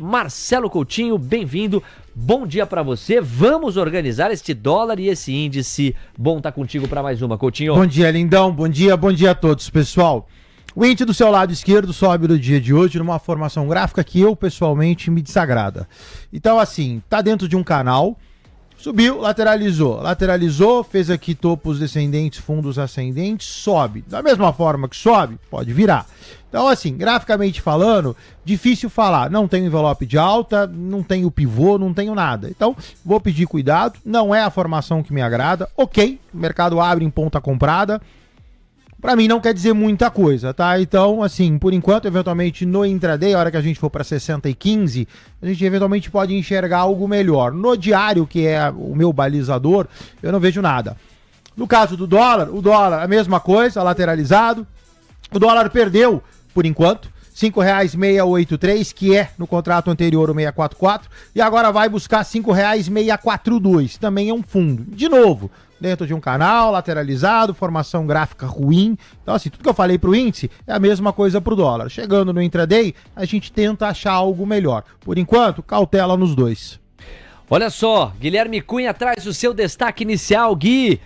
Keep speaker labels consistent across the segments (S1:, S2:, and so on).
S1: Marcelo Coutinho, bem-vindo, bom dia para você. Vamos organizar este dólar e esse índice. Bom estar contigo para mais uma, Coutinho.
S2: Bom dia, lindão, bom dia a todos, pessoal. O índice do seu lado esquerdo sobe no dia de hoje numa formação gráfica que eu, pessoalmente, me desagrada. Então, assim, tá dentro de um canal, subiu, lateralizou, fez aqui topos descendentes, fundos ascendentes, sobe. Da mesma forma que sobe, pode virar. Então, assim, graficamente falando, difícil falar. Não tenho envelope de alta, não tenho pivô, não tenho nada. Então, vou pedir cuidado. Não é a formação que me agrada. Ok, o mercado abre em ponta comprada. Pra mim não quer dizer muita coisa, tá? Então, assim, por enquanto, eventualmente no intraday, a hora que a gente for pra 60 e 15, a gente eventualmente pode enxergar algo melhor. No diário, que é o meu balizador, eu não vejo nada. No caso do dólar, o dólar a mesma coisa, lateralizado. O dólar perdeu, por enquanto, R$ 5,683, que é no contrato anterior o 644, e agora vai buscar R$ 5,642, também é um fundo. De novo, dentro de um canal, lateralizado, formação gráfica ruim. Então, assim, tudo que eu falei pro índice é a mesma coisa pro dólar. Chegando no intraday, a gente tenta achar algo melhor. Por enquanto, cautela nos dois.
S1: Olha só, Guilherme Cunha traz o seu destaque inicial, Gui.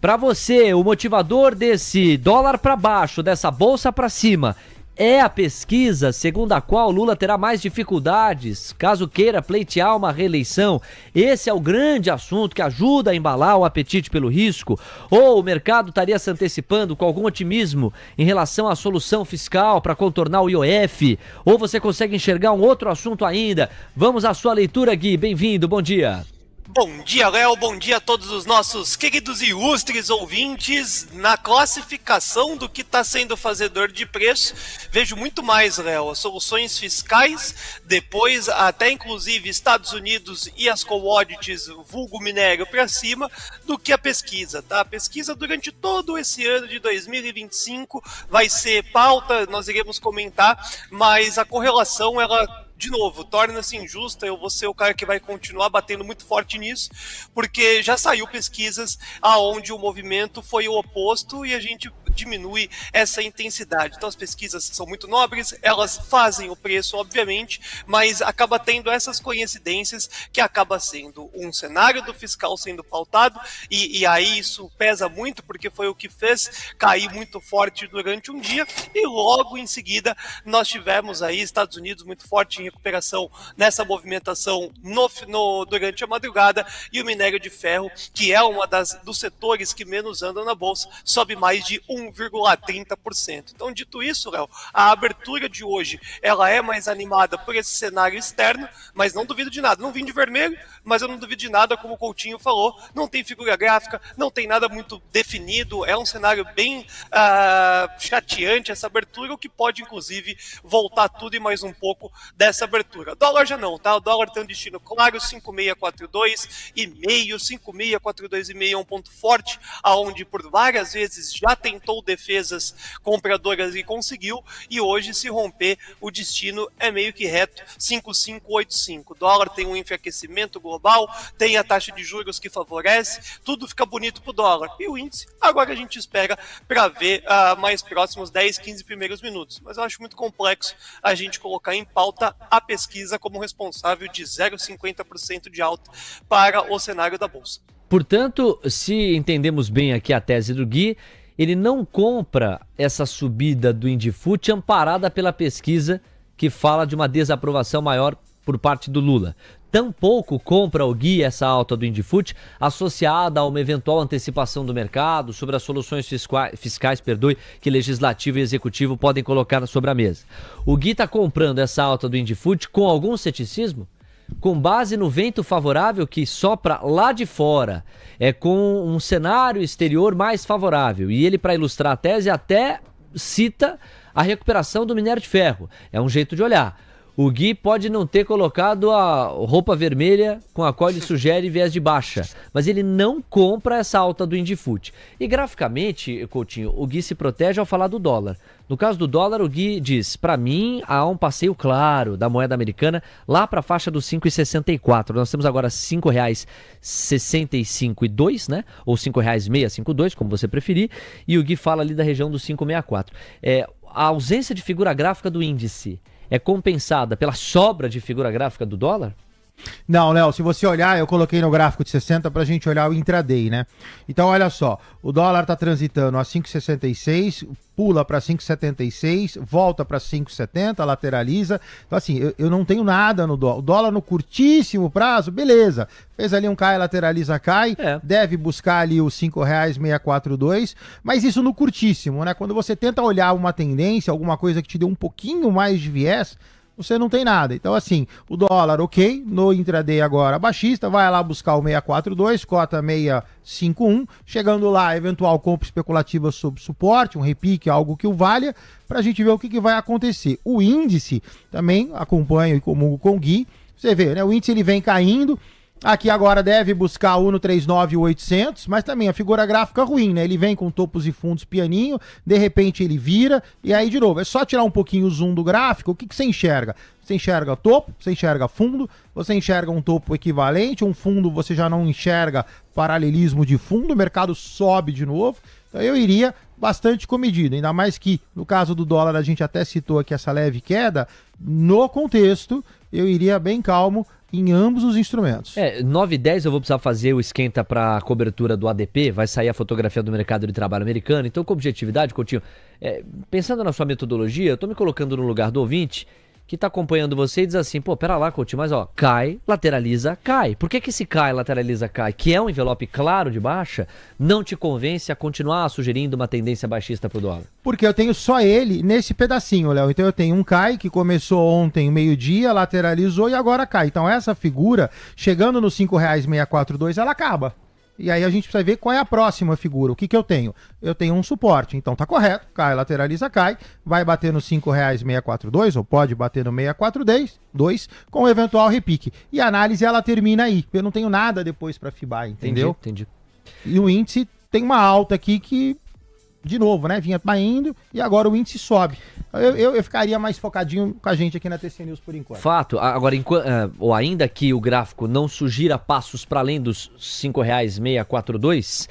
S1: Para você, o motivador desse dólar para baixo, dessa bolsa para cima, é a pesquisa segundo a qual Lula terá mais dificuldades caso queira pleitear uma reeleição. Esse é o grande assunto que ajuda a embalar o apetite pelo risco? Ou o mercado estaria se antecipando com algum otimismo em relação à solução fiscal para contornar o IOF? Ou você consegue enxergar um outro assunto ainda? Vamos à sua leitura, Gui. Bem-vindo, bom dia.
S3: Bom dia, Léo. Bom dia a todos os nossos queridos e ilustres ouvintes. Na classificação do que está sendo fazedor de preço, vejo muito mais, Léo, as soluções fiscais, depois até inclusive Estados Unidos e as commodities, vulgo minério para cima, do que a pesquisa, tá? A pesquisa durante todo esse ano de 2025 vai ser pauta, nós iremos comentar, mas a correlação, ela, de novo, torna-se injusta. Eu vou ser o cara que vai continuar batendo muito forte nisso, porque já saiu pesquisas aonde o movimento foi o oposto e a gente diminui essa intensidade. Então as pesquisas são muito nobres, elas fazem o preço, obviamente, mas acaba tendo essas coincidências que acaba sendo um cenário do fiscal sendo pautado e aí isso pesa muito, porque foi o que fez cair muito forte durante um dia e logo em seguida nós tivemos aí Estados Unidos muito forte em recuperação nessa movimentação durante a madrugada, e o minério de ferro, que é uma dos setores que menos andam na bolsa, sobe mais de 1,30%. Então, dito isso, Léo, a abertura de hoje ela é mais animada por esse cenário externo, mas não duvido de nada. Não vim de vermelho, mas eu não duvido de nada, como o Coutinho falou, não tem figura gráfica, não tem nada muito definido, é um cenário bem chateante essa abertura, o que pode inclusive voltar tudo e mais um pouco dessa abertura. Dólar já não, tá? O dólar tem um destino claro, 5,642,5, 5,642,5 é um ponto forte, aonde por várias vezes já tentou defesas compradoras e conseguiu, e hoje se romper o destino é meio que reto, 5,585. O dólar tem um enfraquecimento global, tem a taxa de juros que favorece, tudo fica bonito pro dólar. E o índice, agora a gente espera para ver mais próximos 10, 15 primeiros minutos. Mas eu acho muito complexo a gente colocar em pauta a pesquisa como responsável de 0,50% de alta para o cenário da Bolsa.
S1: Portanto, se entendemos bem aqui a tese do Gui, ele não compra essa subida do Indifut amparada pela pesquisa que fala de uma desaprovação maior por parte do Lula. Tampouco compra o Gui essa alta do Indifut associada a uma eventual antecipação do mercado sobre as soluções fiscais que legislativo e executivo podem colocar sobre a mesa. O Gui está comprando essa alta do Indifut com algum ceticismo? Com base no vento favorável que sopra lá de fora, com um cenário exterior mais favorável. E ele, para ilustrar a tese, até cita a recuperação do minério de ferro. É um jeito de olhar. O Gui pode não ter colocado a roupa vermelha com a qual ele sugere viés de baixa, mas ele não compra essa alta do Indifut. E graficamente, Coutinho, o Gui se protege ao falar do dólar. No caso do dólar, o Gui diz, para mim, há um passeio claro da moeda americana lá para a faixa dos 5,64. Nós temos agora R$ 5,65,2, né? Ou R$ 5,652, como você preferir, e o Gui fala ali da região dos 5,64. A ausência de figura gráfica do índice é compensada pela sobra de figura gráfica do dólar?
S2: Não, Léo, se você olhar, eu coloquei no gráfico de 60 pra gente olhar o intraday, né? Então, olha só, o dólar tá transitando a 5,66, pula para 5,76, volta para 5,70, lateraliza. Então, assim, eu não tenho nada no dólar. O dólar no curtíssimo prazo, beleza. Fez ali um cai, lateraliza, cai. Deve buscar ali os R$5,642. Mas isso no curtíssimo, né? Quando você tenta olhar uma tendência, alguma coisa que te dê um pouquinho mais de viés, você não tem nada. Então, assim, o dólar, ok, no intraday agora baixista, vai lá buscar o 642, cota 651, chegando lá, eventual compra especulativa sob suporte, um repique, algo que o valha, pra gente ver o que vai acontecer. O índice, também acompanho e comungo com o Gui, você vê, né, o índice ele vem caindo, aqui agora deve buscar o 139,800, mas também a figura gráfica ruim, né? Ele vem com topos e fundos pianinho, de repente ele vira, e aí de novo, é só tirar um pouquinho o zoom do gráfico, o que você enxerga? Você enxerga topo, você enxerga fundo, você enxerga um topo equivalente, um fundo você já não enxerga paralelismo de fundo, o mercado sobe de novo, então eu iria bastante comedido, ainda mais que no caso do dólar a gente até citou aqui essa leve queda, no contexto eu iria bem calmo em ambos os instrumentos.
S1: 9h10 eu vou precisar fazer o esquenta para a cobertura do ADP, vai sair a fotografia do mercado de trabalho americano, então com objetividade, Coutinho, pensando na sua metodologia, eu estou me colocando no lugar do ouvinte que está acompanhando você e diz assim, pô, pera lá, Coutinho, mas ó, cai, lateraliza, cai. Por que esse cai, lateraliza, cai, que é um envelope claro de baixa, não te convence a continuar sugerindo uma tendência baixista para o dólar?
S2: Porque eu tenho só ele nesse pedacinho, Léo. Então eu tenho um cai que começou ontem, meio-dia, lateralizou e agora cai. Então essa figura, chegando no R$5,642, ela acaba. E aí a gente precisa ver qual é a próxima figura. O que eu tenho? Eu tenho um suporte. Então tá correto. Cai, lateraliza, cai. Vai bater no R$5,642 ou pode bater no 642 com o eventual repique. E a análise ela termina aí. Eu não tenho nada depois para fibar, entendeu?
S1: Entendi.
S2: E o índice tem uma alta aqui que, de novo, né? Vinha indo e agora o índice sobe. Eu ficaria mais focadinho com a gente aqui na TC News por enquanto.
S1: Fato. Agora, ou ainda que o gráfico não sugira passos para além dos R$5,642,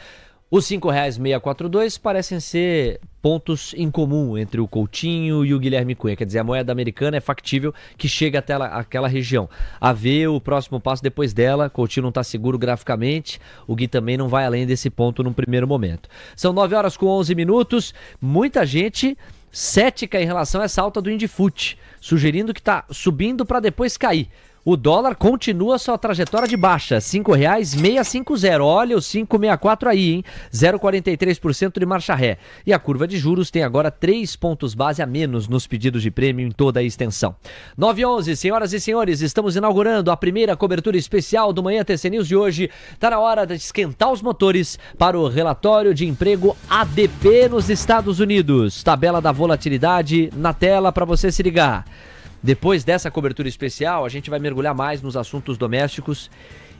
S1: os R$5,642 parecem ser pontos em comum entre o Coutinho e o Guilherme Cunha. Quer dizer, a moeda americana é factível que chega até aquela região. A ver o próximo passo depois dela, Coutinho não está seguro graficamente, o Gui também não vai além desse ponto num primeiro momento. São 9h11, muita gente cética em relação a essa alta do Indifut, sugerindo que está subindo para depois cair. O dólar continua sua trajetória de baixa, R$5,650. Olha o 564 aí, hein? 0,43% de marcha ré. E a curva de juros tem agora 3 pontos base a menos nos pedidos de prêmio em toda a extensão. 9h11, senhoras e senhores, estamos inaugurando a primeira cobertura especial do Manhã TC News de hoje. Está na hora de esquentar os motores para o relatório de emprego ADP nos Estados Unidos. Tabela da volatilidade na tela para você se ligar. Depois dessa cobertura especial, a gente vai mergulhar mais nos assuntos domésticos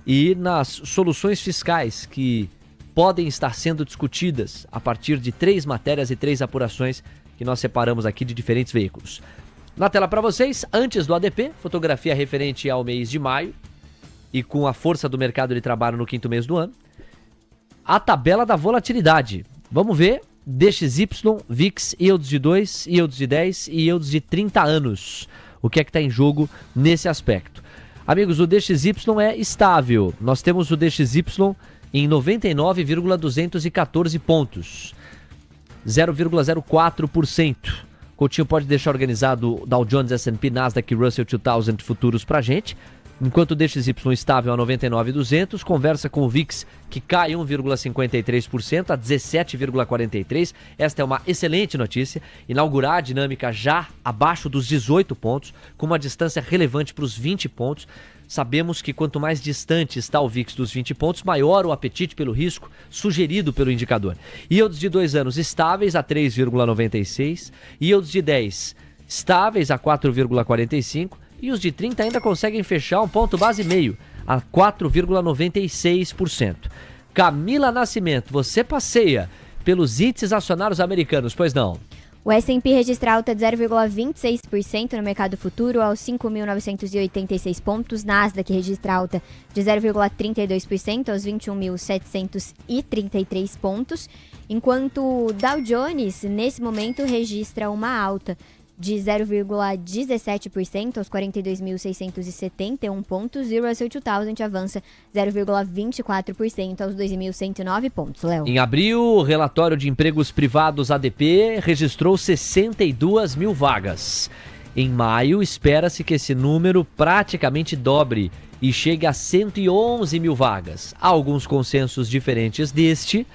S1: e nas soluções fiscais que podem estar sendo discutidas a partir de 3 matérias e 3 apurações que nós separamos aqui de diferentes veículos. Na tela para vocês, antes do ADP, fotografia referente ao mês de maio e com a força do mercado de trabalho no 5º mês do ano, a tabela da volatilidade. Vamos ver DXY, VIX, yields de 2, yields de 10 e yields de 30 anos. O que é que está em jogo nesse aspecto? Amigos, o DXY é estável. Nós temos o DXY em 99,214 pontos. 0,04%. Coutinho pode deixar organizado Dow Jones, S&P, Nasdaq e Russell 2000 futuros pra gente. Enquanto o DXY estável a 99,200, conversa com o VIX que cai 1,53% a 17,43%. Esta é uma excelente notícia, inaugurar a dinâmica já abaixo dos 18 pontos, com uma distância relevante para os 20 pontos. Sabemos que quanto mais distante está o VIX dos 20 pontos, maior o apetite pelo risco sugerido pelo indicador. Yields de 2 anos estáveis a 3,96%, yields de 10 estáveis a 4,45%, e os de 30 ainda conseguem fechar um ponto base meio, a 4,96%. Camila Nascimento, você passeia pelos índices acionários americanos, pois não?
S4: O S&P registra alta de 0,26% no mercado futuro aos 5.986 pontos. Nasdaq registra alta de 0,32% aos 21.733 pontos. Enquanto o Dow Jones, nesse momento, registra uma alta de 0,17% aos 42.671 pontos, e o Russell 2000 avança 0,24% aos 2.109 pontos, Léo.
S1: Em abril, o relatório de empregos privados ADP registrou 62 mil vagas. Em maio, espera-se que esse número praticamente dobre e chegue a 111 mil vagas. Há alguns consensos diferentes deste,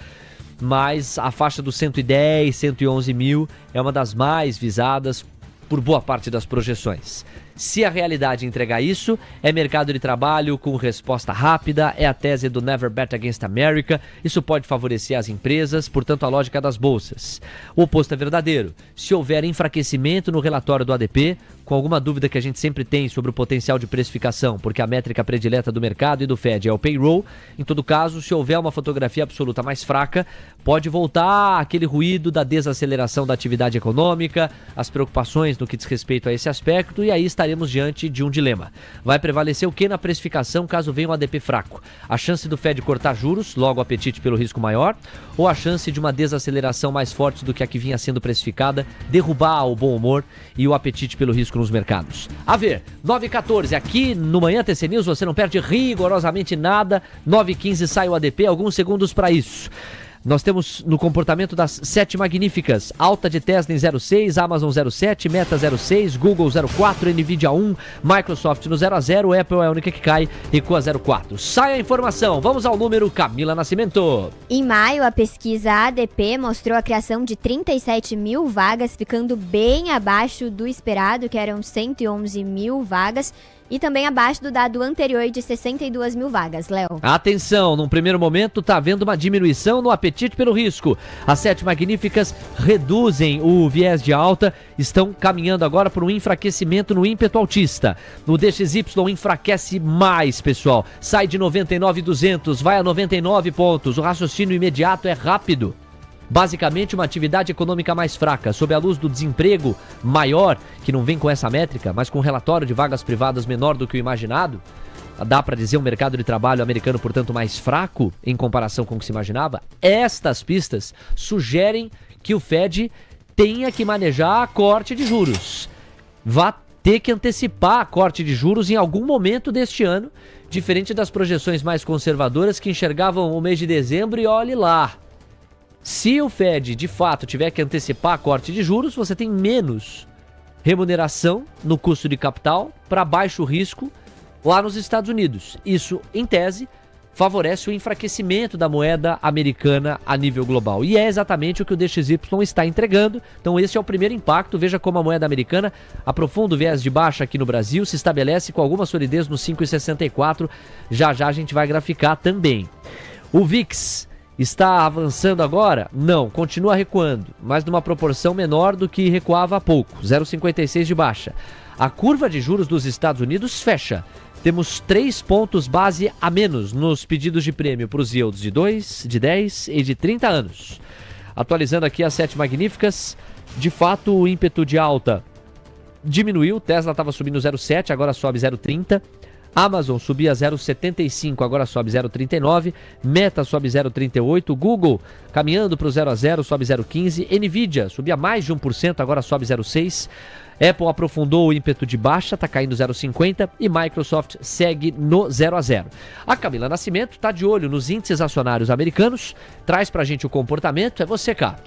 S1: mas a faixa dos 110, 111 mil é uma das mais visadas por boa parte das projeções. Se a realidade entregar isso, é mercado de trabalho com resposta rápida, é a tese do Never Bet Against America. Isso pode favorecer as empresas, portanto a lógica das bolsas. O oposto é verdadeiro. Se houver enfraquecimento no relatório do ADP, com alguma dúvida que a gente sempre tem sobre o potencial de precificação, porque a métrica predileta do mercado e do Fed é o payroll, em todo caso, se houver uma fotografia absoluta mais fraca, pode voltar aquele ruído da desaceleração da atividade econômica, as preocupações no que diz respeito a esse aspecto, e aí estaremos diante de um dilema. Vai prevalecer o que na precificação caso venha um ADP fraco? A chance do Fed cortar juros, logo o apetite pelo risco maior, ou a chance de uma desaceleração mais forte do que a que vinha sendo precificada, derrubar o bom humor e o apetite pelo risco nos mercados? A ver, 9h14, aqui no Manhã TC News você não perde rigorosamente nada. 9h15 sai o ADP, alguns segundos para isso. Nós temos no comportamento das 7 magníficas, alta de Tesla em 0,6, Amazon 0,7, Meta 0,6, Google 0,4, Nvidia 1, Microsoft no 0,0, Apple é a única que cai, recua 0,4. Sai a informação, vamos ao número, Camila Nascimento.
S4: Em maio, a pesquisa ADP mostrou a criação de 37 mil vagas, ficando bem abaixo do esperado, que eram 111 mil vagas, e também abaixo do dado anterior de 62 mil vagas, Léo.
S1: Atenção, num primeiro momento está havendo uma diminuição no apetite pelo risco. As 7 magníficas reduzem o viés de alta, estão caminhando agora por um enfraquecimento no ímpeto altista. No DXY enfraquece mais, pessoal. Sai de 99,200, vai a 99 pontos. O raciocínio imediato é rápido. Basicamente, uma atividade econômica mais fraca, sob a luz do desemprego maior, que não vem com essa métrica, mas com um relatório de vagas privadas menor do que o imaginado. Dá para dizer um mercado de trabalho americano, portanto, mais fraco em comparação com o que se imaginava. Estas pistas sugerem que o Fed tenha que manejar a corte de juros. Vai ter que antecipar a corte de juros em algum momento deste ano, diferente das projeções mais conservadoras que enxergavam o mês de dezembro e olhe lá. Se o Fed, de fato, tiver que antecipar a corte de juros, você tem menos remuneração no custo de capital para baixo risco lá nos Estados Unidos. Isso, em tese, favorece o enfraquecimento da moeda americana a nível global. E é exatamente o que o DXY está entregando. Então esse é o primeiro impacto. Veja como a moeda americana aprofunda o viés de baixa aqui no Brasil, se estabelece com alguma solidez no 5,64. Já já a gente vai graficar também. O VIX está avançando agora? Não, continua recuando, mas numa proporção menor do que recuava há pouco, 0,56 de baixa. A curva de juros dos Estados Unidos fecha. Temos 3 pontos base a menos nos pedidos de prêmio para os yields de 2, de 10 e de 30 anos. Atualizando aqui as 7 magníficas, de fato o ímpeto de alta diminuiu, Tesla estava subindo 0,7, agora sobe 0,30. Amazon subia 0,75, agora sobe 0,39. Meta sobe 0,38. Google caminhando para o 0 a 0, sobe 0,15. Nvidia subia mais de 1%, agora sobe 0,6. Apple aprofundou o ímpeto de baixa, está caindo 0,50. E Microsoft segue no 0 a 0. A Camila Nascimento está de olho nos índices acionários americanos. Traz para a gente o comportamento. É você, cá.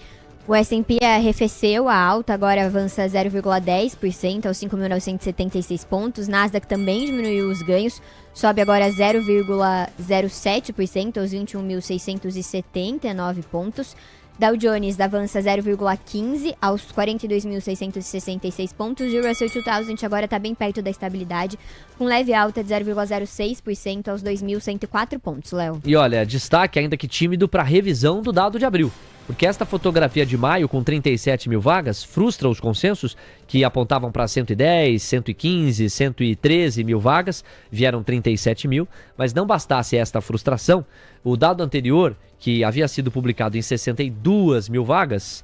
S4: O S&P arrefeceu a alta, agora avança 0,10% aos 5.976 pontos. Nasdaq também diminuiu os ganhos, sobe agora 0,07% aos 21.679 pontos. Dow Jones avança 0,15% aos 42.666 pontos. E o Russell 2000 agora está bem perto da estabilidade, com leve alta de 0,06% aos 2.104 pontos, Léo.
S1: E olha, destaque ainda que tímido para a revisão do dado de abril. Porque esta fotografia de maio, com 37 mil vagas, frustra os consensos que apontavam para 110, 115, 113 mil vagas, vieram 37 mil, mas não bastasse esta frustração, o dado anterior, que havia sido publicado em 62 mil vagas,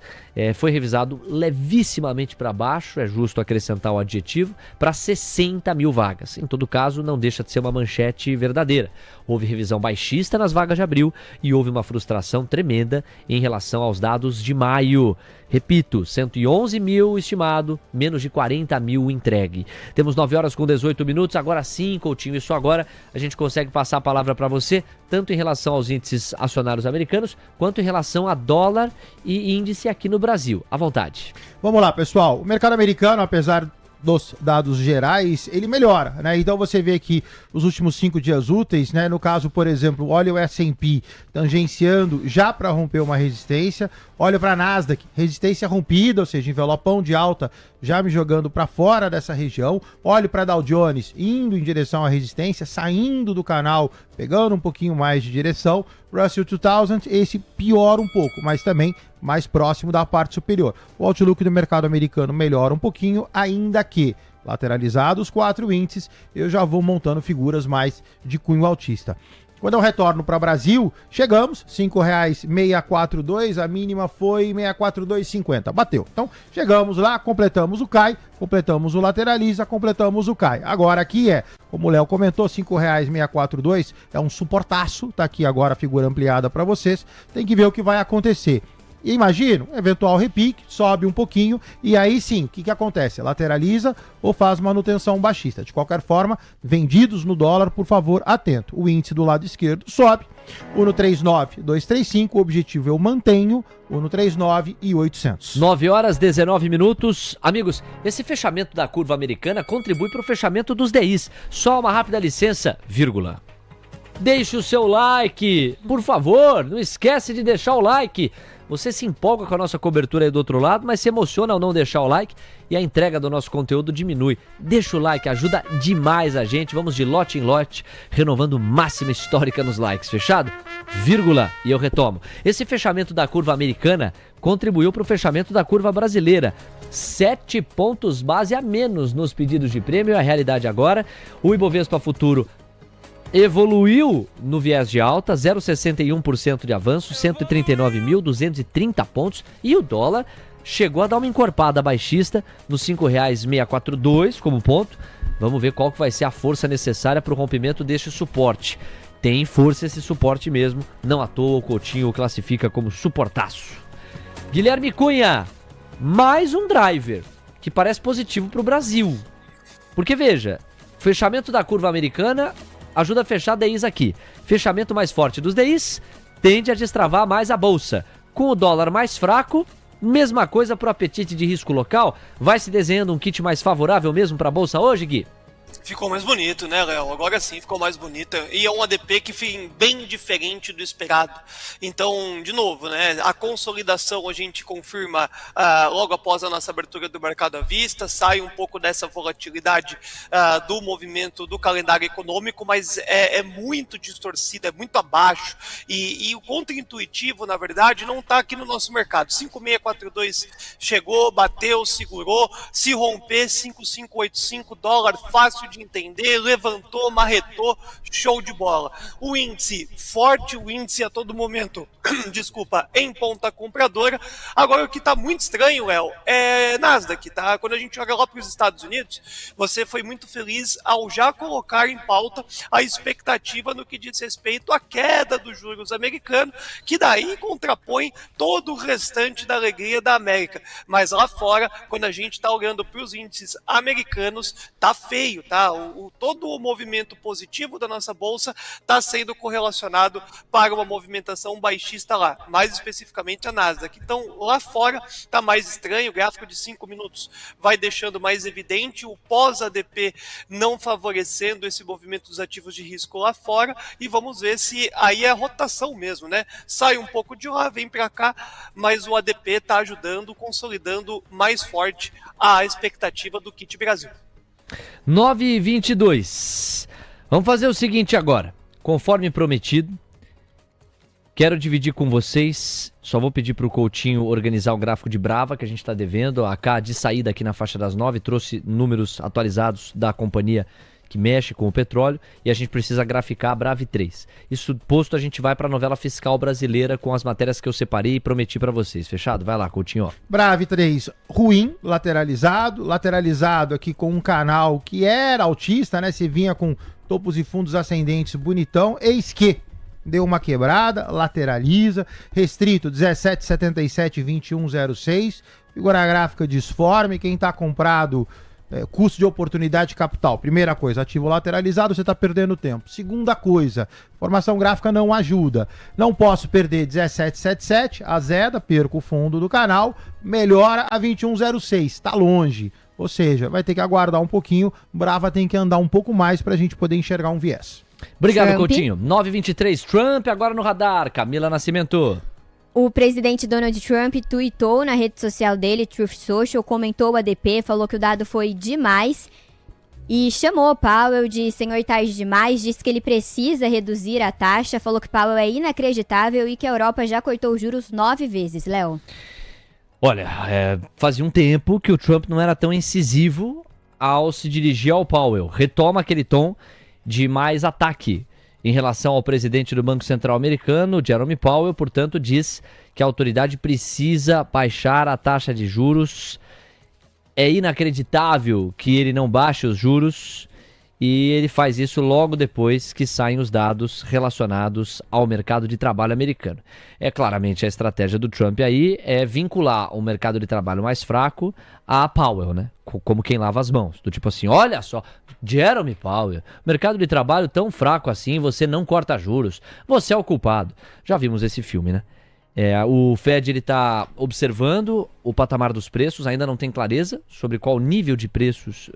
S1: foi revisado levissimamente para baixo, é justo acrescentar o adjetivo, para 60 mil vagas. Em todo caso, não deixa de ser uma manchete verdadeira. Houve revisão baixista nas vagas de abril e houve uma frustração tremenda em relação relação aos dados de maio. Repito, 111 mil estimado, menos de 40 mil entregue. Temos 9 horas com 18 minutos, agora sim, Coutinho, isso agora a gente consegue passar a palavra para você, tanto em relação aos índices acionários americanos, quanto em relação a dólar e índice aqui no Brasil. À vontade.
S2: Vamos lá, pessoal. O mercado americano, apesar dos dados gerais, ele melhora, né? Então você vê que os últimos 5 dias úteis, né? No caso, por exemplo, olha o S&P tangenciando já para romper uma resistência, olha para a Nasdaq, resistência rompida, ou seja, envelopão de alta já me jogando para fora dessa região, olha para Dow Jones indo em direção à resistência, saindo do canal, pegando um pouquinho mais de direção, Russell 2000, esse piora um pouco, mas também mais próximo da parte superior. O outlook do mercado americano melhora um pouquinho, ainda que lateralizados 4 índices, eu já vou montando figuras mais de cunho altista. Quando eu retorno para o Brasil, chegamos, R$ 5,642, a mínima foi 642,50, bateu. Então, chegamos lá, completamos o CAI, completamos o lateraliza, completamos o CAI. Agora aqui como o Léo comentou, R$ 5,642 é um suportaço, tá aqui agora a figura ampliada para vocês, tem que ver o que vai acontecer. E imagino, eventual repique, sobe um pouquinho e aí sim, o que acontece? Lateraliza ou faz manutenção baixista. De qualquer forma, vendidos no dólar, por favor, atento. O índice do lado esquerdo sobe, o no 39,235, o objetivo eu mantenho, o no 39,800.
S1: 9 horas 19 minutos. Amigos, esse fechamento da curva americana contribui para o fechamento dos DIs. Só uma rápida licença, vírgula. Deixe o seu like, por favor, não esquece de deixar o like. Você se empolga com a nossa cobertura aí do outro lado, mas se emociona ao não deixar o like e a entrega do nosso conteúdo diminui. Deixa o like, ajuda demais a gente. Vamos de lote em lote, renovando máxima histórica nos likes. Fechado? Vírgula. E eu retomo. Esse fechamento da curva americana contribuiu para o fechamento da curva brasileira. 7 pontos base a menos nos pedidos de prêmio. É a realidade agora. O Ibovespa Futuro evoluiu no viés de alta, 0,61% de avanço, 139.230 pontos. E o dólar chegou a dar uma encorpada baixista nos R$ 5,642 como ponto. Vamos ver qual que vai ser a força necessária para o rompimento deste suporte. Tem força esse suporte mesmo, não à toa o Coutinho o classifica como suportaço. Guilherme Cunha, mais um driver que parece positivo para o Brasil. Porque veja, fechamento da curva americana ajuda a fechar DIs aqui. Fechamento mais forte dos DIs tende a destravar mais a bolsa. Com o dólar mais fraco, mesma coisa para o apetite de risco local. Vai se desenhando um kit mais favorável mesmo para a bolsa hoje, Gui?
S3: Ficou mais bonito, né, Léo? Agora sim ficou mais bonita. E é um ADP que fica bem diferente do esperado. Então, de novo, né, a consolidação a gente confirma logo após a nossa abertura do mercado à vista, sai um pouco dessa volatilidade do movimento do calendário econômico, mas é muito distorcida, é muito abaixo. E o contraintuitivo, na verdade, não está aqui no nosso mercado. 5,642 chegou, bateu, segurou. Se romper, 5,585, dólar fácil de entender, levantou, marretou, show de bola. O índice forte, o índice a todo momento, desculpa, em ponta compradora. Agora o que tá muito estranho, Léo, é Nasdaq, tá? Quando a gente olha lá para os Estados Unidos, você foi muito feliz ao já colocar em pauta a expectativa no que diz respeito à queda dos juros americanos, que daí contrapõe todo o restante da alegria da América. Mas lá fora, quando a gente tá olhando para os índices americanos, tá feio, tá? Todo o movimento positivo da nossa bolsa está sendo correlacionado para uma movimentação baixista lá, mais especificamente a Nasdaq. Então, lá fora está mais estranho, o gráfico de 5 minutos vai deixando mais evidente o pós-ADP não favorecendo esse movimento dos ativos de risco lá fora, e vamos ver se aí é rotação mesmo, né? Sai um pouco de lá, vem para cá, mas o ADP está ajudando, consolidando mais forte a expectativa do kit Brasil.
S1: 9h22. Vamos fazer o seguinte agora. Conforme prometido, quero dividir com vocês. Só vou pedir para o Coutinho organizar o gráfico de Brava que a gente está devendo. A AK de saída aqui na faixa das 9 trouxe números atualizados da companhia que mexe com o petróleo e a gente precisa graficar a Brave 3. Isso posto, a gente vai para a novela fiscal brasileira com as matérias que eu separei e prometi para vocês. Fechado? Vai lá, Coutinho.
S2: Brave 3, ruim, lateralizado aqui com um canal que era altista, né? Você vinha com topos e fundos ascendentes bonitão. Eis que deu uma quebrada, lateraliza, restrito 17,77, 21,06, figura gráfica disforme, quem está comprado, custo de oportunidade de capital. Primeira coisa, ativo lateralizado, você está perdendo tempo. Segunda coisa, formação gráfica não ajuda. Não posso perder 17,77, azeda, perco o fundo do canal, melhora a 21,06, está longe. Ou seja, vai ter que aguardar um pouquinho, Brava tem que andar um pouco mais para a gente poder enxergar um viés.
S1: Obrigado,
S4: Trump.
S1: Coutinho. 9h23, Trump agora no radar. Camila Nascimento.
S4: O presidente Donald Trump tweetou na rede social dele, Truth Social, comentou o ADP, falou que o dado foi demais e chamou Powell de senhor tarde demais, disse que ele precisa reduzir a taxa, falou que Powell é inacreditável e que a Europa já cortou os juros 9 vezes, Léo.
S1: Olha, fazia um tempo que o Trump não era tão incisivo ao se dirigir ao Powell. Retoma aquele tom de mais ataque em relação ao presidente do Banco Central americano, Jerome Powell, portanto, diz que a autoridade precisa baixar a taxa de juros. É inacreditável que ele não baixe os juros e ele faz isso logo depois que saem os dados relacionados ao mercado de trabalho americano. Claramente a estratégia do Trump aí é vincular o mercado de trabalho mais fraco a Powell, né? Como quem lava as mãos. Do tipo assim, olha só, Jerome Powell, mercado de trabalho tão fraco assim, você não corta juros, você é o culpado. Já vimos esse filme, né? O Fed está observando o patamar dos preços, ainda não tem clareza sobre qual nível de preços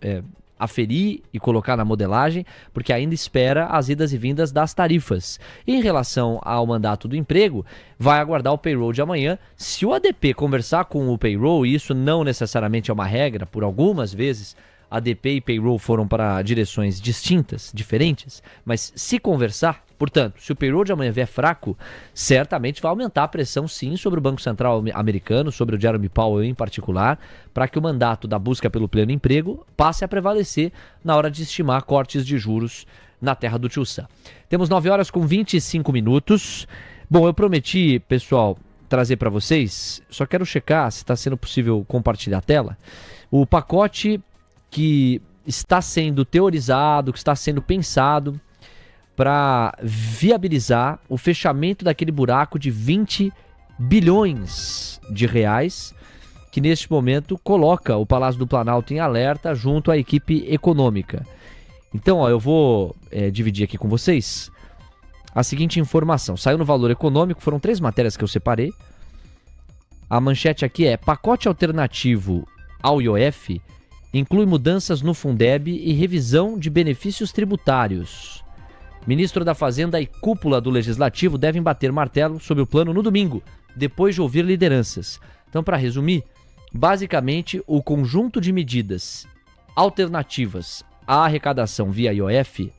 S1: aferir e colocar na modelagem, porque ainda espera as idas e vindas das tarifas. Em relação ao mandato do emprego, vai aguardar o payroll de amanhã. Se o ADP conversar com o payroll, e isso não necessariamente é uma regra, por algumas vezes ADP e payroll foram para direções distintas, diferentes, mas se conversar, portanto, se o payroll de amanhã vier fraco, certamente vai aumentar a pressão sim sobre o Banco Central americano, sobre o Jerome Powell em particular, para que o mandato da busca pelo pleno emprego passe a prevalecer na hora de estimar cortes de juros na terra do Tio Sam. Temos 9h25. Bom, eu prometi, pessoal, trazer para vocês, só quero checar se está sendo possível compartilhar a tela, o pacote que está sendo teorizado, que está sendo pensado para viabilizar o fechamento daquele buraco de 20 bilhões de reais, que neste momento coloca o Palácio do Planalto em alerta junto à equipe econômica. Então, eu vou dividir aqui com vocês a seguinte informação. Saiu no Valor Econômico, foram 3 matérias que eu separei. A manchete aqui é: pacote alternativo ao IOF inclui mudanças no Fundeb e revisão de benefícios tributários. Ministro da Fazenda e cúpula do Legislativo devem bater martelo sobre o plano no domingo, depois de ouvir lideranças. Então, para resumir, basicamente o conjunto de medidas alternativas à arrecadação via IOF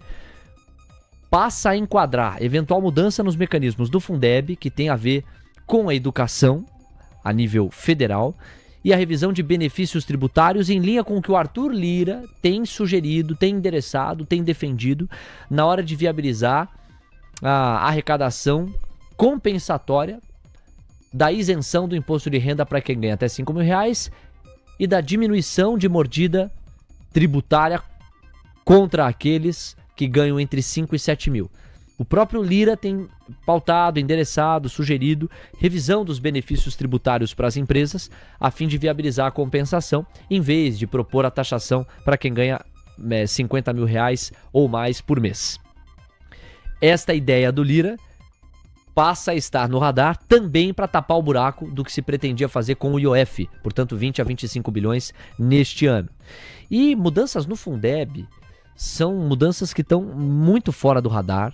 S1: passa a enquadrar eventual mudança nos mecanismos do Fundeb, que tem a ver com a educação a nível federal, e a revisão de benefícios tributários em linha com o que o Arthur Lira tem sugerido, tem endereçado, tem defendido na hora de viabilizar a arrecadação compensatória da isenção do imposto de renda para quem ganha até R$5 mil e da diminuição de mordida tributária contra aqueles que ganham entre 5 e 7 mil. O próprio Lira tem pautado, endereçado, sugerido revisão dos benefícios tributários para as empresas a fim de viabilizar a compensação, em vez de propor a taxação para quem ganha R$50 mil ou mais por mês. Esta ideia do Lira passa a estar no radar também para tapar o buraco do que se pretendia fazer com o IOF, portanto 20 a 25 bilhões neste ano. E mudanças no Fundeb são mudanças que estão muito fora do radar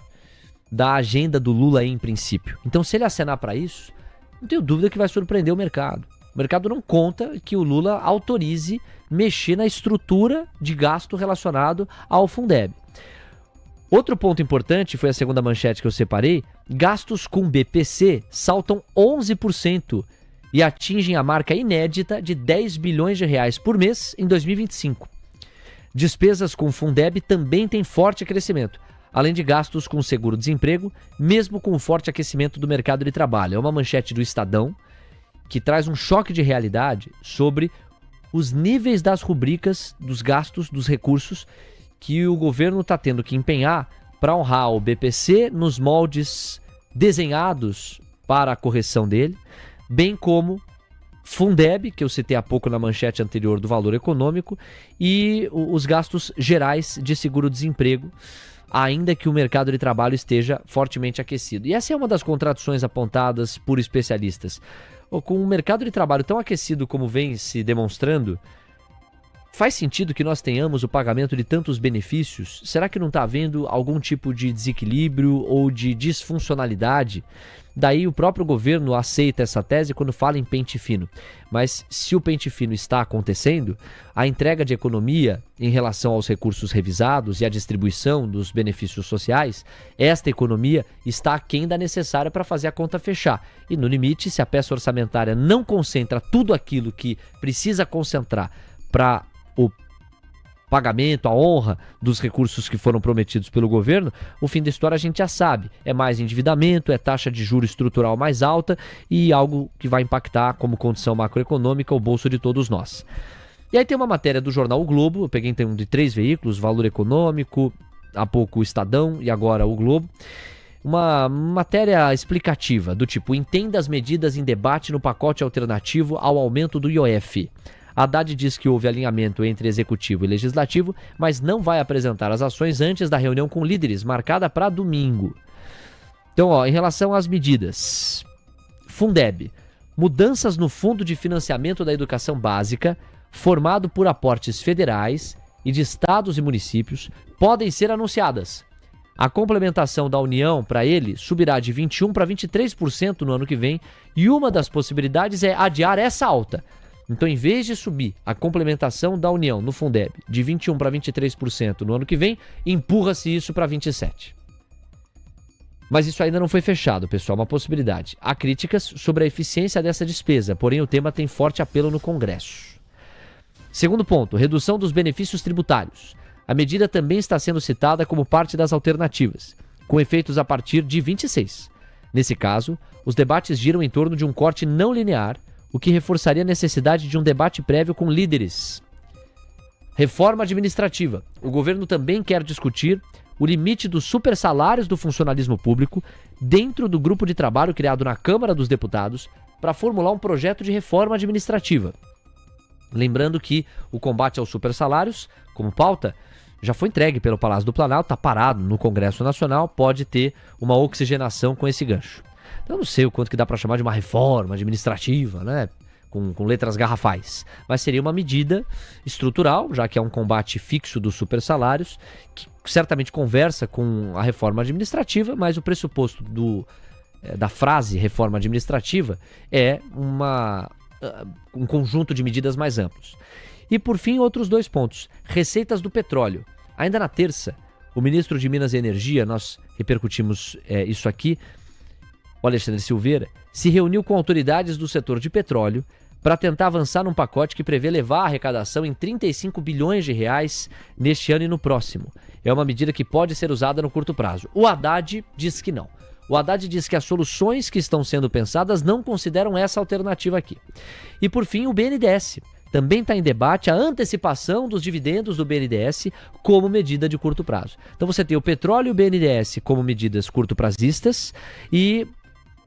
S1: da agenda do Lula em princípio. Então, se ele acenar para isso, não tenho dúvida que vai surpreender o mercado. O mercado não conta que o Lula autorize mexer na estrutura de gasto relacionado ao Fundeb. Outro ponto importante, foi a segunda manchete que eu separei: gastos com BPC saltam 11% e atingem a marca inédita de 10 bilhões de reais por mês em 2025. Despesas com Fundeb também têm forte crescimento, além de gastos com seguro-desemprego, mesmo com o forte aquecimento do mercado de trabalho. É uma manchete do Estadão que traz um choque de realidade sobre os níveis das rubricas, dos gastos, dos recursos que o governo está tendo que empenhar para honrar o BPC nos moldes desenhados para a correção dele, bem como Fundeb, que eu citei há pouco na manchete anterior do Valor Econômico, e os gastos gerais de seguro-desemprego, ainda que o mercado de trabalho esteja fortemente aquecido. E essa é uma das contradições apontadas por especialistas. Com o mercado de trabalho tão aquecido como vem se demonstrando, faz sentido que nós tenhamos o pagamento de tantos benefícios? Será que não está havendo algum tipo de desequilíbrio ou de disfuncionalidade? Daí o próprio governo aceita essa tese quando fala em pente fino. Mas se o pente fino está acontecendo, a entrega de economia em relação aos recursos revisados e a distribuição dos benefícios sociais, esta economia está aquém da necessária para fazer a conta fechar. E no limite, se a peça orçamentária não concentra tudo aquilo que precisa concentrar para o pagamento, a honra dos recursos que foram prometidos pelo governo, o fim da história a gente já sabe. É mais endividamento, é taxa de juros estrutural mais alta e algo que vai impactar como condição macroeconômica o bolso de todos nós. E aí tem uma matéria do jornal O Globo, eu peguei então de 3 veículos, Valor Econômico, há pouco o Estadão e agora o Globo. Uma matéria explicativa do tipo: entenda as medidas em debate no pacote alternativo ao aumento do IOF. Haddad diz que houve alinhamento entre executivo e legislativo, mas não vai apresentar as ações antes da reunião com líderes, marcada para domingo. Então, em relação às medidas, Fundeb, mudanças no Fundo de Financiamento da Educação Básica, formado por aportes federais e de estados e municípios, podem ser anunciadas. A complementação da União para ele subirá de 21% para 23% no ano que vem, e uma das possibilidades é adiar essa alta. Então, em vez de subir a complementação da União no Fundeb de 21% para 23% no ano que vem, empurra-se isso para 27%. Mas isso ainda não foi fechado, pessoal, uma possibilidade. Há críticas sobre a eficiência dessa despesa, porém o tema tem forte apelo no Congresso. Segundo ponto, redução dos benefícios tributários. A medida também está sendo citada como parte das alternativas, com efeitos a partir de 26. Nesse caso, os debates giram em torno de um corte não linear, o que reforçaria a necessidade de um debate prévio com líderes. Reforma administrativa. O governo também quer discutir o limite dos supersalários do funcionalismo público dentro do grupo de trabalho criado na Câmara dos Deputados para formular um projeto de reforma administrativa. Lembrando que o combate aos supersalários, como pauta, já foi entregue pelo Palácio do Planalto, está parado no Congresso Nacional, pode ter uma oxigenação com esse gancho. Então, eu não sei o quanto que dá para chamar de uma reforma administrativa, né? Com letras garrafais. Mas seria uma medida estrutural, já que é um combate fixo dos supersalários, que certamente conversa com a reforma administrativa, mas o pressuposto da frase reforma administrativa é um conjunto de medidas mais amplos. E, por fim, outros 2 pontos. Receitas do petróleo. Ainda na terça, o ministro de Minas e Energia, nós repercutimos isso aqui, o Alexandre Silveira, se reuniu com autoridades do setor de petróleo para tentar avançar num pacote que prevê levar a arrecadação em 35 bilhões de reais neste ano e no próximo. É uma medida que pode ser usada no curto prazo. O Haddad diz que não. O Haddad diz que as soluções que estão sendo pensadas não consideram essa alternativa aqui. E por fim, o BNDES. Também está em debate a antecipação dos dividendos do BNDES como medida de curto prazo. Então você tem o petróleo e o BNDES como medidas curto-prazistas e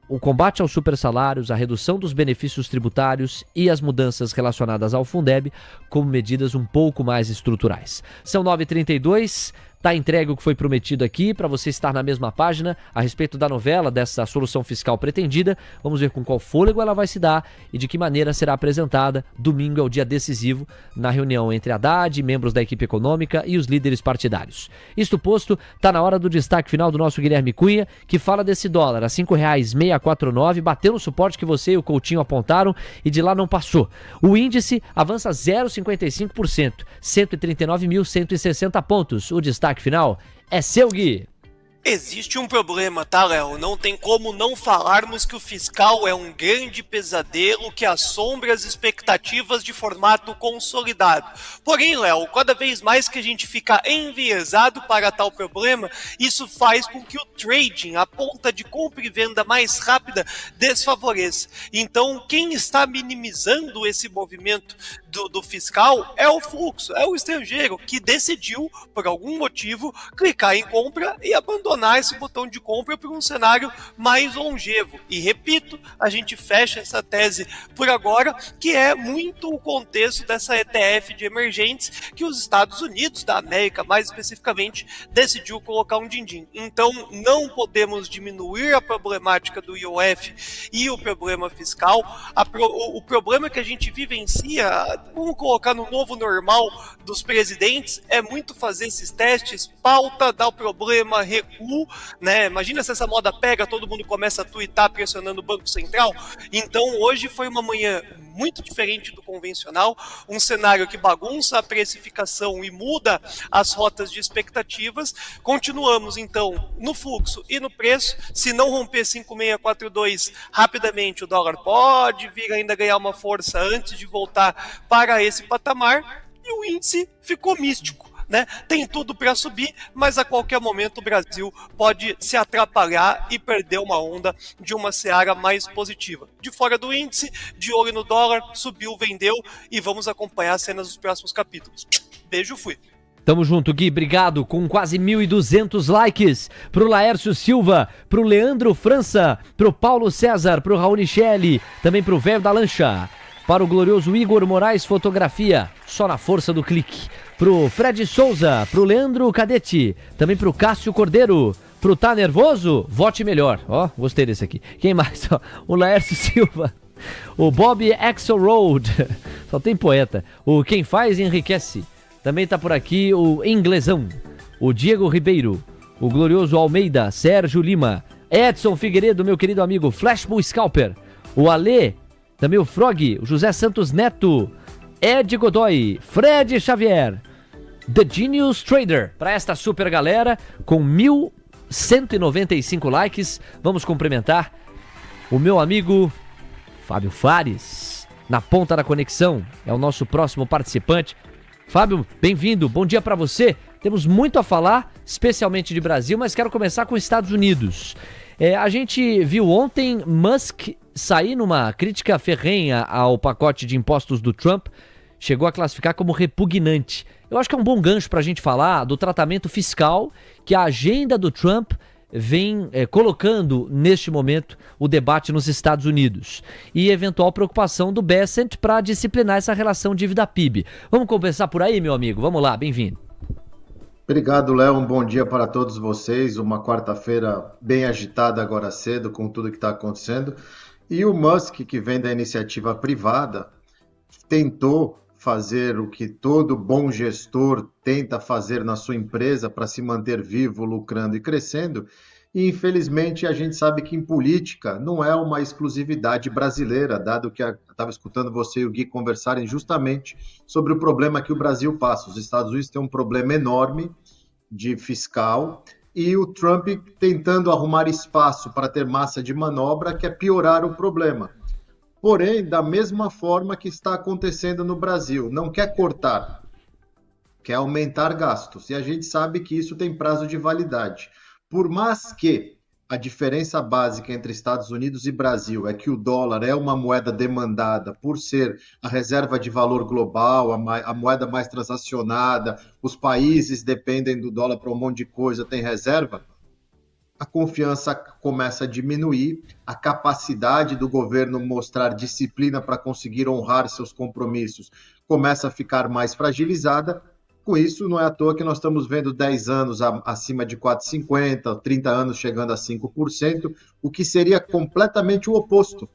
S1: o combate aos supersalários, a redução dos benefícios tributários e as mudanças relacionadas ao Fundeb como medidas um pouco mais estruturais. São 9h32, está entregue o que foi prometido aqui para você estar na mesma página a respeito da novela, dessa solução fiscal pretendida. Vamos ver com qual fôlego ela vai se dar e de que maneira será apresentada. Domingo é o dia decisivo na reunião entre Haddad, membros da equipe econômica e os líderes partidários. Isto posto, está na hora do destaque final do nosso Guilherme Cunha, que fala desse dólar a R$ 5,649, bateu no suporte que você e o Coutinho apontaram e de lá não passou. O índice avança 0,55%, 139.160 pontos. O destaque final é seu, Gui.
S3: Existe um problema, tá, Léo? Não tem como não falarmos que o fiscal é um grande pesadelo que assombra as expectativas de formato consolidado. Porém, Léo, cada vez mais que a gente fica enviesado para tal problema, isso faz com que o trading, a ponta de compra e venda mais rápida, desfavoreça. Então, quem está minimizando esse movimento do fiscal é o fluxo, é o estrangeiro que decidiu, por algum motivo, clicar em compra e abandonar esse botão de compra para um cenário mais longevo. E repito, a gente fecha essa tese por agora, que é muito o contexto dessa ETF de emergentes que os Estados Unidos da América, mais especificamente, decidiu colocar um din-din. Então, não podemos diminuir a problemática do IOF e o problema fiscal. O problema que a gente vivencia, vamos colocar no novo normal dos presidentes, é muito fazer esses testes, pauta, dá o problema, recuo, né? Imagina se essa moda pega, todo mundo começa a tuitar pressionando o Banco Central. Então, hoje foi uma manhã muito diferente do convencional, um cenário que bagunça a precificação e muda as rotas de expectativas. Continuamos, então, no fluxo e no preço. Se não romper 5,642 rapidamente, o dólar pode vir ainda ganhar uma força antes de voltar para esse patamar, e o índice ficou místico, né? Tem tudo para subir, mas a qualquer momento o Brasil pode se atrapalhar e perder uma onda de uma seara mais positiva. De fora do índice, de olho no dólar, subiu, vendeu, e vamos acompanhar as cenas dos próximos capítulos. Beijo, fui.
S1: Tamo junto, Gui, obrigado, com quase 1.200 likes, pro Laércio Silva, pro Leandro França, pro Paulo César, pro Raul Nichelle, também pro Velho da Lancha, para o glorioso Igor Moraes Fotografia, só na força do clique, pro Fred Souza, pro Leandro Cadete, também pro Cássio Cordeiro, pro Tá Nervoso, vote melhor, ó, gostei desse aqui, quem mais? Ó, o Laércio Silva, o Bob Axelrod, só tem poeta, o Quem Faz Enriquece. Também tá por aqui o Inglesão, o Diego Ribeiro, o glorioso Almeida, Sérgio Lima, Edson Figueiredo, meu querido amigo, Flashbull Scalper, o Alê, também o Frog, o José Santos Neto, Ed Godoy, Fred Xavier, The Genius Trader. Para esta super galera, com 1.195 likes, vamos cumprimentar o meu amigo Fábio Fares, na ponta da conexão, é o nosso próximo participante. Fábio, bem-vindo, bom dia para você. Temos muito a falar, especialmente de Brasil, mas quero começar com os Estados Unidos. A gente viu ontem Musk sair numa crítica ferrenha ao pacote de impostos do Trump, chegou a classificar como repugnante. Eu acho que é um bom gancho para a gente falar do tratamento fiscal que a agenda do Trump vem colocando neste momento o debate nos Estados Unidos e eventual preocupação do Bessent para disciplinar essa relação dívida-PIB. Vamos conversar por aí, meu amigo? Vamos lá, bem-vindo.
S5: Obrigado, Léo. Um bom dia para todos vocês. Uma quarta-feira bem agitada agora cedo com tudo que está acontecendo. E o Musk, que vem da iniciativa privada, tentou fazer o que todo bom gestor tenta fazer na sua empresa para se manter vivo, lucrando e crescendo. E, infelizmente, a gente sabe que em política não é uma exclusividade brasileira, dado que eu estava escutando você e o Gui conversarem justamente sobre o problema que o Brasil passa. Os Estados Unidos têm um problema enorme de fiscal e o Trump tentando arrumar espaço para ter massa de manobra quer piorar o problema. Porém, da mesma forma que está acontecendo no Brasil, não quer cortar, quer aumentar gastos. E a gente sabe que isso tem prazo de validade. Por mais que a diferença básica entre Estados Unidos e Brasil é que o dólar é uma moeda demandada por ser a reserva de valor global, a moeda mais transacionada, os países dependem do dólar para um monte de coisa, tem reserva, a confiança começa a diminuir, a capacidade do governo mostrar disciplina para conseguir honrar seus compromissos começa a ficar mais fragilizada. Com isso, não é à toa que nós estamos vendo 10 anos acima de 4,50%, 30 anos chegando a 5%, o que seria completamente o oposto.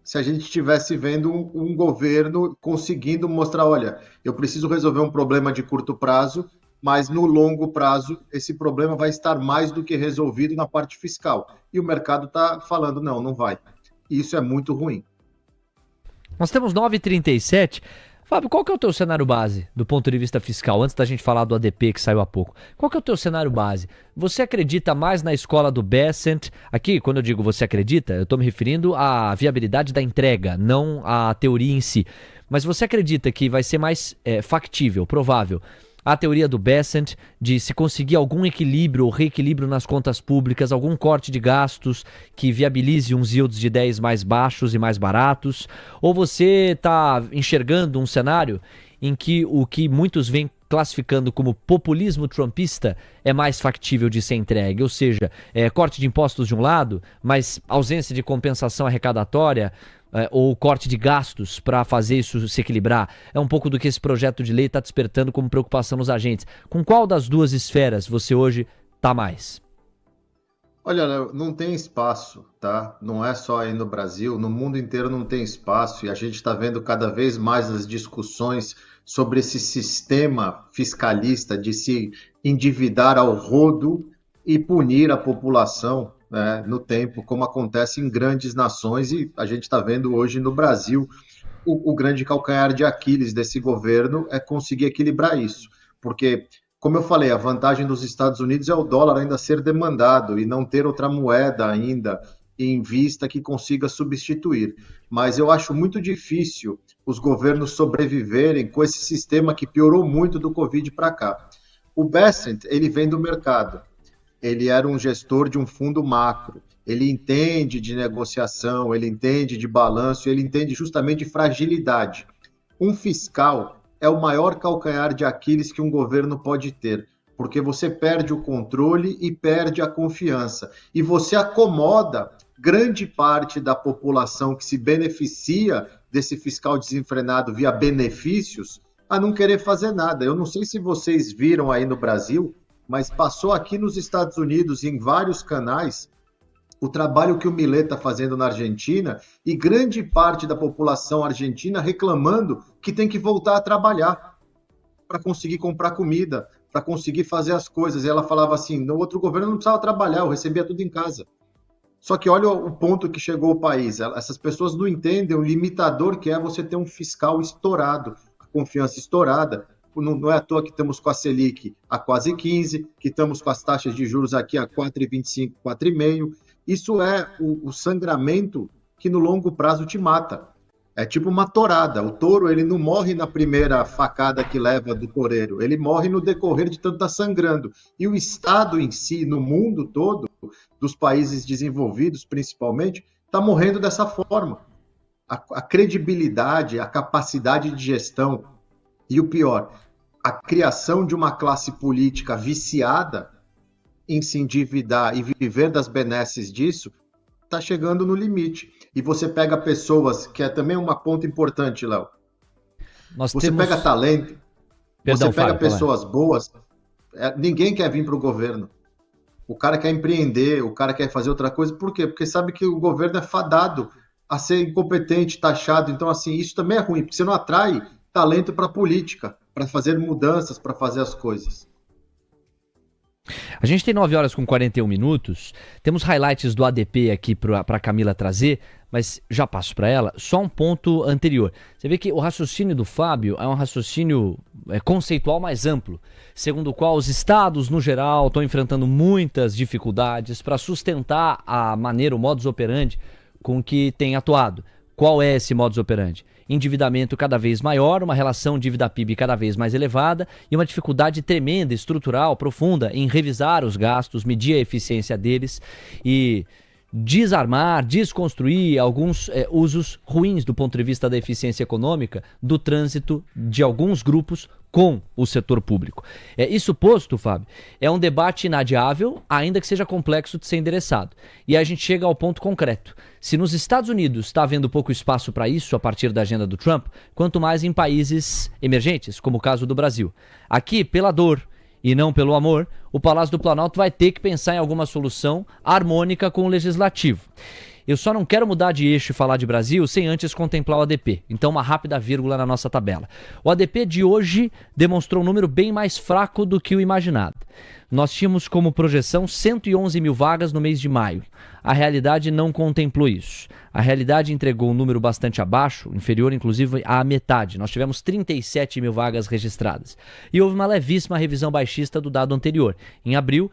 S5: Se a gente estivesse vendo um governo conseguindo mostrar, olha, eu preciso resolver um problema de curto prazo, mas no longo prazo esse problema vai estar mais do que resolvido na parte fiscal. E o mercado está falando, não vai. E isso é muito ruim.
S1: Nós temos 9h37. Fábio, qual que é o teu cenário base do ponto de vista fiscal? Antes da gente falar do ADP que saiu há pouco. Qual que é o teu cenário base? Você acredita mais na escola do Bessent? Aqui, quando eu digo você acredita, eu estou me referindo à viabilidade da entrega, não à teoria em si. Mas você acredita que vai ser mais factível, provável, a teoria do Bessent de se conseguir algum equilíbrio ou reequilíbrio nas contas públicas, algum corte de gastos que viabilize uns yields de 10 mais baixos e mais baratos? Ou você está enxergando um cenário em que o que muitos vêm classificando como populismo trumpista é mais factível de ser entregue? Ou seja, corte de impostos de um lado, mas ausência de compensação arrecadatória, ou corte de gastos para fazer isso se equilibrar. É um pouco do que esse projeto de lei está despertando como preocupação nos agentes. Com qual das duas esferas você hoje está mais?
S5: Olha, Léo, não tem espaço, tá? Não é só aí no Brasil, no mundo inteiro não tem espaço, e a gente está vendo cada vez mais as discussões sobre esse sistema fiscalista de se endividar ao rodo e punir a população, né, no tempo, como acontece em grandes nações, e a gente está vendo hoje no Brasil o grande calcanhar de Aquiles desse governo é conseguir equilibrar isso, porque, como eu falei, a vantagem dos Estados Unidos é o dólar ainda ser demandado e não ter outra moeda ainda em vista que consiga substituir, mas eu acho muito difícil os governos sobreviverem com esse sistema que piorou muito do Covid para cá. O Bessent, ele vem do mercado. Ele era um gestor de um fundo macro, ele entende de negociação, ele entende de balanço, ele entende justamente de fragilidade. Um fiscal é o maior calcanhar de Aquiles que um governo pode ter, porque você perde o controle e perde a confiança. E você acomoda grande parte da população que se beneficia desse fiscal desenfrenado via benefícios a não querer fazer nada. Eu não sei se vocês viram aí no Brasil, mas passou aqui nos Estados Unidos, em vários canais, o trabalho que o Milei está fazendo na Argentina, e grande parte da população argentina reclamando que tem que voltar a trabalhar para conseguir comprar comida, para conseguir fazer as coisas. E ela falava assim, no outro governo não precisava trabalhar, eu recebia tudo em casa. Só que olha o ponto que chegou o país, essas pessoas não entendem o limitador que é você ter um fiscal estourado, a confiança estourada. Não é à toa que estamos com a Selic a quase 15, que estamos com as taxas de juros aqui a 4,25, 4,5. Isso é o sangramento que no longo prazo te mata. É tipo uma tourada. O touro, ele não morre na primeira facada que leva do toureiro, ele morre no decorrer de tanto estar sangrando. E o Estado em si, no mundo todo, dos países desenvolvidos principalmente, está morrendo dessa forma. A credibilidade, a capacidade de gestão, e o pior, a criação de uma classe política viciada em se endividar e viver das benesses disso, está chegando no limite. E você pega pessoas, que é também uma ponta importante, Léo. Pega talento, você pega pessoas boas, ninguém quer vir para o governo. O cara quer empreender, o cara quer fazer outra coisa. Por quê? Porque sabe que o governo é fadado a ser incompetente, taxado. Então, assim, isso também é ruim, porque você não atrai talento para a política, para fazer mudanças, para fazer as coisas.
S1: A gente tem 9 horas com 41 minutos, temos highlights do ADP aqui para a Camila trazer, mas já passo para ela. Só um ponto anterior. Você vê que o raciocínio do Fábio é um raciocínio conceitual mais amplo, segundo o qual os estados, no geral, estão enfrentando muitas dificuldades para sustentar a maneira, o modus operandi com que tem atuado. Qual é esse modus operandi? Endividamento cada vez maior, uma relação dívida-PIB cada vez mais elevada e uma dificuldade tremenda, estrutural, profunda em revisar os gastos, medir a eficiência deles e desarmar, desconstruir alguns usos ruins do ponto de vista da eficiência econômica do trânsito de alguns grupos com o setor público. Isso posto, Fábio, é um debate inadiável, ainda que seja complexo de ser endereçado. E aí a gente chega ao ponto concreto. Se nos Estados Unidos está havendo pouco espaço para isso a partir da agenda do Trump, quanto mais em países emergentes, como o caso do Brasil. Aqui, pela dor e não pelo amor, o Palácio do Planalto vai ter que pensar em alguma solução harmônica com o Legislativo. Eu só não quero mudar de eixo e falar de Brasil sem antes contemplar o ADP. Então, uma rápida vírgula na nossa tabela. O ADP de hoje demonstrou um número bem mais fraco do que o imaginado. Nós tínhamos como projeção 111 mil vagas no mês de maio. A realidade não contemplou isso. A realidade entregou um número bastante abaixo, inferior inclusive à metade. Nós tivemos 37 mil vagas registradas. E houve uma levíssima revisão baixista do dado anterior. Em abril,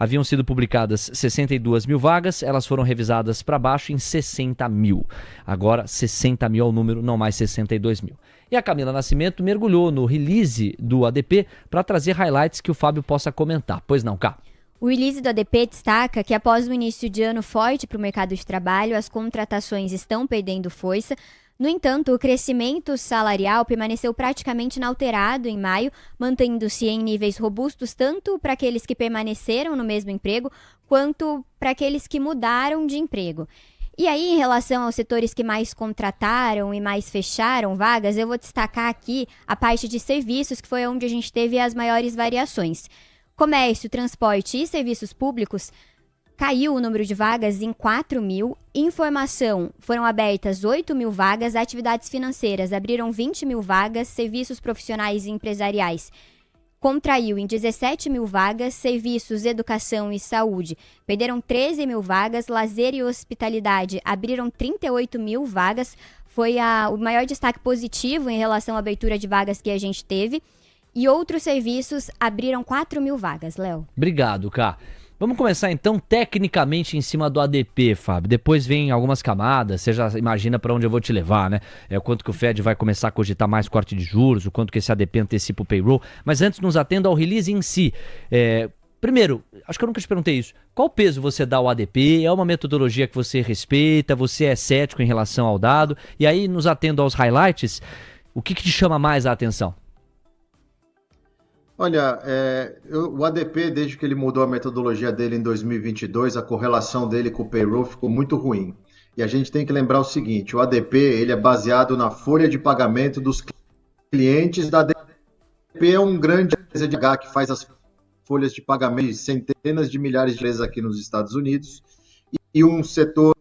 S1: haviam sido publicadas 62 mil vagas, elas foram revisadas para baixo em 60 mil. Agora 60 mil é o número, não mais 62 mil. E a Camila Nascimento mergulhou no release do ADP para trazer highlights que o Fábio possa comentar. Pois não, Cá?
S4: O release do ADP destaca que após o início de ano forte para o mercado de trabalho, as contratações estão perdendo força. No entanto, o crescimento salarial permaneceu praticamente inalterado em maio, mantendo-se em níveis robustos tanto para aqueles que permaneceram no mesmo emprego, quanto para aqueles que mudaram de emprego. E aí, em relação aos setores que mais contrataram e mais fecharam vagas, eu vou destacar aqui a parte de serviços, que foi onde a gente teve as maiores variações. Comércio, transporte e serviços públicos, caiu o número de vagas em 4 mil. Informação, foram abertas 8 mil vagas. Atividades financeiras, abriram 20 mil vagas. Serviços profissionais e empresariais, contraiu em 17 mil vagas. Serviços, educação e saúde, perderam 13 mil vagas. Lazer e hospitalidade, abriram 38 mil vagas. Foi o maior destaque positivo em relação à abertura de vagas que a gente teve. E outros serviços abriram 4 mil vagas, Léo.
S1: Obrigado, Cá. Vamos começar então tecnicamente em cima do ADP, Fábio. Depois vem algumas camadas, você já imagina para onde eu vou te levar, né? O quanto que o Fed vai começar a cogitar mais corte de juros, o quanto que esse ADP antecipa o payroll. Mas antes, nos atenda ao release em si. Primeiro, acho que eu nunca te perguntei isso. Qual peso você dá ao ADP? É uma metodologia que você respeita? Você é cético em relação ao dado? E aí, nos atendo aos highlights, o que te chama mais a atenção?
S5: Olha, o ADP, desde que ele mudou a metodologia dele em 2022, a correlação dele com o payroll ficou muito ruim. E a gente tem que lembrar o seguinte, o ADP ele é baseado na folha de pagamento dos clientes da ADP. É um grande empresa que faz as folhas de pagamento de centenas de milhares de empresas aqui nos Estados Unidos. E um setor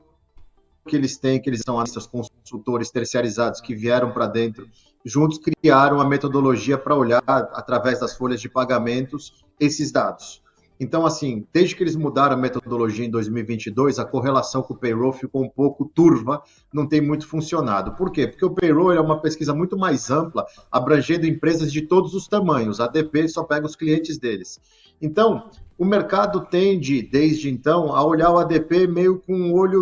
S5: que eles têm, que eles são analistas, consultores terciarizados que vieram para dentro, juntos criaram a metodologia para olhar, através das folhas de pagamentos, esses dados. Então, assim, desde que eles mudaram a metodologia em 2022, a correlação com o payroll ficou um pouco turva, não tem muito funcionado. Por quê? Porque o payroll é uma pesquisa muito mais ampla, abrangendo empresas de todos os tamanhos. A ADP só pega os clientes deles. Então, o mercado tende, desde então, a olhar o ADP meio com um olho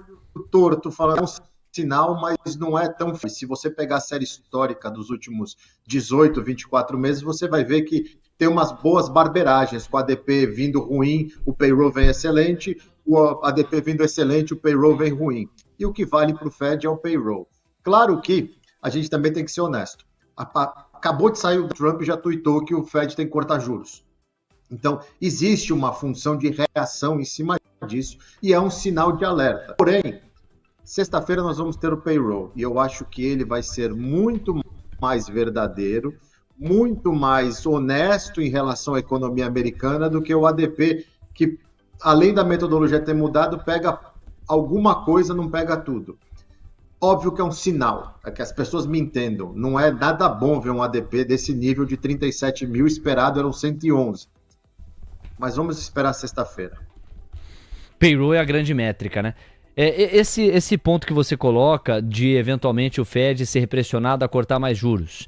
S5: torto, falando sinal, mas não é tão fácil. Se você pegar a série histórica dos últimos 18, 24 meses, você vai ver que tem umas boas barberagens, com o ADP vindo ruim, o payroll vem excelente, o ADP vindo excelente, o payroll vem ruim. E o que vale para o Fed é o payroll. Claro que a gente também tem que ser honesto. Acabou de sair o Trump e já tuitou que o Fed tem que cortar juros. Então, existe uma função de reação em cima disso e é um sinal de alerta. Porém, sexta-feira nós vamos ter o payroll e eu acho que ele vai ser muito mais verdadeiro, muito mais honesto em relação à economia americana do que o ADP, que além da metodologia ter mudado, pega alguma coisa, não pega tudo. Óbvio que é um sinal, é que as pessoas me entendam, não é nada bom ver um ADP desse nível de 37 mil, esperado eram 111. Mas vamos esperar sexta-feira.
S1: Payroll é a grande métrica, né? Esse ponto que você coloca de, eventualmente, o Fed ser pressionado a cortar mais juros.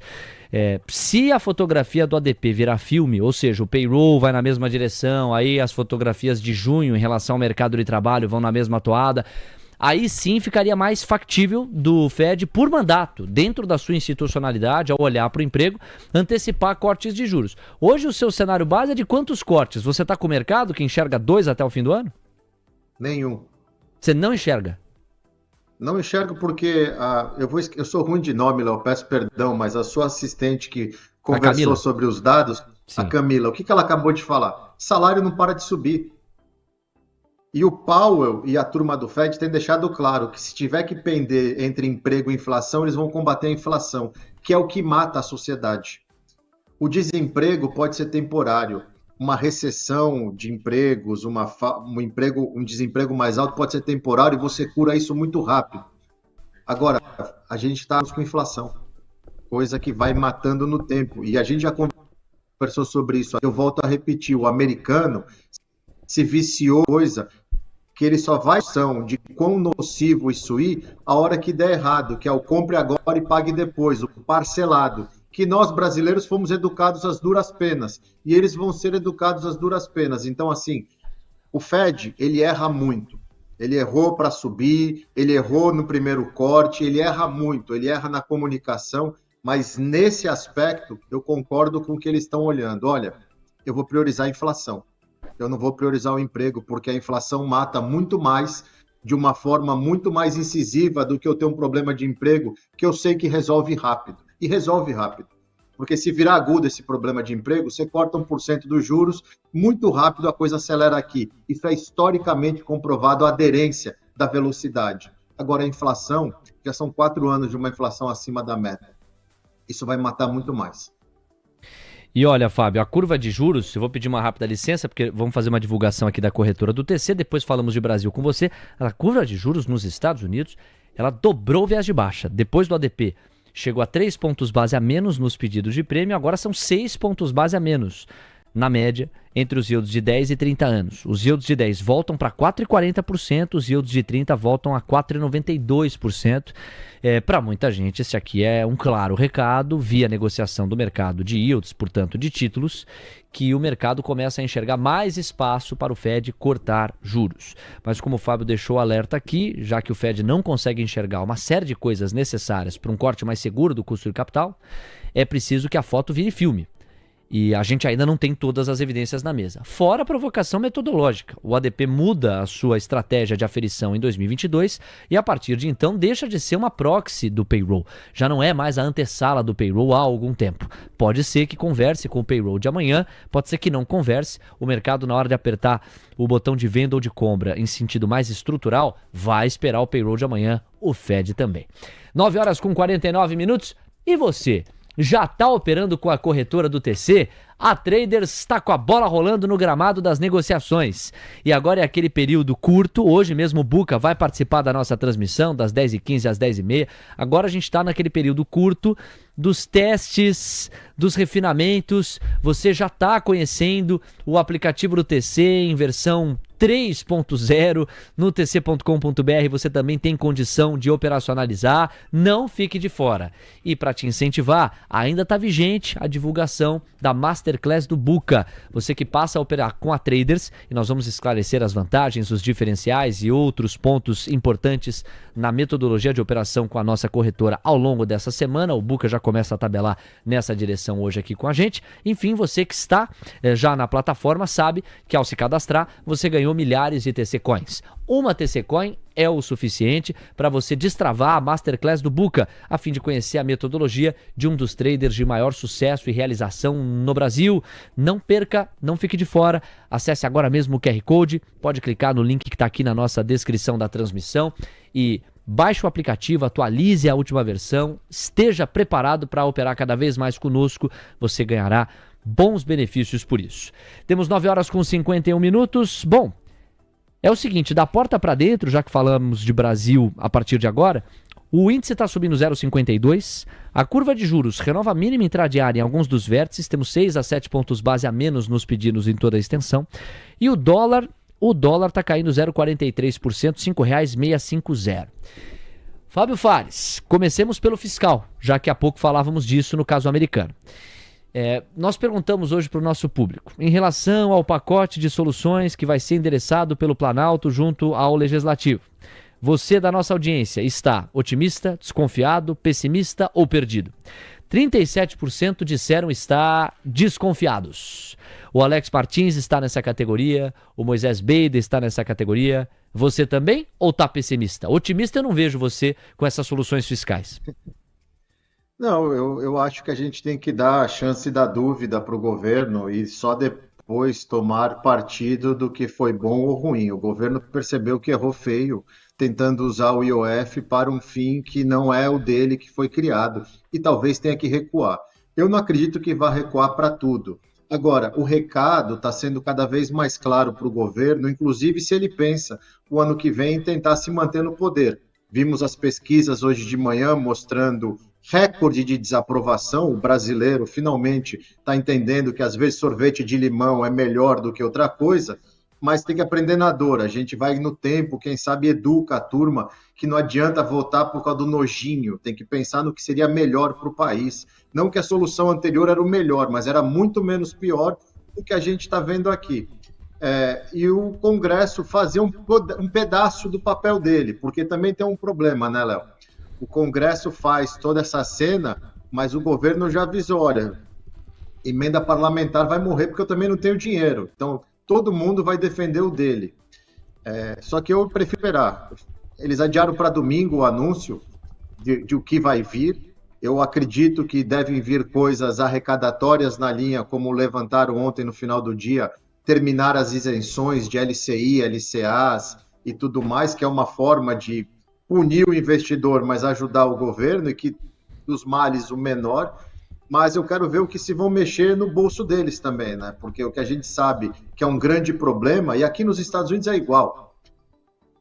S1: Se a fotografia do ADP virar filme, ou seja, o payroll vai na mesma direção, aí as fotografias de junho em relação ao mercado de trabalho vão na mesma toada, aí sim ficaria mais factível do Fed, por mandato, dentro da sua institucionalidade, ao olhar para o emprego, antecipar cortes de juros. Hoje o seu cenário base é de quantos cortes? Você está com o mercado que enxerga 2 até o fim do ano?
S5: Nenhum.
S1: Você não enxerga?
S5: Não enxergo porque eu sou ruim de nome, Léo, peço perdão, mas a sua assistente que conversou sobre os dados, sim. A Camila, o que ela acabou de falar? Salário não para de subir. E o Powell e a turma do Fed têm deixado claro que se tiver que pender entre emprego e inflação, eles vão combater a inflação, que é o que mata a sociedade. O desemprego pode ser temporário. Uma recessão de empregos, um desemprego mais alto pode ser temporário e você cura isso muito rápido. Agora, a gente está com inflação, coisa que vai matando no tempo. E a gente já conversou sobre isso. Eu volto a repetir, o americano se viciou coisa que ele só vai noção de quão nocivo isso ir a hora que der errado, que é o compre agora e pague depois, o parcelado. Que nós brasileiros fomos educados às duras penas, e eles vão ser educados às duras penas. Então, assim, O Fed, ele erra muito. Ele errou para subir, ele errou no primeiro corte, ele erra muito, ele erra na comunicação, mas nesse aspecto eu concordo com o que eles estão olhando. Olha, eu vou priorizar a inflação, eu não vou priorizar o emprego, porque a inflação mata muito mais, de uma forma muito mais incisiva do que eu ter um problema de emprego, que eu sei que resolve rápido, e resolve rápido. Porque se virar agudo esse problema de emprego, você corta 1% dos juros, muito rápido a coisa acelera aqui. Isso é historicamente comprovado a aderência da velocidade. Agora, a inflação, já são 4 anos de uma inflação acima da meta. Isso vai matar muito mais.
S1: E olha, Fábio, a curva de juros, eu vou pedir uma rápida licença, porque vamos fazer uma divulgação aqui da corretora do TC, depois falamos de Brasil com você. A curva de juros nos Estados Unidos, ela dobrou o viés de baixa. Depois do ADP, chegou a 3 pontos base a menos nos pedidos de prêmio, agora são 6 pontos base a menos, na média, entre os yields de 10 e 30 anos. Os yields de 10 voltam para 4,40%, os yields de 30 voltam a 4,92%. Para muita gente, esse aqui é um claro recado, via negociação do mercado de yields, portanto de títulos, que o mercado começa a enxergar mais espaço para o Fed cortar juros. Mas como o Fábio deixou o alerta aqui, já que o Fed não consegue enxergar uma série de coisas necessárias para um corte mais seguro do custo de capital, é preciso que a foto vire filme. E a gente ainda não tem todas as evidências na mesa. Fora a provocação metodológica. O ADP muda a sua estratégia de aferição em 2022 e a partir de então deixa de ser uma proxy do payroll. Já não é mais a antessala do payroll há algum tempo. Pode ser que converse com o payroll de amanhã, pode ser que não converse. O mercado, na hora de apertar o botão de venda ou de compra em sentido mais estrutural, vai esperar o payroll de amanhã, o Fed também. 9h49. E você? Já está operando com a corretora do TC? A Traders está com a bola rolando no gramado das negociações. E agora é aquele período curto. Hoje mesmo o Buca vai participar da nossa transmissão, das 10h15 às 10h30. Agora a gente está naquele período curto dos testes, dos refinamentos. Você já está conhecendo o aplicativo do TC em versão 3.0 no tc.com.br. Você também tem condição de operacionalizar. Não fique de fora. E para te incentivar, ainda está vigente a divulgação da Masterclass do Buca. Você que passa a operar com a Traders, e nós vamos esclarecer as vantagens, os diferenciais e outros pontos importantes na metodologia de operação com a nossa corretora ao longo dessa semana. O Buca já começa a tabelar nessa direção hoje aqui com a gente. Enfim, você que está já na plataforma sabe que ao se cadastrar, você ganhou milhares de TC Coins. Uma TC Coin é o suficiente para você destravar a Masterclass do Buca, a fim de conhecer a metodologia de um dos traders de maior sucesso e realização no Brasil. Não perca, não fique de fora. Acesse agora mesmo o QR Code, pode clicar no link que está aqui na nossa descrição da transmissão e baixe o aplicativo, atualize a última versão, esteja preparado para operar cada vez mais conosco, você ganhará bons benefícios por isso. Temos 9h51. Bom, é o seguinte, da porta para dentro, já que falamos de Brasil a partir de agora, o índice está subindo 0,52, a curva de juros renova a mínima intradiária em alguns dos vértices, temos 6 a 7 pontos base a menos nos pedidos em toda a extensão, e o dólar está caindo 0,43%, R$ 5,650. Fábio Fares, comecemos pelo fiscal, já que há pouco falávamos disso no caso americano. Nós perguntamos hoje para o nosso público, em relação ao pacote de soluções que vai ser endereçado pelo Planalto junto ao Legislativo. Você da nossa audiência está otimista, desconfiado, pessimista ou perdido? 37% disseram estar desconfiados. O Alex Martins está nessa categoria, o Moisés Beida está nessa categoria. Você também ou está pessimista? Otimista eu não vejo você com essas soluções fiscais.
S5: Não, eu acho que a gente tem que dar a chance da dúvida para o governo e só depois tomar partido do que foi bom ou ruim. O governo percebeu que errou feio, tentando usar o IOF para um fim que não é o dele que foi criado e talvez tenha que recuar. Eu não acredito que vá recuar para tudo. Agora, o recado está sendo cada vez mais claro para o governo, inclusive se ele pensa o ano que vem tentar se manter no poder. Vimos as pesquisas hoje de manhã mostrando recorde de desaprovação. O brasileiro finalmente está entendendo que às vezes sorvete de limão é melhor do que outra coisa, mas tem que aprender na dor. A gente vai no tempo, quem sabe educa a turma, que não adianta votar por causa do nojinho, tem que pensar no que seria melhor para o país. Não que a solução anterior era o melhor, mas era muito menos pior do que a gente está vendo aqui. e o Congresso fazer um pedaço do papel dele, porque também tem um problema, né, Léo? O Congresso faz toda essa cena, mas o governo já avisou, olha, emenda parlamentar vai morrer porque eu também não tenho dinheiro. Então, todo mundo vai defender o dele. Só que eu prefiro esperar. Eles adiaram para domingo o anúncio de o que vai vir. Eu acredito que devem vir coisas arrecadatórias na linha, como levantaram ontem no final do dia, terminar as isenções de LCI, LCAs e tudo mais, que é uma forma de punir o investidor, mas ajudar o governo, e que dos males o menor. Mas eu quero ver o que se vão mexer no bolso deles também, né? Porque o que a gente sabe que é um grande problema, e aqui nos Estados Unidos é igual,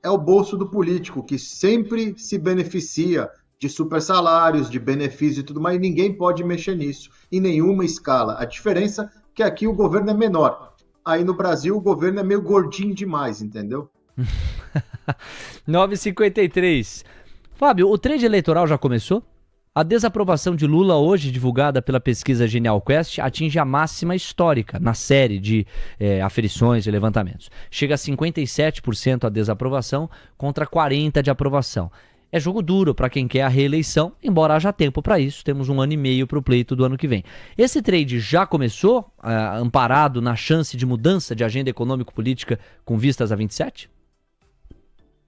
S5: é o bolso do político, que sempre se beneficia de super salários, de benefícios e tudo mais, e ninguém pode mexer nisso, em nenhuma escala. A diferença é que aqui o governo é menor. Aí no Brasil o governo é meio gordinho demais, entendeu?
S1: 9h53. Fábio, o trade eleitoral já começou? A desaprovação de Lula, hoje divulgada pela pesquisa Genial Quest, atinge a máxima histórica na série de aferições e levantamentos. Chega a 57% a desaprovação contra 40% de aprovação. É jogo duro para quem quer a reeleição, embora haja tempo para isso. Temos 1 ano e meio para o pleito do ano que vem. Esse trade já começou, amparado na chance de mudança de agenda econômico-política com vistas a 27?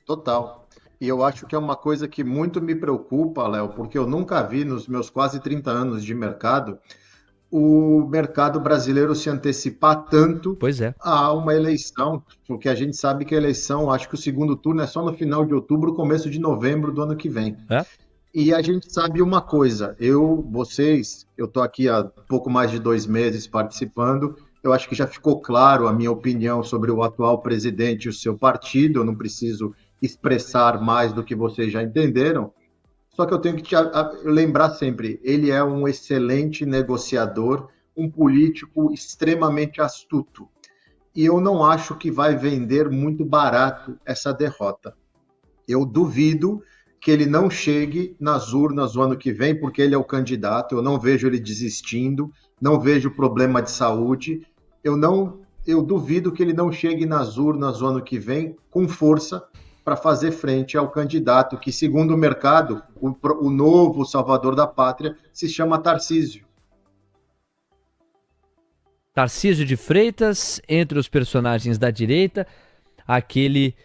S5: Total. E eu acho que é uma coisa que muito me preocupa, Léo, porque eu nunca vi nos meus quase 30 anos de mercado o mercado brasileiro se antecipar tanto a uma eleição, porque a gente sabe que a eleição, acho que o segundo turno é só no final de outubro, começo de novembro do ano que vem. E a gente sabe uma coisa, eu estou aqui há pouco mais de 2 meses participando, eu acho que já ficou claro a minha opinião sobre o atual presidente e o seu partido, eu não preciso expressar mais do que vocês já entenderam. Só que eu tenho que te lembrar sempre, ele é um excelente negociador, um político extremamente astuto. E eu não acho que vai vender muito barato essa derrota. Eu duvido que ele não chegue nas urnas o ano que vem, porque ele é o candidato, eu não vejo ele desistindo, não vejo problema de saúde, eu duvido que ele não chegue nas urnas o ano que vem com força, para fazer frente ao candidato que, segundo o mercado, o novo salvador da pátria, se chama Tarcísio.
S1: Tarcísio de Freitas, entre os personagens da direita, aquele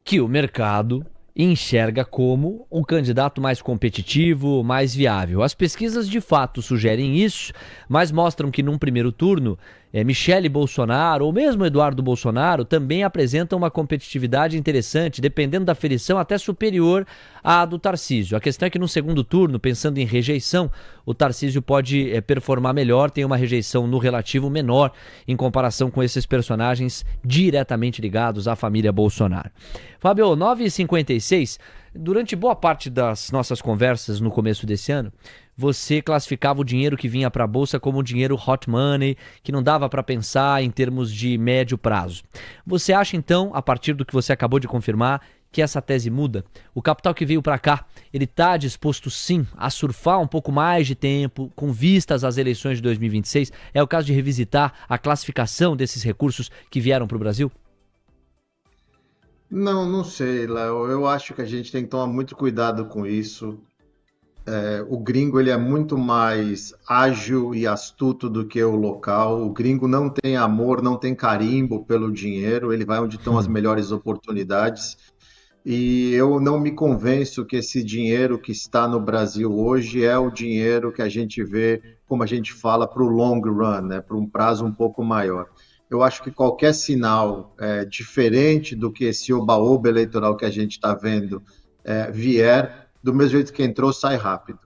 S1: que o mercado enxerga como um candidato mais competitivo, mais viável. As pesquisas de fato sugerem isso, mas mostram que num primeiro turno, Michele Bolsonaro ou mesmo Eduardo Bolsonaro também apresentam uma competitividade interessante, dependendo da aferição até superior à do Tarcísio. A questão é que no segundo turno, pensando em rejeição, o Tarcísio pode performar melhor, tem uma rejeição no relativo menor em comparação com esses personagens diretamente ligados à família Bolsonaro. Fábio, 9h56, durante boa parte das nossas conversas no começo desse ano, você classificava o dinheiro que vinha para a Bolsa como dinheiro hot money, que não dava para pensar em termos de médio prazo. Você acha então, a partir do que você acabou de confirmar, que essa tese muda? O capital que veio para cá, ele está disposto sim a surfar um pouco mais de tempo, com vistas às eleições de 2026? É o caso de revisitar a classificação desses recursos que vieram para o Brasil?
S5: Não sei, Léo. Eu acho que a gente tem que tomar muito cuidado com isso. O gringo ele é muito mais ágil e astuto do que o local. O gringo não tem amor, não tem carimbo pelo dinheiro, ele vai onde estão as melhores oportunidades. E eu não me convenço que esse dinheiro que está no Brasil hoje é o dinheiro que a gente vê, como a gente fala, para o long run, né? Para um prazo um pouco maior. Eu acho que qualquer sinal diferente do que esse oba-oba eleitoral que a gente está vendo vier, do mesmo jeito que entrou, sai rápido.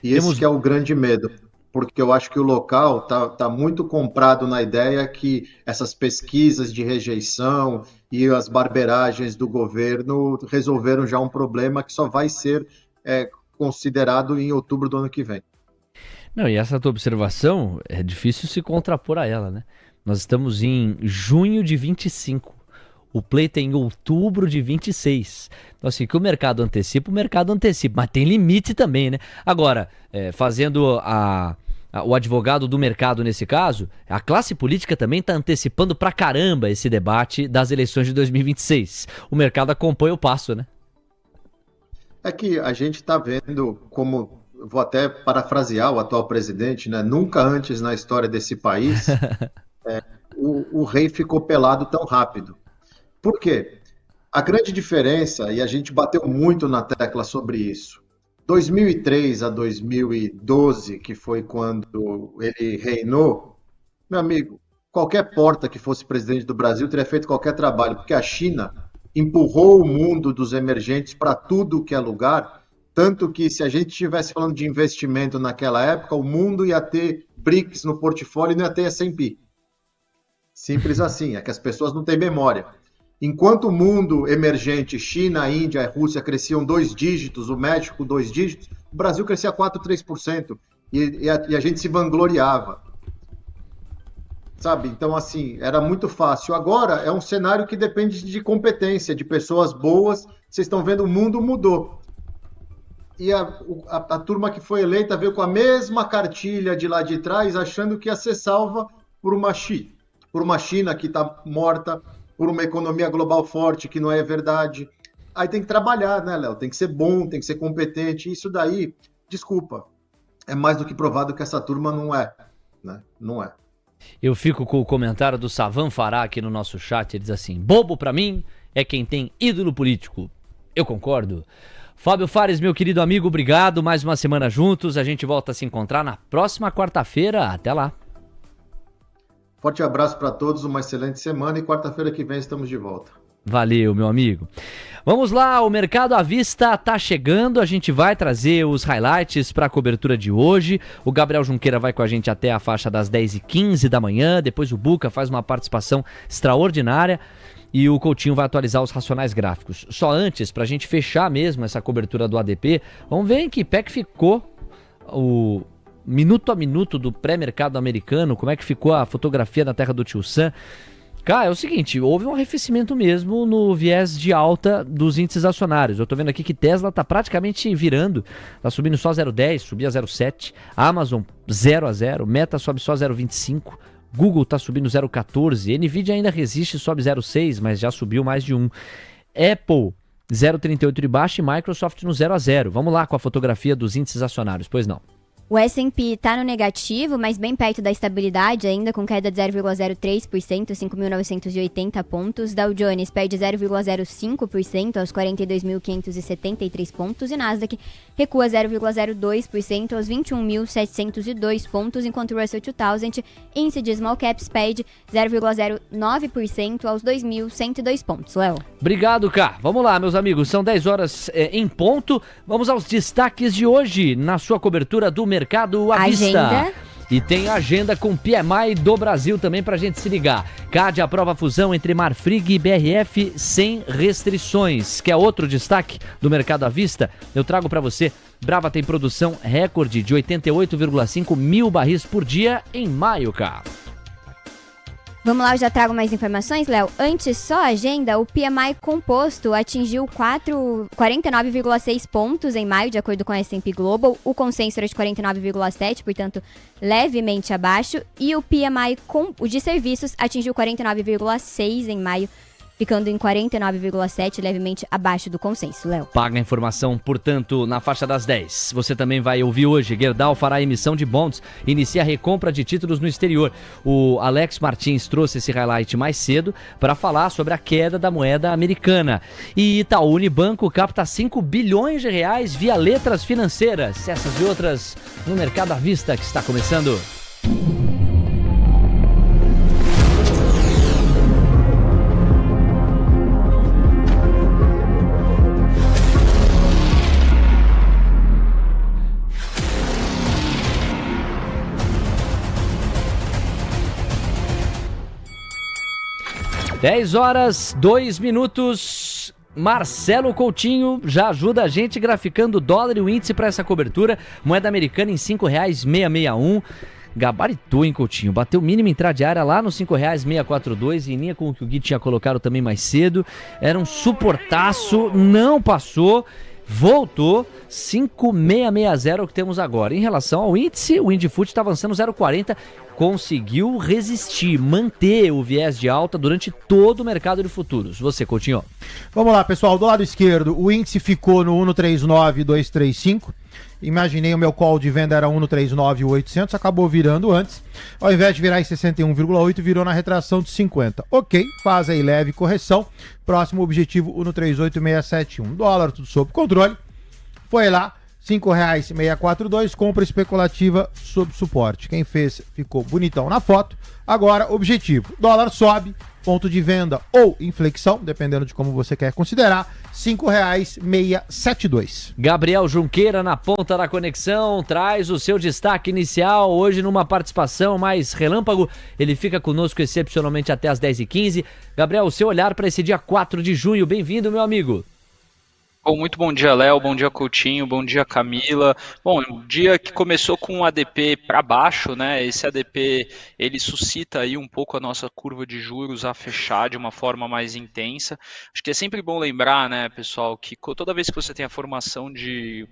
S5: E esse que é o grande medo, porque eu acho que o local tá muito comprado na ideia que essas pesquisas de rejeição e as barberagens do governo resolveram já um problema que só vai ser considerado em outubro do ano que vem.
S1: Não, e essa tua observação é difícil se contrapor a ela, né? Nós estamos em junho de 25. O pleito é em outubro de 26. Então, assim, que o mercado antecipa, mas tem limite também, né? Agora, fazendo a o advogado do mercado nesse caso, a classe política também está antecipando pra caramba esse debate das eleições de 2026. O mercado acompanha o passo, né?
S5: É que a gente está vendo como, vou até parafrasear o atual presidente, né? Nunca antes na história desse país o rei ficou pelado tão rápido. Por quê? A grande diferença, e a gente bateu muito na tecla sobre isso, 2003 a 2012, que foi quando ele reinou, meu amigo, qualquer porta que fosse presidente do Brasil teria feito qualquer trabalho, porque a China empurrou o mundo dos emergentes para tudo que é lugar, tanto que se a gente estivesse falando de investimento naquela época, o mundo ia ter BRICS no portfólio e não ia ter S&P. Simples assim, é que as pessoas não têm memória. Enquanto o mundo emergente, China, Índia, Rússia, cresciam 2 dígitos, o México 2 dígitos, o Brasil crescia 4, 3%, e a gente se vangloriava. Sabe? Então, assim, era muito fácil. Agora é um cenário que depende de competência, de pessoas boas. Vocês estão vendo, o mundo mudou. E a turma que foi eleita veio com a mesma cartilha de lá de trás, achando que ia ser salva por uma China que está morta, por uma economia global forte, que não é verdade. Aí tem que trabalhar, né, Léo? Tem que ser bom, tem que ser competente. Isso daí, desculpa, é mais do que provado que essa turma não é, né? Não é.
S1: Eu fico com o comentário do Savan Fará aqui no nosso chat. Ele diz assim: bobo pra mim é quem tem ídolo político. Eu concordo. Fábio Fares, meu querido amigo, obrigado. Mais uma semana juntos. A gente volta a se encontrar na próxima quarta-feira. Até lá.
S5: Forte abraço para todos, uma excelente semana e quarta-feira que vem estamos de volta.
S1: Valeu, meu amigo. Vamos lá, o Mercado à Vista tá chegando, a gente vai trazer os highlights para a cobertura de hoje. O Gabriel Junqueira vai com a gente até a faixa das 10h15 da manhã, depois o Buca faz uma participação extraordinária e o Coutinho vai atualizar os racionais gráficos. Só antes, para a gente fechar mesmo essa cobertura do ADP, vamos ver em que pé que ficou o minuto a minuto do pré-mercado americano, como é que ficou a fotografia na terra do Tio Sam. Cara, é o seguinte, houve um arrefecimento mesmo no viés de alta dos índices acionários. Eu tô vendo aqui que Tesla tá praticamente virando, tá subindo só 0,10, subia 0,7, Amazon 0,0, Meta sobe só 0,25, Google tá subindo 0,14, Nvidia ainda resiste, sobe 0,6, mas já subiu mais de 1. Apple 0,38 de baixo e Microsoft no 0,0. Vamos lá com a fotografia dos índices acionários, pois não.
S4: O S&P está no negativo, mas bem perto da estabilidade, ainda com queda de 0,03%, 5.980 pontos. Dow Jones perde 0,05% aos 42.573 pontos. E Nasdaq recua 0,02% aos 21.702 pontos, enquanto o Russell 2000, índice de Small Caps, perde 0,09% aos 2.102 pontos. Léo.
S1: Obrigado, Cá. Vamos lá, meus amigos. São 10 horas em ponto. Vamos aos destaques de hoje na sua cobertura do Mercado à Vista. E tem agenda com PMI do Brasil também pra gente se ligar. CAD aprova a fusão entre Marfrig e BRF sem restrições. Quer outro destaque do Mercado à Vista? Eu trago pra você. Brava tem produção recorde de 88,5 mil barris por dia em maio, cara.
S4: Vamos lá, eu já trago mais informações, Léo. Antes, só a agenda, o PMI composto atingiu 49,6 pontos em maio, de acordo com a S&P Global. O consenso era de 49,7, portanto, levemente abaixo. E o PMI o de serviços atingiu 49,6 em maio, ficando em 49,7, levemente abaixo do consenso, Léo.
S1: Paga a informação, portanto, na faixa das 10. Você também vai ouvir hoje, Gerdau fará emissão de bonds, inicia a recompra de títulos no exterior. O Alex Martins trouxe esse highlight mais cedo para falar sobre a queda da moeda americana. E Itaú Unibanco capta 5 bilhões de reais via letras financeiras. Essas e outras no Mercado à Vista, que está começando. Dez horas, 2 minutos. Marcelo Coutinho já ajuda a gente graficando o dólar e o índice para essa cobertura. Moeda americana em R$ 5,661. Gabaritou, hein, Coutinho? Bateu o mínimo intradiária lá no R$ 5,642, em linha com o que o Gui tinha colocado também mais cedo. Era um suportaço, não passou. voltou 5,660 o que temos agora. Em relação ao índice, o Indifut está avançando 0,40, conseguiu resistir, manter o viés de alta durante todo o mercado de futuros. Você, Coutinho.
S2: Vamos lá, pessoal, do lado esquerdo, o índice ficou no 1,39235. Imaginei o meu call de venda era 1,39800, acabou virando antes. Ao invés de virar em 61,8, virou na retração de 50. Ok, faz aí leve correção. Próximo objetivo, 1,38671. Dólar, tudo sob controle. Foi lá, R$ 5,642, compra especulativa sob suporte. Quem fez ficou bonitão na foto. Agora, objetivo, dólar sobe, ponto de venda ou inflexão, dependendo de como você quer considerar, R$ 5,672.
S1: Gabriel Junqueira na ponta da conexão, traz o seu destaque inicial, hoje numa participação mais relâmpago, ele fica conosco excepcionalmente até as 10h15. Gabriel, o seu olhar para esse dia 4 de junho, bem-vindo, meu amigo.
S6: Bom, muito bom dia, Léo, bom dia, Coutinho, bom dia, Camila. Bom, um dia que começou com um ADP para baixo, né? Esse ADP, ele suscita aí um pouco a nossa curva de juros a fechar de uma forma mais intensa. Acho que é sempre bom lembrar, né, pessoal, que toda vez que você tem a formação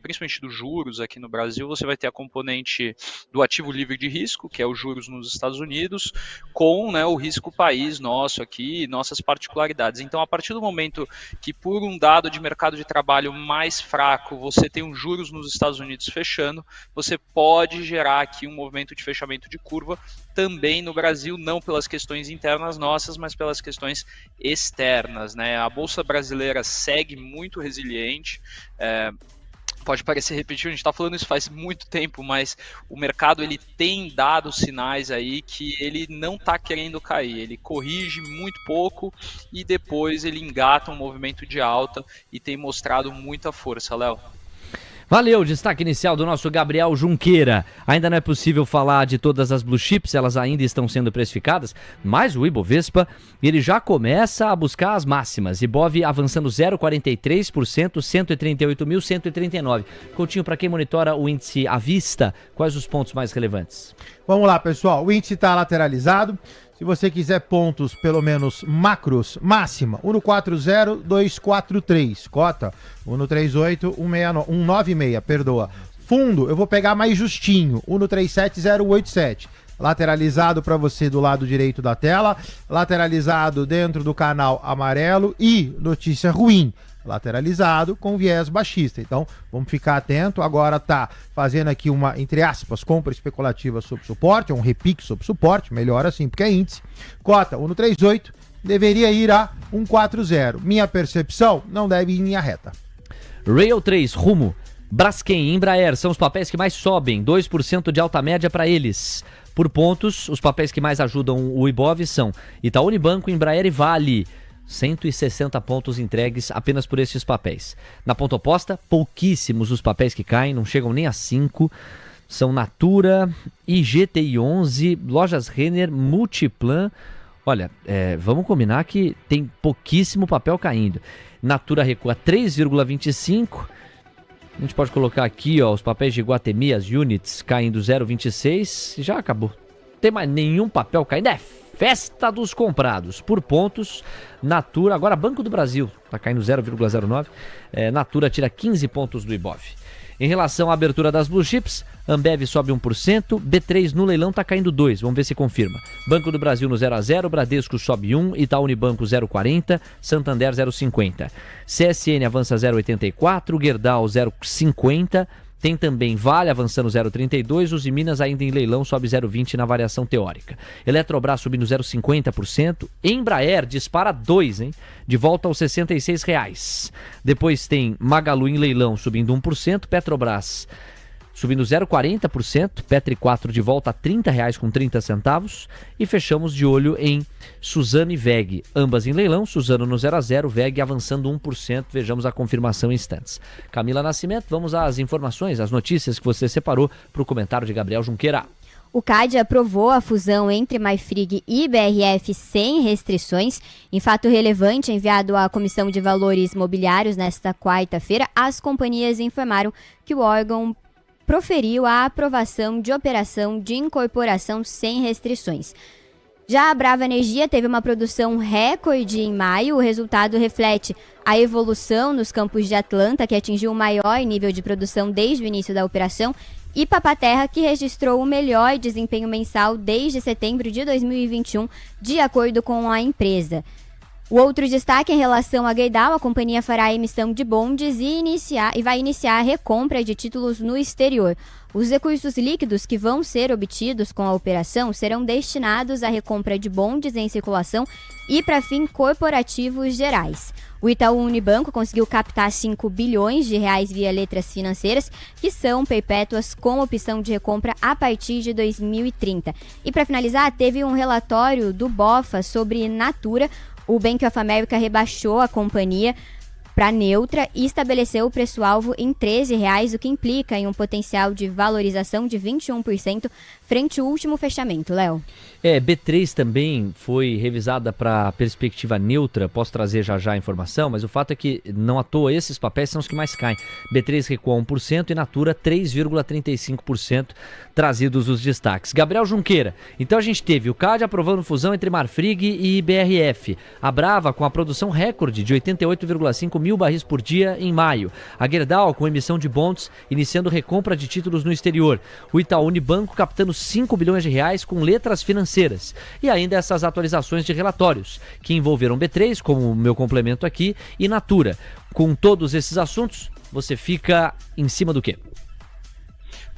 S6: principalmente dos juros aqui no Brasil, você vai ter a componente do ativo livre de risco, que é os juros nos Estados Unidos, com, né, o risco país nosso aqui, nossas particularidades. Então, a partir do momento que por um dado de mercado de trabalho mais fraco, você tem os juros nos Estados Unidos fechando, você pode gerar aqui um movimento de fechamento de curva também no Brasil, não pelas questões internas nossas, mas pelas questões externas, né? A Bolsa Brasileira segue muito resiliente, pode parecer repetitivo, a gente está falando isso faz muito tempo, mas o mercado ele tem dado sinais aí que ele não está querendo cair, ele corrige muito pouco e depois ele engata um movimento de alta e tem mostrado muita força, Léo.
S1: Valeu, destaque inicial do nosso Gabriel Junqueira. Ainda não é possível falar de todas as blue chips, elas ainda estão sendo precificadas, mas o Ibovespa, ele já começa a buscar as máximas. Ibov avançando 0,43%, 138.139. Coutinho, para quem monitora o índice à vista, quais os pontos mais relevantes?
S2: Vamos lá, pessoal, o índice está lateralizado. Se você quiser pontos, pelo menos macros, máxima, 1,40243, cota, 1,38,196, perdoa. Fundo, eu vou pegar mais justinho, 1,37087. Lateralizado para você do lado direito da tela, lateralizado dentro do canal amarelo e notícia ruim, lateralizado com viés baixista. Então, vamos ficar atento. Agora tá fazendo aqui uma, entre aspas, compra especulativa sob suporte, um repique sob suporte, melhor assim, porque é índice. Cota 1,38, deveria ir a 1,40. Minha percepção, não deve ir em linha reta.
S1: Rail 3, Rumo, Braskem e Embraer são os papéis que mais sobem, 2% de alta média para eles. Por pontos, os papéis que mais ajudam o Ibov são Itaú Unibanco, Embraer e Vale. 160 pontos entregues apenas por esses papéis. Na ponta oposta, pouquíssimos os papéis que caem, não chegam nem a 5. São Natura, IGTI 11, Lojas Renner, Multiplan. Olha, vamos combinar que tem pouquíssimo papel caindo. Natura recua 3,25. A gente pode colocar aqui, ó, os papéis de Iguatemi, as units caindo 0,26 e já acabou. Não tem mais nenhum papel caindo. Festa dos comprados. Por pontos, Natura, agora Banco do Brasil, está caindo 0,09. Natura tira 15 pontos do Ibov. Em relação à abertura das blue chips, Ambev sobe 1%, B3 no leilão está caindo 2%, vamos ver se confirma. Banco do Brasil no 0,0, Bradesco sobe 1%, Itaú Unibanco 0,40, Santander 0,50. CSN avança 0,84, Gerdau 0,50. Tem também Vale avançando 0,32, os Minas ainda em leilão sobe 0,20 na variação teórica. Eletrobras subindo 0,50%, Embraer dispara 2%, hein? De volta aos R$ 66. Depois tem Magalu em leilão subindo 1%, Petrobras subindo 0,40%, Petri 4 de volta a R$ 30,30 e fechamos de olho em Suzano e VEG, ambas em leilão, Suzano no 0,0, VEG avançando 1%, vejamos a confirmação em instantes. Camila Nascimento, vamos às informações, às notícias que você separou para o comentário de Gabriel Junqueira.
S4: O CAD aprovou a fusão entre Marfrig e BRF sem restrições. Em fato relevante enviado à Comissão de Valores Mobiliários nesta quarta-feira, as companhias informaram que o órgão proferiu a aprovação de operação de incorporação sem restrições. Já a Brava Energia teve uma produção recorde em maio. O resultado reflete a evolução nos campos de Atlanta, que atingiu o maior nível de produção desde o início da operação, e Papa-Terra, que registrou o melhor desempenho mensal desde setembro de 2021, de acordo com a empresa. O outro destaque em relação a Gerdau: a companhia fará a emissão de bondes e vai iniciar a recompra de títulos no exterior. Os recursos líquidos que vão ser obtidos com a operação serão destinados à recompra de bondes em circulação e para fins corporativos gerais. O Itaú Unibanco conseguiu captar 5 bilhões de reais via letras financeiras, que são perpétuas com opção de recompra a partir de 2030. E para finalizar, teve um relatório do BofA sobre Natura. O Bank of America rebaixou a companhia para neutra e estabeleceu o preço-alvo em R$ 13,00, o que implica em um potencial de valorização de 21% frente ao último fechamento, Léo.
S1: B3 também foi revisada para perspectiva neutra, posso trazer já a informação, mas o fato é que não à toa esses papéis são os que mais caem. B3 recua 1% e Natura 3,35%, trazidos os destaques. Gabriel Junqueira, então a gente teve o CAD aprovando fusão entre Marfrig e BRF, a Brava com a produção recorde de 88,5 mil barris por dia em maio, a Gerdau com emissão de bonds iniciando recompra de títulos no exterior, o Itaú Unibanco captando 5 bilhões de reais com letras financeiras e ainda essas atualizações de relatórios que envolveram B3, como o meu complemento aqui, e Natura. Com todos esses assuntos, você fica em cima do quê?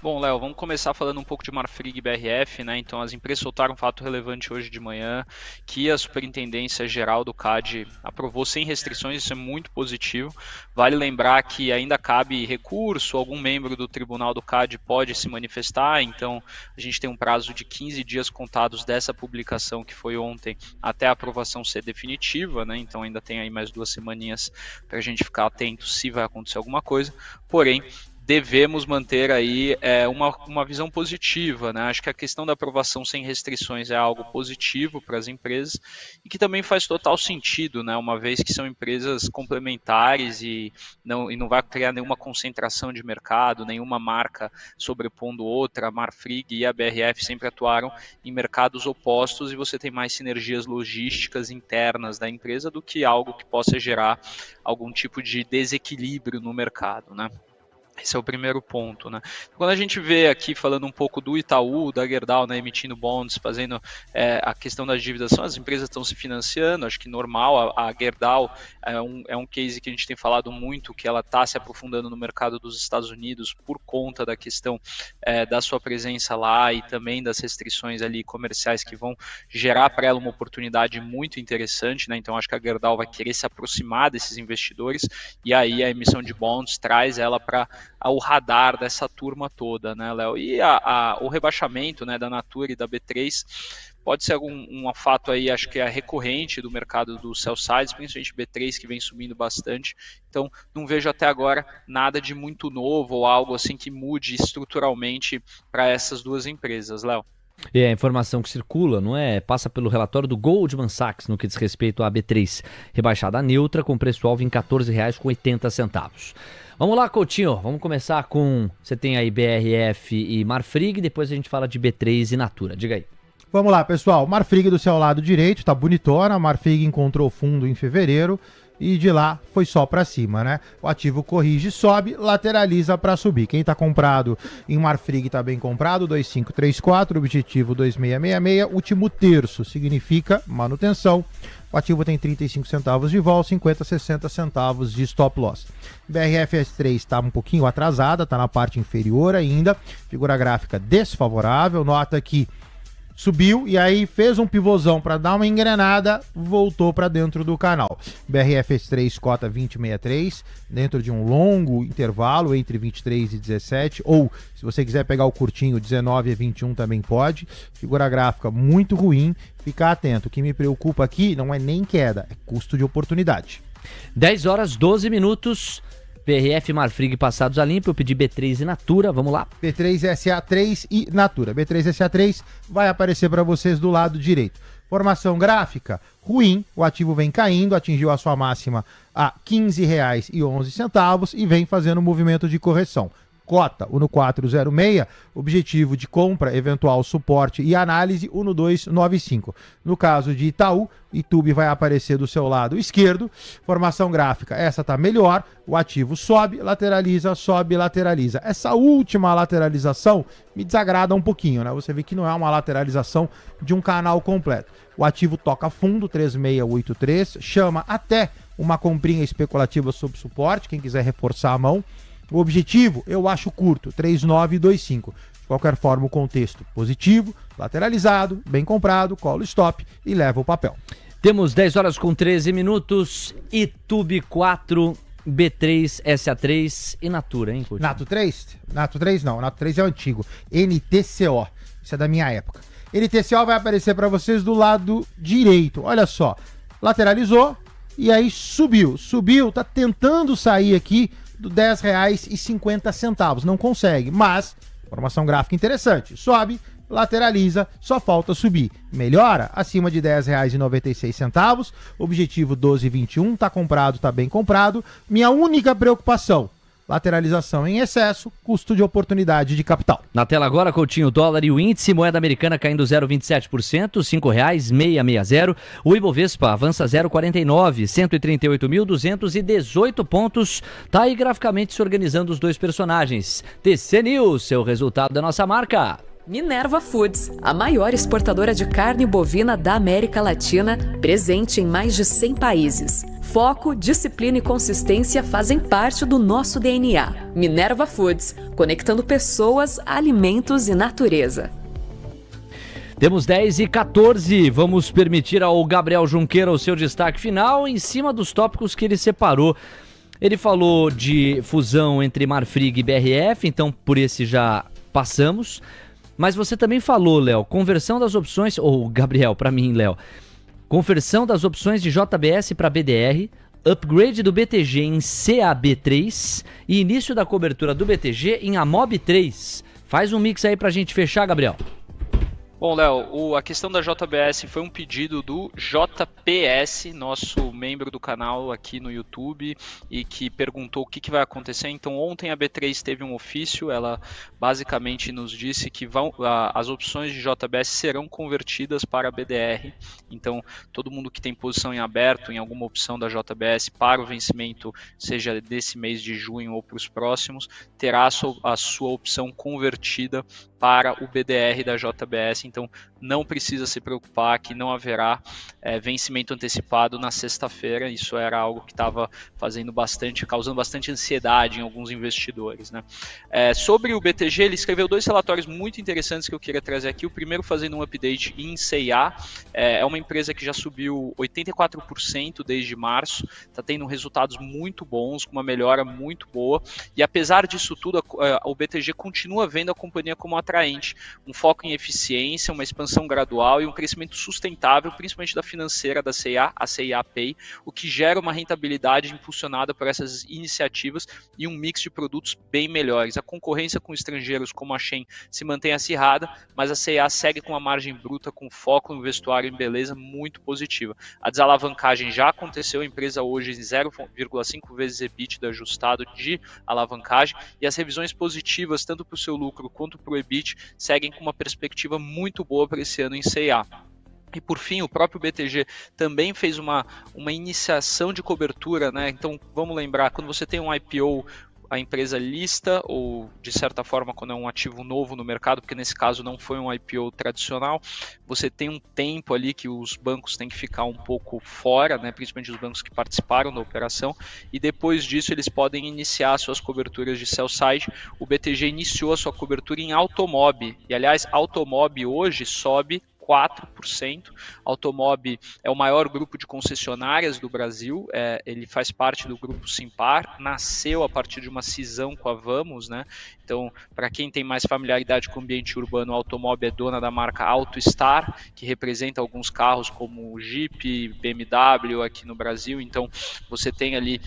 S6: Bom, Léo, vamos começar falando um pouco de Marfrig e BRF, né? Então, as empresas soltaram um fato relevante hoje de manhã, que a Superintendência Geral do CAD aprovou sem restrições, isso é muito positivo. Vale lembrar que ainda cabe recurso, algum membro do Tribunal do CAD pode se manifestar, então a gente tem um prazo de 15 dias contados dessa publicação, que foi ontem, até a aprovação ser definitiva, né? Então ainda tem aí mais 2 semaninhas para a gente ficar atento se vai acontecer alguma coisa, porém, devemos manter aí uma visão positiva, né? Acho que a questão da aprovação sem restrições é algo positivo para as empresas e que também faz total sentido, né? Uma vez que são empresas complementares e não vai criar nenhuma concentração de mercado, nenhuma marca sobrepondo outra. A Marfrig e a BRF sempre atuaram em mercados opostos e você tem mais sinergias logísticas internas da empresa do que algo que possa gerar algum tipo de desequilíbrio no mercado, né? Esse é o primeiro ponto, né? Quando a gente vê aqui falando um pouco do Itaú, da Gerdau, né, emitindo bonds, fazendo a questão das dívidas, as empresas estão se financiando, acho que normal. A Gerdau é um case que a gente tem falado muito, que ela está se aprofundando no mercado dos Estados Unidos por conta da questão da sua presença lá e também das restrições ali comerciais que vão gerar para ela uma oportunidade muito interessante, né? Então acho que a Gerdau vai querer se aproximar desses investidores e aí a emissão de bonds traz ela para o radar dessa turma toda, né, Léo? E o rebaixamento, né, da Natura e da B3 pode ser um fato aí, acho que é recorrente do mercado dos sell sides, principalmente B3, que vem subindo bastante. Então, não vejo até agora nada de muito novo ou algo assim que mude estruturalmente para essas duas empresas, Léo.
S1: A informação que circula, não é? Passa pelo relatório do Goldman Sachs no que diz respeito à B3, rebaixada a neutra com preço-alvo em R$ 14,80. Vamos lá, Coutinho, vamos começar com... Você tem aí BRF e Marfrig, depois a gente fala de B3 e Natura, diga aí.
S2: Vamos lá, pessoal, Marfrig do seu lado direito, tá bonitona, Marfrig encontrou fundo em fevereiro e de lá foi só para cima, né? O ativo corrige, sobe, lateraliza para subir. Quem tá comprado em Marfrig tá bem comprado, 2534, objetivo 2666, último terço significa manutenção. O ativo tem 35 centavos de vol, 60 centavos de stop loss. BRFS3 está um pouquinho atrasada, está na parte inferior ainda, figura gráfica desfavorável, nota que subiu e aí fez um pivôzão para dar uma engrenada, voltou para dentro do canal. BRFS3 cota 20,63, dentro de um longo intervalo entre 23 e 17, ou se você quiser pegar o curtinho, 19 e 21 também pode. Figura gráfica muito ruim, ficar atento. O que me preocupa aqui não é nem queda, é custo de oportunidade.
S1: 10 horas 12 minutos. BRF e Marfrig passados a limpo, eu pedi B3 e Natura, vamos lá.
S2: B3SA3 e Natura. B3SA3 vai aparecer para vocês do lado direito. Formação gráfica ruim, o ativo vem caindo, atingiu a sua máxima a R$ 15,11 e vem fazendo um movimento de correção. cota, o no 406, objetivo de compra, eventual suporte e análise, o no 295. No caso de Itaú, YouTube vai aparecer do seu lado esquerdo, formação gráfica, essa tá melhor, o ativo sobe, lateraliza. Essa última lateralização me desagrada um pouquinho, né? Você vê que não é uma lateralização de um canal completo. O ativo toca fundo, 3683, chama até uma comprinha especulativa sob suporte, quem quiser reforçar a mão. O objetivo, eu acho curto, 3925. De qualquer forma, o contexto positivo, lateralizado, bem comprado, colo stop e leva o papel.
S1: Temos 10 horas com 13 minutos, Itube 4, B3, SA3 e Natura, hein, Coutinho?
S2: Nato 3? Nato 3 não, Nato 3 é o antigo. NTCO, isso é da minha época. NTCO vai aparecer para vocês do lado direito. Olha só, lateralizou e aí subiu, tá tentando sair aqui do R$10,50, não consegue, mas formação gráfica interessante, sobe, lateraliza, só falta subir, melhora acima de R$10,96, objetivo 12,21, tá comprado, tá bem comprado. Minha única preocupação, lateralização em excesso, custo de oportunidade de capital.
S1: Na tela agora, Coutinho, dólar e o índice, moeda americana caindo 0,27%, R$5,660. O Ibovespa avança 0,49, 138.218 pontos. Tá aí graficamente se organizando os dois personagens. TC News, seu resultado da nossa marca.
S7: Minerva Foods, a maior exportadora de carne bovina da América Latina, presente em mais de 100 países. Foco, disciplina e consistência fazem parte do nosso DNA. Minerva Foods, conectando pessoas, alimentos e natureza.
S1: Temos 10h14, vamos permitir ao Gabriel Junqueira o seu destaque final em cima dos tópicos que ele separou. Ele falou de fusão entre Marfrig e BRF, então por esse já passamos. Mas você também falou, Léo, conversão das opções, ou Gabriel, para mim, Léo, conversão das opções de JBS para BDR, upgrade do BTG em CAB3 e início da cobertura do BTG em AMOB3. Faz um mix aí pra gente fechar, Gabriel.
S6: Bom, Léo, a questão da JBS foi um pedido do JPS, nosso membro do canal aqui no YouTube, e que perguntou o que vai acontecer. Então, ontem a B3 teve um ofício, ela basicamente nos disse que as opções de JBS serão convertidas para BDR. Então, todo mundo que tem posição em aberto em alguma opção da JBS para o vencimento, seja desse mês de junho ou para os próximos, terá a sua opção convertida para o BDR da JBS. Então não precisa se preocupar que não haverá vencimento antecipado na sexta-feira. Isso era algo que estava causando bastante ansiedade em alguns investidores, né? Sobre o BTG, ele escreveu 2 relatórios muito interessantes que eu queria trazer aqui. O primeiro fazendo um update em CIA, é uma empresa que já subiu 84% desde março, está tendo resultados muito bons, com uma melhora muito boa, e apesar disso tudo, o BTG continua vendo a companhia como atraente, um foco em eficiência, uma expansão gradual e um crescimento sustentável, principalmente da financeira da CIA, a CIA Pay, o que gera uma rentabilidade impulsionada por essas iniciativas e um mix de produtos bem melhores. A concorrência com estrangeiros como a Shein se mantém acirrada, mas a CIA segue com uma margem bruta com foco no vestuário e em beleza muito positiva. A desalavancagem já aconteceu, a empresa hoje em 0,5 vezes EBITDA ajustado de alavancagem, e as revisões positivas tanto para o seu lucro quanto para o EBIT seguem com uma perspectiva muito boa para esse ano em CIA. E por fim, o próprio BTG também fez uma iniciação de cobertura, né? Então vamos lembrar, quando você tem um IPO, a empresa lista, ou de certa forma quando é um ativo novo no mercado, porque nesse caso não foi um IPO tradicional, você tem um tempo ali que os bancos têm que ficar um pouco fora, né, principalmente os bancos que participaram da operação, e depois disso eles podem iniciar suas coberturas de sell side. O BTG iniciou a sua cobertura em Automob, e aliás, Automob hoje sobe 4%. Automob é o maior grupo de concessionárias do Brasil, ele faz parte do grupo Simpar, nasceu a partir de uma cisão com a Vamos, né? Então, para quem tem mais familiaridade com o ambiente urbano, a Automob é dona da marca AutoStar, que representa alguns carros como o Jeep, BMW aqui no Brasil. Então, você tem ali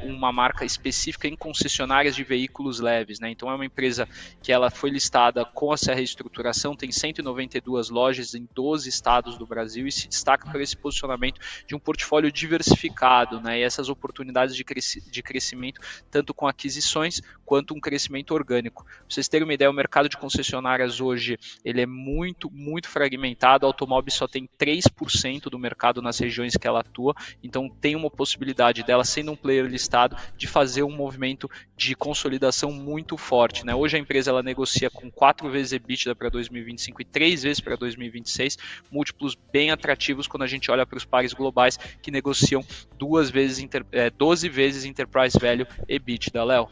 S6: uma marca específica em concessionárias de veículos leves, né? Então, é uma empresa que ela foi listada com essa reestruturação, tem 192 lojas em 12 estados do Brasil e se destaca por esse posicionamento de um portfólio diversificado, né? E essas oportunidades de crescimento, tanto com aquisições quanto um crescimento orgânico. orgânico. Pra vocês terem uma ideia, o mercado de concessionárias hoje ele é muito, muito fragmentado. A Automob só tem 3% do mercado nas regiões que ela atua, então tem uma possibilidade dela, sendo um player listado, de fazer um movimento de consolidação muito forte, né? Hoje a empresa ela negocia com 4 vezes EBITDA para 2025 e 3 vezes para 2026, múltiplos bem atrativos quando a gente olha para os pares globais que negociam 12 vezes Enterprise Value EBITDA, Léo.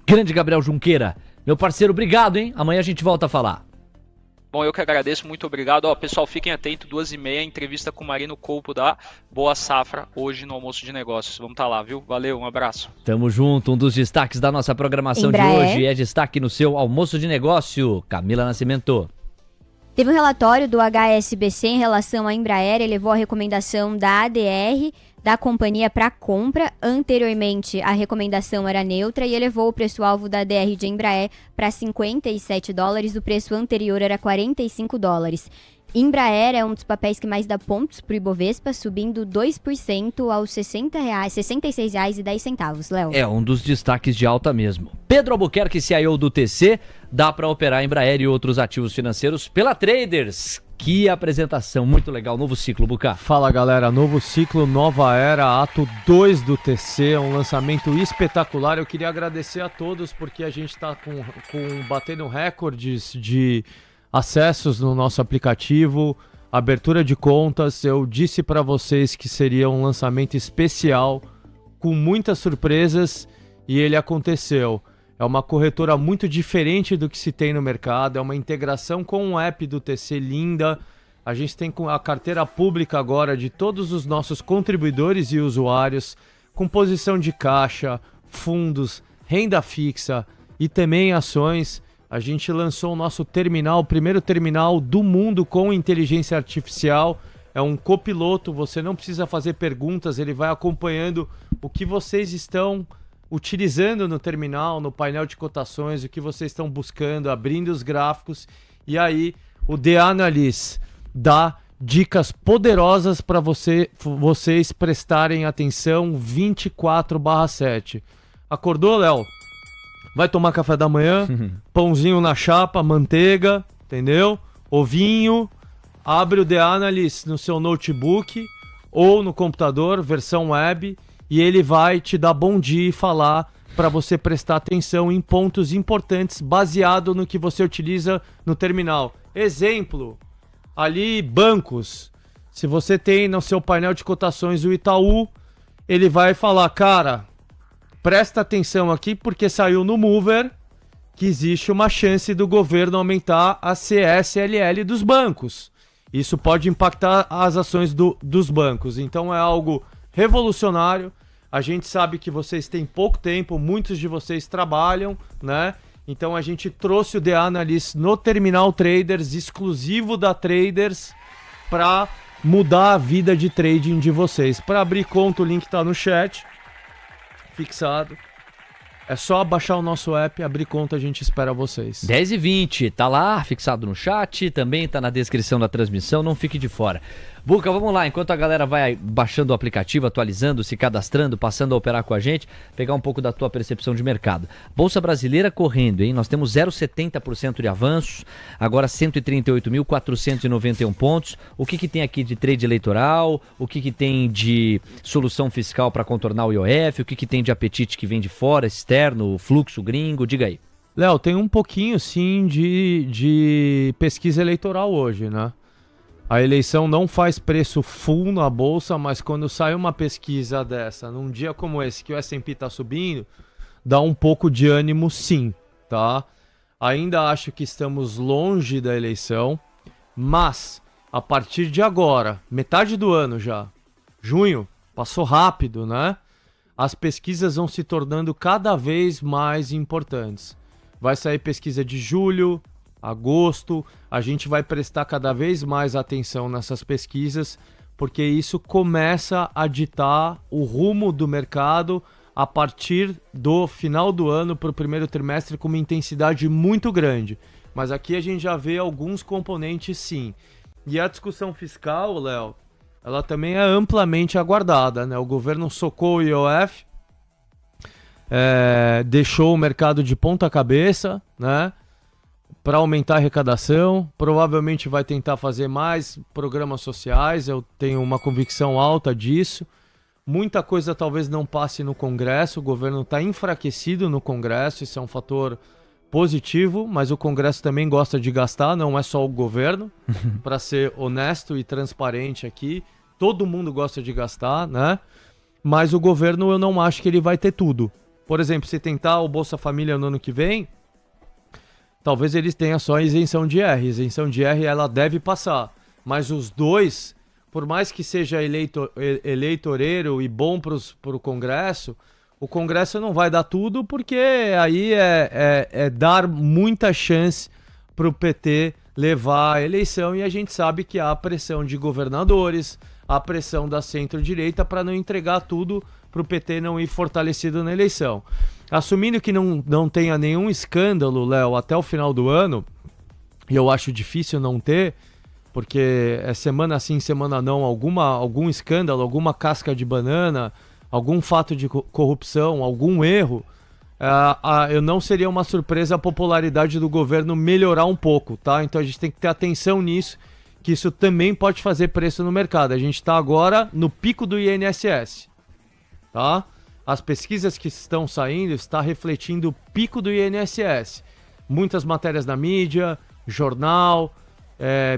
S1: Grande Gabriel Junqueira, meu parceiro, obrigado, hein? Amanhã a gente volta a falar.
S6: Bom, eu que agradeço, muito obrigado. Ó, pessoal, fiquem atentos, 2h30, entrevista com o Marino Colpo da Boa Safra, hoje no Almoço de Negócios. Vamos estar lá, viu? Valeu, um abraço.
S1: Tamo junto, um dos destaques da nossa programação de hoje é destaque no seu Almoço de Negócio. Camila Nascimento.
S4: Teve um relatório do HSBC em relação à Embraer, elevou a recomendação da ADR da companhia para compra. Anteriormente, a recomendação era neutra e elevou o preço-alvo da ADR de Embraer para $57, o preço anterior era $45. Embraer é um dos papéis que mais dá pontos para o Ibovespa, subindo 2% aos R$ 66,10, Léo.
S1: É um dos destaques de alta mesmo. Pedro Albuquerque, CIO do TC, dá para operar Embraer e outros ativos financeiros pela Traders. Que apresentação, muito legal, novo ciclo, Bucá.
S8: Fala galera, novo ciclo, nova era, ato 2 do TC, um lançamento espetacular. Eu queria agradecer a todos porque a gente está batendo recordes de acessos no nosso aplicativo, abertura de contas. Eu disse para vocês que seria um lançamento especial, com muitas surpresas, e ele aconteceu. É uma corretora muito diferente do que se tem no mercado, é uma integração com o app do TC linda. A gente tem a carteira pública agora de todos os nossos contribuidores e usuários, com posição de caixa, fundos, renda fixa e também ações. A gente lançou o nosso terminal, o primeiro terminal do mundo com inteligência artificial. É um copiloto, você não precisa fazer perguntas, ele vai acompanhando o que vocês estão utilizando no terminal, no painel de cotações, o que vocês estão buscando, abrindo os gráficos. E aí o The Analyst dá dicas poderosas para vocês prestarem atenção 24/7. Acordou, Léo? Vai tomar café da manhã, pãozinho na chapa, manteiga, entendeu? Ovinho, abre o The Analyst no seu notebook ou no computador, versão web, e ele vai te dar bom dia e falar para você prestar atenção em pontos importantes baseado no que você utiliza no terminal. Exemplo, ali bancos. Se você tem no seu painel de cotações o Itaú, ele vai falar, cara, presta atenção aqui porque saiu no Mover que existe uma chance do governo aumentar a CSLL dos bancos. Isso pode impactar as ações dos bancos. Então é algo revolucionário. A gente sabe que vocês têm pouco tempo, muitos de vocês trabalham, né? Então a gente trouxe o The Analyst no Terminal Traders, exclusivo da Traders, para mudar a vida de trading de vocês. Para abrir conta, o link está no chat, fixado. É só baixar o nosso app, abrir conta, a gente espera vocês.
S1: 10h20, tá lá, fixado no chat, também tá na descrição da transmissão, não fique de fora. Buca, vamos lá, enquanto a galera vai baixando o aplicativo, atualizando, se cadastrando, passando a operar com a gente, pegar um pouco da tua percepção de mercado. Bolsa brasileira correndo, hein? Nós temos 0,70% de avanço, agora 138.491 pontos. O que tem aqui de trade eleitoral? O que tem de solução fiscal para contornar o IOF? O que tem de apetite que vem de fora, externo, fluxo gringo? Diga aí.
S8: Léo, tem um pouquinho sim de pesquisa eleitoral hoje, né? A eleição não faz preço full na bolsa, mas quando sai uma pesquisa dessa, num dia como esse que o S&P está subindo, dá um pouco de ânimo sim, tá? Ainda acho que estamos longe da eleição, mas a partir de agora, metade do ano já, junho, passou rápido, né? As pesquisas vão se tornando cada vez mais importantes. Vai sair pesquisa de julho, agosto, a gente vai prestar cada vez mais atenção nessas pesquisas, porque isso começa a ditar o rumo do mercado a partir do final do ano para o primeiro trimestre com uma intensidade muito grande. Mas aqui a gente já vê alguns componentes sim. E a discussão fiscal, Léo, ela também é amplamente aguardada, né? O governo socou o IOF, deixou o mercado de ponta cabeça, né? Para aumentar a arrecadação, provavelmente vai tentar fazer mais programas sociais, eu tenho uma convicção alta disso. Muita coisa talvez não passe no Congresso, o governo está enfraquecido no Congresso, isso é um fator positivo, mas o Congresso também gosta de gastar, não é só o governo, para ser honesto e transparente aqui, todo mundo gosta de gastar, né? Mas o governo eu não acho que ele vai ter tudo. Por exemplo, se tentar o Bolsa Família no ano que vem, talvez eles tenham só a isenção de IR. A isenção de IR ela deve passar. Mas os dois, por mais que seja eleitoreiro e bom para o Congresso, o Congresso não vai dar tudo, porque aí é dar muita chance para o PT levar a eleição, e a gente sabe que há pressão de governadores, há pressão da centro-direita para não entregar tudo para o PT não ir fortalecido na eleição. Assumindo que não tenha nenhum escândalo, Léo, até o final do ano, e eu acho difícil não ter, porque é semana sim, semana não, algum escândalo, alguma casca de banana, algum fato de corrupção, algum erro, eu não seria uma surpresa a popularidade do governo melhorar um pouco, tá? Então a gente tem que ter atenção nisso, que isso também pode fazer preço no mercado. A gente está agora no pico do INSS, tá? As pesquisas que estão saindo estão refletindo o pico do INSS. Muitas matérias na mídia, jornal,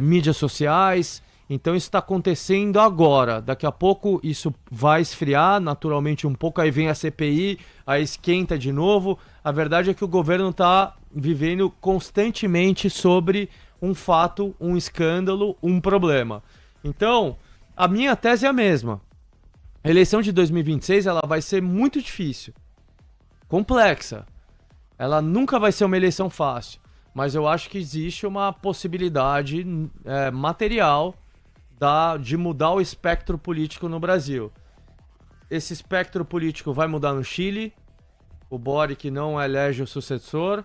S8: mídias sociais. Então isso está acontecendo agora. Daqui a pouco isso vai esfriar naturalmente um pouco. Aí vem a CPI, aí esquenta de novo. A verdade é que o governo está vivendo constantemente sobre um fato, um escândalo, um problema. Então, a minha tese é a mesma. A eleição de 2026 ela vai ser muito difícil, complexa. Ela nunca vai ser uma eleição fácil, mas eu acho que existe uma possibilidade material de mudar o espectro político no Brasil. Esse espectro político vai mudar no Chile, o Boric não elege o sucessor.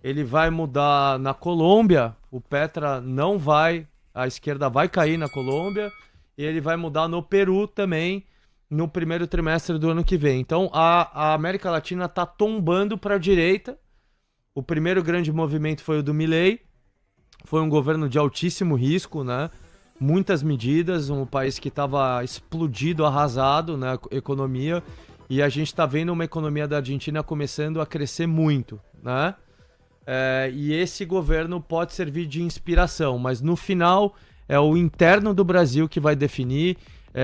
S8: Ele vai mudar na Colômbia, o Petra não vai, a esquerda vai cair na Colômbia, e ele vai mudar no Peru também, no primeiro trimestre do ano que vem. Então a América Latina está tombando para a direita. O primeiro grande movimento foi o do Milei, foi um governo de altíssimo risco, né? Muitas medidas, um país que estava explodido, arrasado na economia, e a gente está vendo uma economia da Argentina começando a crescer muito, né? E esse governo pode servir de inspiração, mas no final é o interno do Brasil que vai definir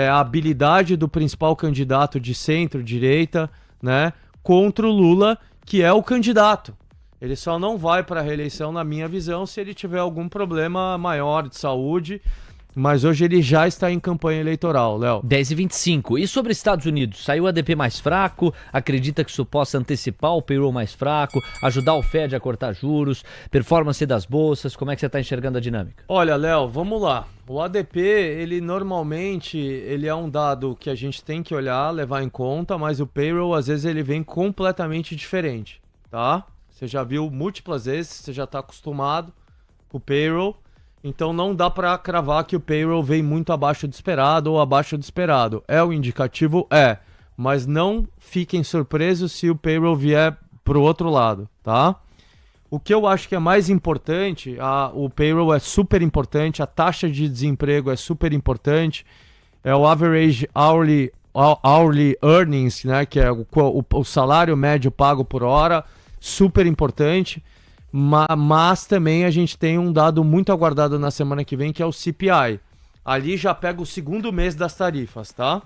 S8: a habilidade do principal candidato de centro-direita, né, contra o Lula, que é o candidato. Ele só não vai para a reeleição, na minha visão, se ele tiver algum problema maior de saúde. Mas hoje ele já está em campanha eleitoral, Léo.
S1: 10h25. E sobre Estados Unidos? Saiu o ADP mais fraco? Acredita que isso possa antecipar o payroll mais fraco? Ajudar o Fed a cortar juros? Performance das bolsas? Como é que você está enxergando a dinâmica?
S8: Olha, Léo, vamos lá. O ADP, ele normalmente é um dado que a gente tem que olhar, levar em conta, mas o payroll, às vezes, ele vem completamente diferente, tá? Você já viu múltiplas vezes, você já está acostumado com o payroll. Então não dá para cravar que o payroll vem muito abaixo do esperado ou abaixo do esperado. É o indicativo? Mas não fiquem surpresos se o payroll vier pro outro lado, tá? O que eu acho que é mais importante, o payroll é super importante, a taxa de desemprego é super importante, é o average hourly earnings, né, que é o salário médio pago por hora, super importante. Mas também a gente tem um dado muito aguardado na semana que vem, que é o CPI. Ali já pega o segundo mês das tarifas, tá?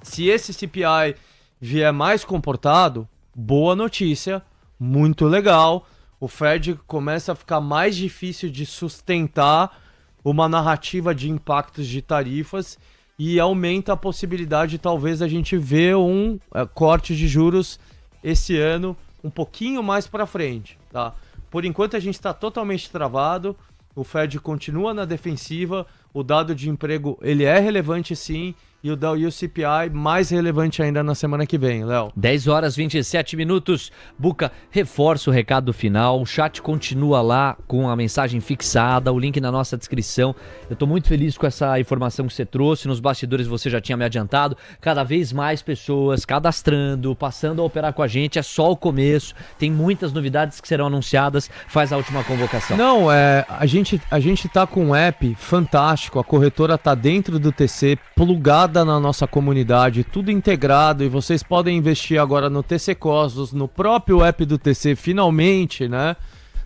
S8: Se esse CPI vier mais comportado, boa notícia, muito legal. O Fed começa a ficar mais difícil de sustentar uma narrativa de impactos de tarifas e aumenta a possibilidade, talvez, a gente ver um corte de juros esse ano um pouquinho mais para frente, tá? Por enquanto a gente está totalmente travado, o Fed continua na defensiva, o dado de emprego ele é relevante sim, e o CPI mais relevante ainda na semana que vem, Léo.
S1: 10 horas 27 minutos. Buca, reforça o recado final. O chat continua lá com a mensagem fixada, o link na nossa descrição. Eu tô muito feliz com essa informação que você trouxe. Nos bastidores você já tinha me adiantado. Cada vez mais pessoas cadastrando, passando a operar com a gente. É só o começo. Tem muitas novidades que serão anunciadas. Faz a última convocação.
S8: Não, a gente tá com um app fantástico. A corretora tá dentro do TC, plugada na nossa comunidade, tudo integrado, e vocês podem investir agora no TC Cosmos, no próprio app do TC, finalmente, né?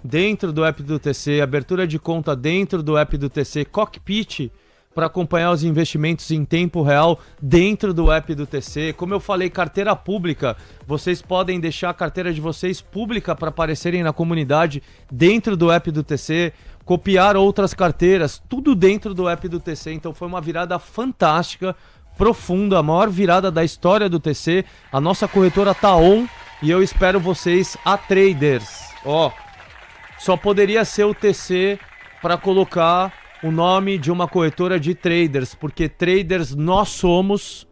S8: Dentro do app do TC, abertura de conta dentro do app do TC, cockpit para acompanhar os investimentos em tempo real dentro do app do TC. Como eu falei, carteira pública, vocês podem deixar a carteira de vocês pública para aparecerem na comunidade dentro do app do TC, copiar outras carteiras, tudo dentro do app do TC. Então foi uma virada fantástica, profunda, a maior virada da história do TC. A nossa corretora tá on e eu espero vocês a traders. Só poderia ser o TC para colocar o nome de uma corretora de traders, porque traders nós somos,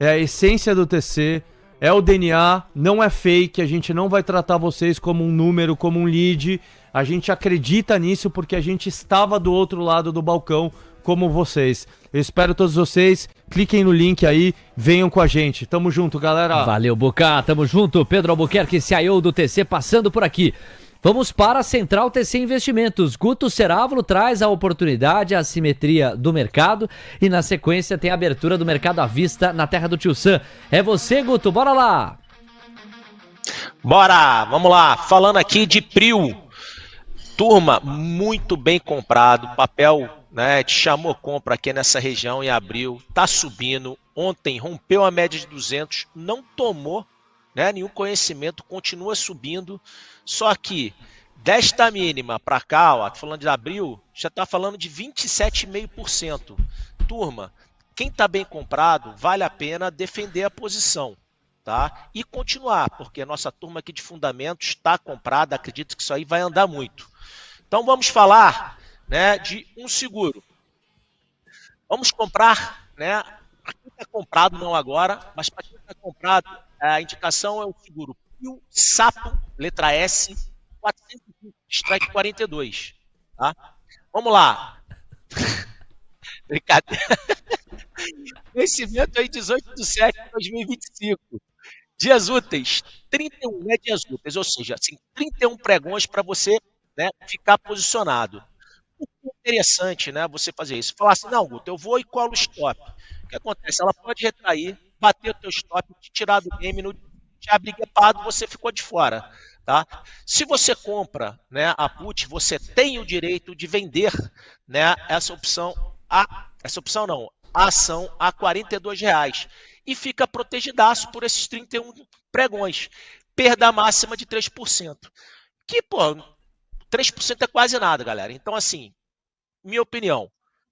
S8: é a essência do TC, é o DNA, não é fake, a gente não vai tratar vocês como um número, como um lead, a gente acredita nisso porque a gente estava do outro lado do balcão como vocês. Eu espero todos vocês, cliquem no link aí, venham com a gente. Tamo junto, galera.
S1: Valeu, Bucá, tamo junto. Pedro Albuquerque, CIO do TC, passando por aqui. Vamos para a Central TC Investimentos. Guto Cerávulo traz a oportunidade, a assimetria do mercado e na sequência tem a abertura do mercado à vista na terra do Tio Sam. É você, Guto, bora lá!
S9: Bora, vamos lá. Falando aqui de PRIO. Turma, muito bem comprado. Papel, né, te chamou compra aqui nessa região em abril. Tá subindo. Ontem rompeu a média de 200, não tomou, né, nenhum conhecimento, continua subindo. Só que desta mínima para cá, ó, falando de abril, já está falando de 27,5%. Turma, quem está bem comprado, vale a pena defender a posição, tá? E continuar, porque a nossa turma aqui de fundamentos está comprada, acredito que isso aí vai andar muito. Então vamos falar, né, de um seguro. Vamos comprar, né? Para quem está comprado, não agora, mas para quem está comprado, a indicação é o seguro PRIO Sapo, letra S, 420, strike 42. Tá? Vamos lá. Brincadeira. Vencimento aí 18/7/2025. Dias úteis, 31, né, dias úteis, ou seja, assim, 31 pregões para você, né, ficar posicionado. O que é interessante, né, você fazer isso. Falar assim, não, Guto, eu vou e colo o stop. O que acontece? Ela pode retrair, bater o teu stop, te tirar do game, no te abrir gapado, você ficou de fora, tá? Se você compra, né, a put, você tem o direito de vender, né, a ação a R$ 42 e fica protegidaço por esses 31 pregões. Perda máxima de 3%. Que, pô, 3% é quase nada, galera. Então, assim, minha opinião,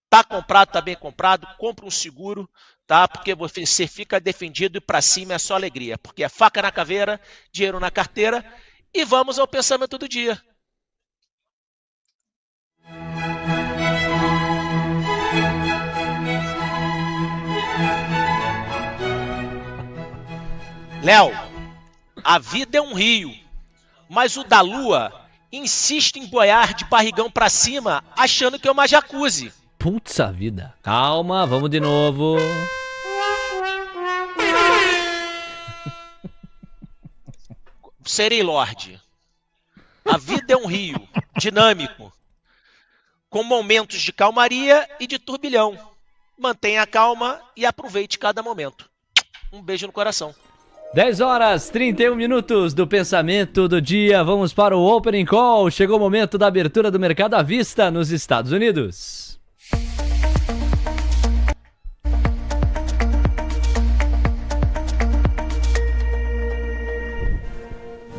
S9: tá comprado, tá bem comprado, compra um seguro, tá? Porque você fica defendido e para cima é só alegria, porque é faca na caveira, dinheiro na carteira e vamos ao pensamento do dia. Léo, a vida é um rio, mas o da lua insiste em boiar de barrigão para cima, achando que é uma jacuzzi.
S1: Putz a vida. Calma, vamos de novo.
S9: Serei Lorde. A vida é um rio dinâmico, com momentos de calmaria e de turbilhão. Mantenha a calma e aproveite cada momento. Um beijo no coração.
S1: 10 horas 31 minutos do pensamento do dia. Vamos para o Opening Call. Chegou o momento da abertura do mercado à vista nos Estados Unidos.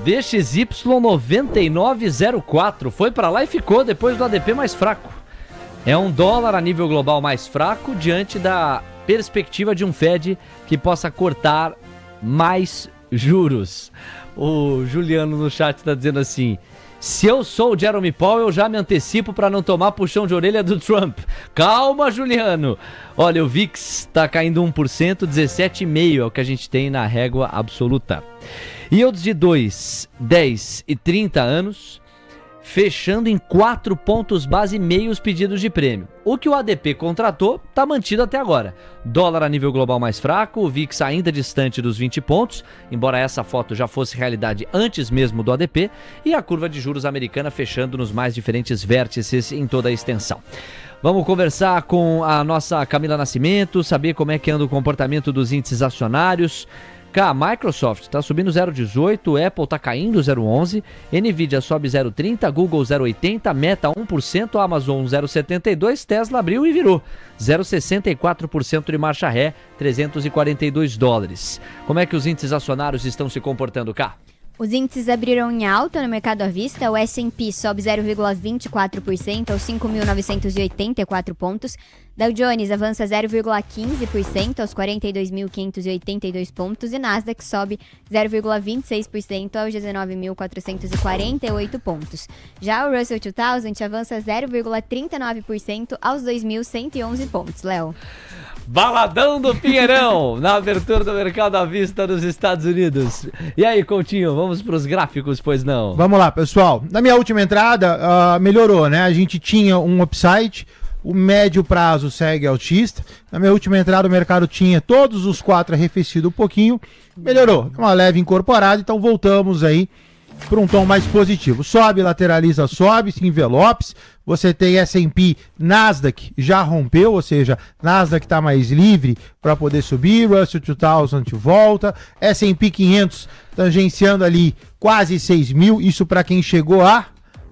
S1: DXY 9904 foi para lá e ficou depois do ADP mais fraco. É um dólar a nível global mais fraco diante da perspectiva de um Fed que possa cortar mais juros. O Juliano no chat está dizendo assim: Se eu sou o Jeremy Powell, eu já me antecipo para não tomar puxão de orelha do Trump. Calma, Juliano. Olha, o VIX tá caindo 1%, 17,5% é o que a gente tem na régua absoluta. Yields de 2, 10 e 30 anos, fechando em 4 pontos base e meio os pedidos de prêmio. O que o ADP contratou está mantido até agora. Dólar a nível global mais fraco, o VIX ainda distante dos 20 pontos, embora essa foto já fosse realidade antes mesmo do ADP, e a curva de juros americana fechando nos mais diferentes vértices em toda a extensão. Vamos conversar com a nossa Camila Nascimento, saber como é que anda o comportamento dos índices acionários. A Microsoft está subindo 0,18, Apple está caindo 0,11, Nvidia sobe 0,30, Google 0,80, Meta 1%, Amazon 0,72, Tesla abriu e virou 0,64% de marcha ré, 342 dólares. Como é que os índices acionários estão se comportando, cá?
S4: Os índices abriram em alta no mercado à vista. O S&P sobe 0,24% aos 5.984 pontos. Dow Jones avança 0,15% aos 42.582 pontos. E Nasdaq sobe 0,26% aos 19.448 pontos. Já o Russell 2000 avança 0,39% aos 2.111 pontos. Léo.
S1: Baladão do Pinheirão, na abertura do mercado à vista nos Estados Unidos. E aí, Coutinho, vamos para os gráficos, pois não?
S2: Vamos lá, pessoal. Na minha última entrada, melhorou, né? A gente tinha um upside, o médio prazo segue altista. Na minha última entrada, o mercado tinha todos os 4 arrefecido um pouquinho, melhorou. Uma leve incorporada, então voltamos aí para um tom mais positivo. Sobe, lateraliza, sobe, envelopes. Você tem S&P, Nasdaq já rompeu, ou seja, Nasdaq está mais livre para poder subir. Russell 2000 volta. S&P 500 tangenciando ali quase 6 mil. Isso para quem chegou a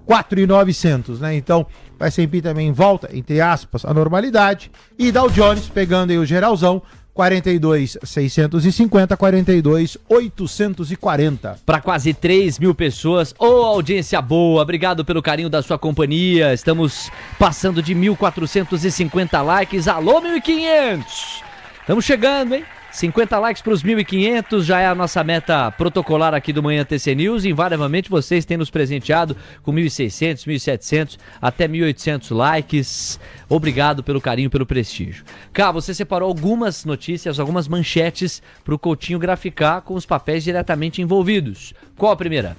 S2: 4.900, né? Então, o S&P também volta, entre aspas, à normalidade. E Dow Jones pegando aí o geralzão, 42.650, 42.840.
S1: Para quase 3 mil pessoas. Ô, audiência boa, obrigado pelo carinho da sua companhia. Estamos passando de 1.450 likes. Alô, 1.500! Estamos chegando, hein? 50 likes para os 1.500 já é a nossa meta protocolar aqui do Manhã TC News. Invariavelmente vocês têm nos presenteado com 1.600, 1.700, até 1.800 likes. Obrigado pelo carinho, pelo prestígio. Cá, você separou algumas notícias, algumas manchetes para o Coutinho graficar com os papéis diretamente envolvidos. Qual a primeira?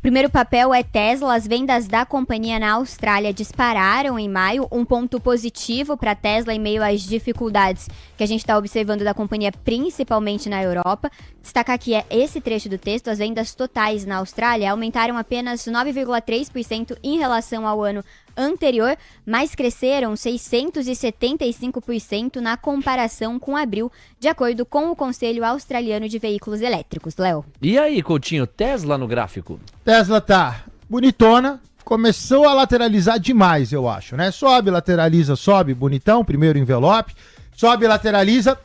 S4: Primeiro papel é Tesla. As vendas da companhia na Austrália dispararam em maio, um ponto positivo para a Tesla em meio às dificuldades que a gente está observando da companhia, principalmente na Europa. Destacar aqui esse trecho do texto: as vendas totais na Austrália aumentaram apenas 9,3% em relação ao ano anterior, mas cresceram 675% na comparação com abril, de acordo com o Conselho Australiano de Veículos Elétricos. Léo.
S1: E aí, Coutinho, Tesla no gráfico?
S2: Tesla tá bonitona, começou a lateralizar demais, eu acho, né? Sobe, lateraliza, sobe, bonitão, primeiro envelope, sobe, lateraliza,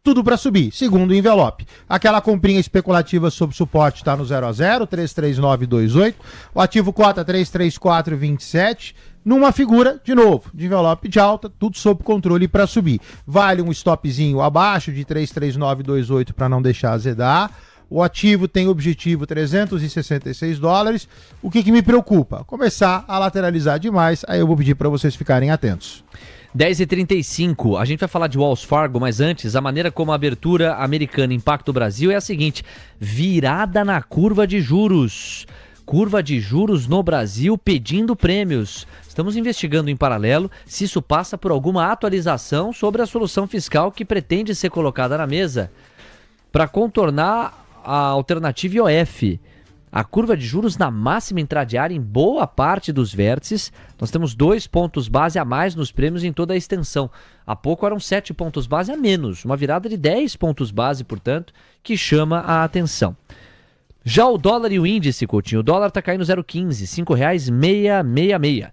S2: tudo para subir. Segundo envelope. Aquela comprinha especulativa sob suporte está no 0 a 0, 33928. O ativo cota 33427. Numa figura, de novo, de envelope de alta, tudo sob controle para subir. Vale um stopzinho abaixo de 33928 para não deixar azedar. O ativo tem objetivo 366 dólares. O que me preocupa? Começar a lateralizar demais, aí eu vou pedir para vocês ficarem atentos.
S1: 10h35, a gente vai falar de Wells Fargo, mas antes, a maneira como a abertura americana impacta o Brasil é a seguinte: virada na curva de juros. Curva de juros no Brasil pedindo prêmios. Estamos investigando em paralelo se isso passa por alguma atualização sobre a solução fiscal que pretende ser colocada na mesa para contornar a alternativa IOF. A curva de juros na máxima intradiária em boa parte dos vértices. Nós temos 2 pontos base a mais nos prêmios em toda a extensão. Há pouco eram 7 pontos base a menos. Uma virada de 10 pontos base, portanto, que chama a atenção. Já o dólar e o índice, Coutinho. O dólar está caindo 0,15, R$ 5,666.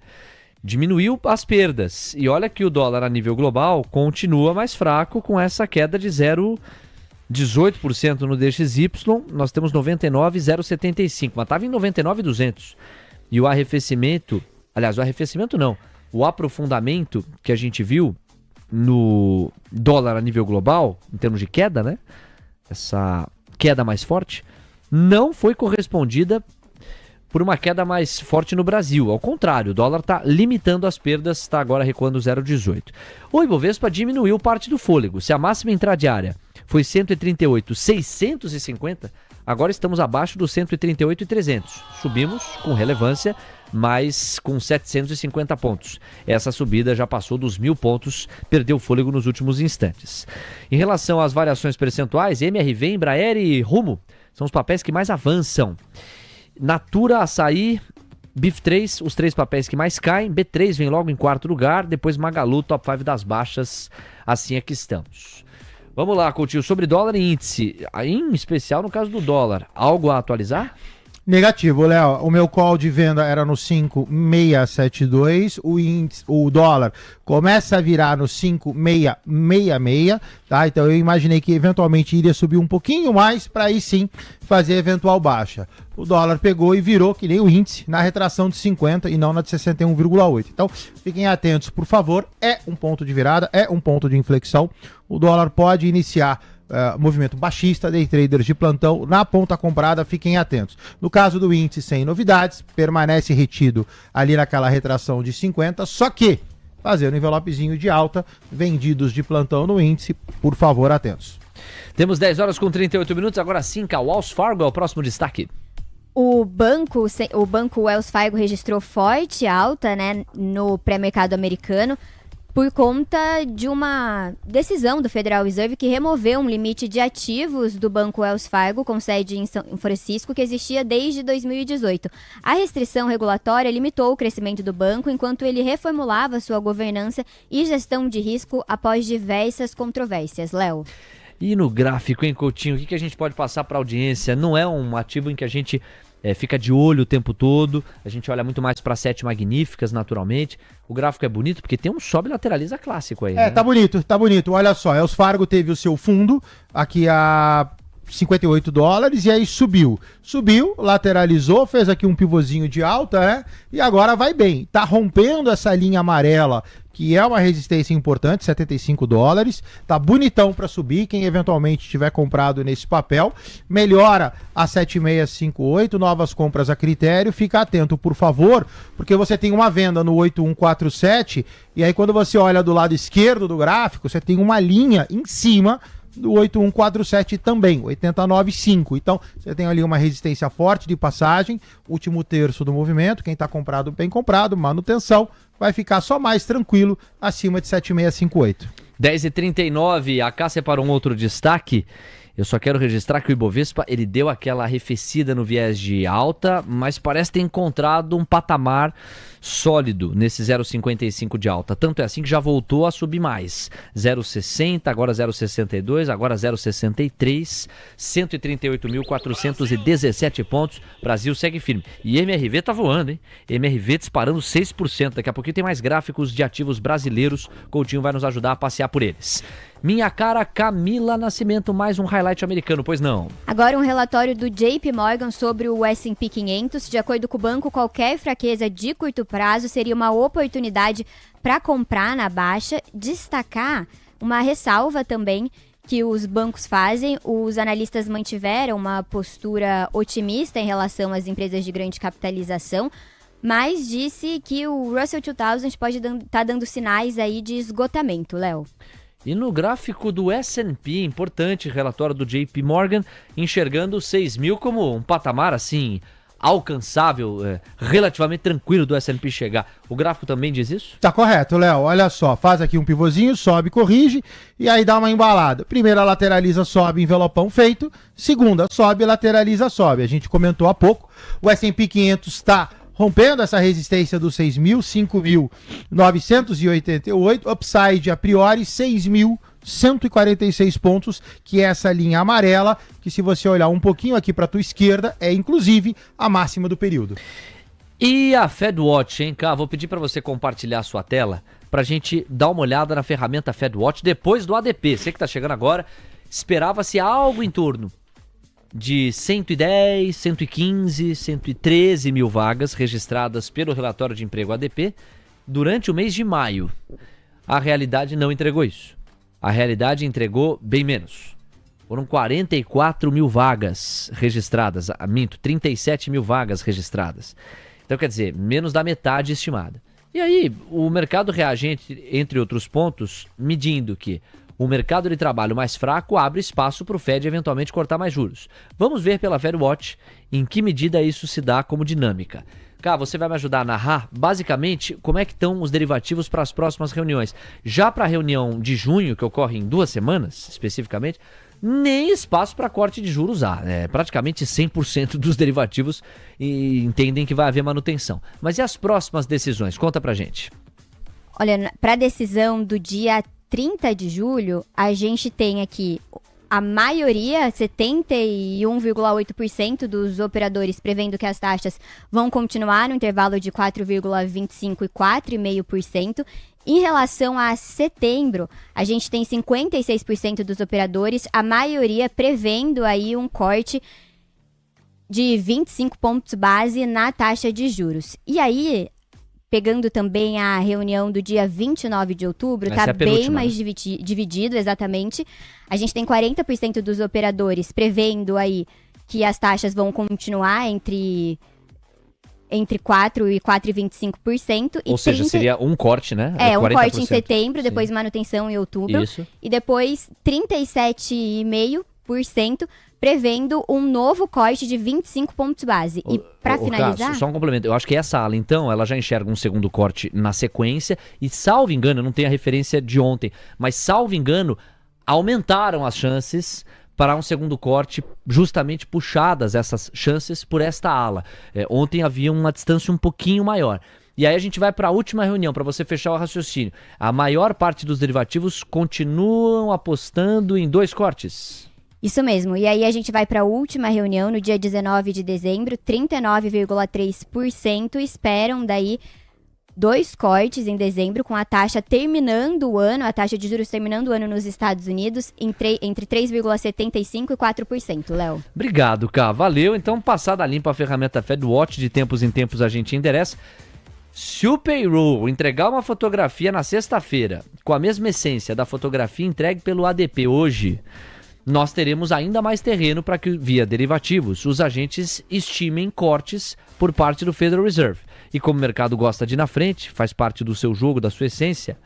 S1: Diminuiu as perdas. E olha que o dólar a nível global continua mais fraco, com essa queda de 0,18% no DXY, nós temos 99,075, mas estava em 99,200. E o arrefecimento, aliás, o arrefecimento não, o aprofundamento que a gente viu no dólar a nível global, em termos de queda, né? Essa queda mais forte, não foi correspondida por uma queda mais forte no Brasil. Ao contrário, o dólar está limitando as perdas, está agora recuando 0,18. O Ibovespa diminuiu parte do fôlego. Se a máxima intradiária foi 138,650, agora estamos abaixo dos 138,300. Subimos com relevância, mas com 750 pontos. Essa subida já passou dos 1.000 pontos, perdeu fôlego nos últimos instantes. Em relação às variações percentuais, MRV, Embraer e Rumo são os papéis que mais avançam. Natura, Açaí, BIF3, os 3 papéis que mais caem. B3 vem logo em 4º lugar, depois Magalu, top 5 das baixas. Assim é que estamos. Vamos lá, Coutinho, sobre dólar e índice, em especial no caso do dólar, algo a atualizar?
S2: Negativo, Léo. O meu call de venda era no 5,672. O dólar começa a virar no 5,666, tá? Então eu imaginei que eventualmente iria subir um pouquinho mais para aí sim fazer eventual baixa. O dólar pegou e virou que nem o índice na retração de 50 e não na de 61,8. Então fiquem atentos, por favor. É um ponto de virada, é um ponto de inflexão. O dólar pode iniciar movimento baixista, day traders de plantão na ponta comprada, fiquem atentos. No caso do índice, sem novidades, permanece retido ali naquela retração de 50, só que fazendo envelopezinho de alta, vendidos de plantão no índice, por favor, atentos.
S1: Temos 10 horas com 38 minutos, agora sim, a Wells Fargo é o próximo destaque.
S4: O banco Wells Fargo registrou forte alta, né, no pré-mercado americano, por conta de uma decisão do Federal Reserve que removeu um limite de ativos do Banco Wells Fargo, com sede em São Francisco, que existia desde 2018. A restrição regulatória limitou o crescimento do banco enquanto ele reformulava sua governança e gestão de risco após diversas controvérsias. Léo.
S1: E no gráfico, hein, Coutinho, o que a gente pode passar para a audiência? Não é um ativo em que a gente fica de olho o tempo todo, a gente olha muito mais para 7 magníficas, naturalmente. O gráfico é bonito porque tem um sobe lateraliza clássico aí.
S2: Né? Tá bonito. Olha só, Wells Fargo teve o seu fundo aqui a $58 e aí subiu, lateralizou, fez aqui um pivôzinho de alta, né? E agora vai bem, tá rompendo essa linha amarela, que é uma resistência importante, $75, tá bonitão para subir, quem eventualmente tiver comprado nesse papel, melhora a 7658, novas compras a critério, fica atento, por favor, porque você tem uma venda no 8147, e aí quando você olha do lado esquerdo do gráfico, você tem uma linha em cima do 8147 também, 89,5. Então, você tem ali uma resistência forte de passagem, último terço do movimento, quem está comprado, bem comprado, manutenção, vai ficar só mais tranquilo acima de 7658.
S1: 10h39, a Cá separou um outro destaque. Eu só quero registrar que o Ibovespa, ele deu aquela arrefecida no viés de alta, mas parece ter encontrado um patamar sólido nesse 0,55 de alta. Tanto é assim que já voltou a subir mais. 0,60, agora 0,62, agora 0,63, 138.417 pontos. Brasil segue firme. E MRV tá voando, hein? MRV disparando 6%. Daqui a pouquinho tem mais gráficos de ativos brasileiros. Coutinho vai nos ajudar a passear por eles. Minha cara Camila Nascimento, mais um highlight americano, pois não?
S4: Agora um relatório do JP Morgan sobre o S&P 500. De acordo com o banco, qualquer fraqueza de curto prazo seria uma oportunidade para comprar na baixa. Destacar uma ressalva também que os bancos fazem. Os analistas mantiveram uma postura otimista em relação às empresas de grande capitalização, mas disse que o Russell 2000 pode estar dando sinais aí de esgotamento, Léo.
S1: E no gráfico do S&P, importante relatório do JP Morgan, enxergando 6.000 como um patamar assim alcançável, relativamente tranquilo do S&P chegar. O gráfico também diz isso?
S2: Tá correto, Léo. Olha só, faz aqui um pivôzinho, sobe, corrige e aí dá uma embalada. Primeira lateraliza, sobe, envelopão feito. Segunda, sobe, lateraliza, sobe. A gente comentou há pouco. O S&P 500 está rompendo essa resistência dos 6.000, 5.988, upside a priori 6.146 pontos, que é essa linha amarela, que se você olhar um pouquinho aqui para a tua esquerda, é inclusive a máxima do período.
S1: E a FedWatch, hein, Cá? Vou pedir para você compartilhar a sua tela para a gente dar uma olhada na ferramenta FedWatch depois do ADP. Você que está chegando agora, esperava-se algo em torno de 110, 115, 113 mil vagas registradas pelo relatório de emprego ADP durante o mês de maio. A realidade não entregou isso. A realidade entregou bem menos. Foram 44 mil vagas registradas, 37 mil vagas registradas. Então, quer dizer, menos da metade estimada. E aí, o mercado reage, entre outros pontos, medindo que o mercado de trabalho mais fraco abre espaço para o Fed eventualmente cortar mais juros. Vamos ver pela FedWatch em que medida isso se dá como dinâmica. Cá, você vai me ajudar a narrar, basicamente, como é que estão os derivativos para as próximas reuniões. Já para a reunião de junho, que ocorre em 2 semanas, especificamente, nem espaço para corte de juros há. Praticamente 100% dos derivativos entendem que vai haver manutenção. Mas e as próximas decisões? Conta pra gente.
S4: Olha, para a decisão do dia 30 de julho, a gente tem aqui a maioria, 71,8% dos operadores prevendo que as taxas vão continuar no intervalo de 4,25% e 4,5%. Em relação a setembro, a gente tem 56% dos operadores, a maioria prevendo aí um corte de 25 pontos base na taxa de juros. E aí, pegando também a reunião do dia 29 de outubro, está bem mais dividido, exatamente. A gente tem 40% dos operadores prevendo aí que as taxas vão continuar entre 4% e 4,25%.
S1: Ou seja, seria um corte, né?
S4: Um corte em setembro, depois manutenção em outubro.
S1: Isso.
S4: E depois 37,5% prevendo um novo corte de 25 pontos base. E para finalizar...
S1: Só um complemento. Eu acho que essa ala, então, ela já enxerga um segundo corte na sequência. E, salvo engano, eu não tenho a referência de ontem, mas, salvo engano, aumentaram as chances para um segundo corte, justamente puxadas essas chances por esta ala. Ontem havia uma distância um pouquinho maior. E aí a gente vai para a última reunião, para você fechar o raciocínio. A maior parte dos derivativos continuam apostando em 2 cortes.
S4: Isso mesmo. E aí a gente vai para a última reunião, no dia 19 de dezembro, 39,3% esperam daí 2 cortes em dezembro, com a taxa terminando o ano, a taxa de juros terminando o ano nos Estados Unidos entre 3,75% e 4%, Léo.
S1: Obrigado, Cá. Valeu. Então, passada limpa a ferramenta FedWatch, de tempos em tempos a gente endereça. Se o Payroll entregar uma fotografia na sexta-feira, com a mesma essência da fotografia entregue pelo ADP hoje, nós teremos ainda mais terreno para que, via derivativos, os agentes estimem cortes por parte do Federal Reserve. E como o mercado gosta de ir na frente, faz parte do seu jogo, da sua essência,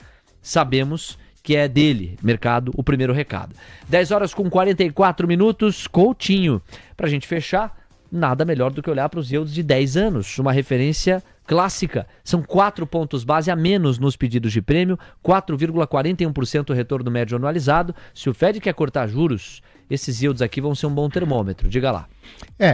S1: sabemos que é dele, mercado, o primeiro recado. 10h44, Coutinho. Para a gente fechar, nada melhor do que olhar para os yields de 10 anos, uma referência clássica. São 4 pontos base a menos nos pedidos de prêmio, 4,41% retorno médio anualizado. Se o Fed quer cortar juros, esses yields aqui vão ser um bom termômetro. Diga lá.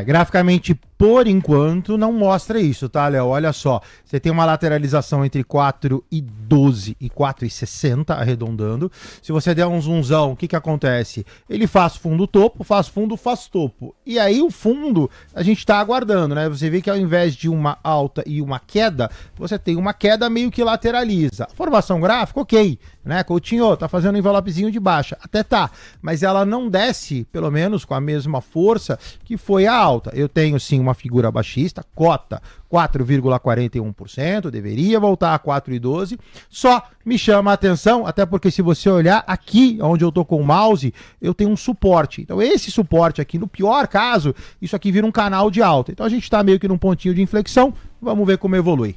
S2: Graficamente, por enquanto, não mostra isso, tá, Léo? Olha só, você tem uma lateralização entre 4,12 e 4,60, arredondando. Se você der um zoomzão, o que acontece? Ele faz fundo topo, faz fundo, faz topo. E aí o fundo, a gente tá aguardando, né? Você vê que ao invés de uma alta e uma queda, você tem uma queda meio que lateraliza. Formação gráfica, ok, né? Coutinho, tá fazendo um envelopezinho de baixa. Até tá, mas ela não desce, pelo menos com a mesma força que foi a alta. Eu tenho sim uma figura baixista, cota 4,41%, deveria voltar a 4,12%, só me chama a atenção, até porque se você olhar aqui, onde eu tô com o mouse, eu tenho um suporte. Então esse suporte aqui, no pior caso, isso aqui vira um canal de alta. Então a gente tá meio que num pontinho de inflexão, vamos ver como evolui.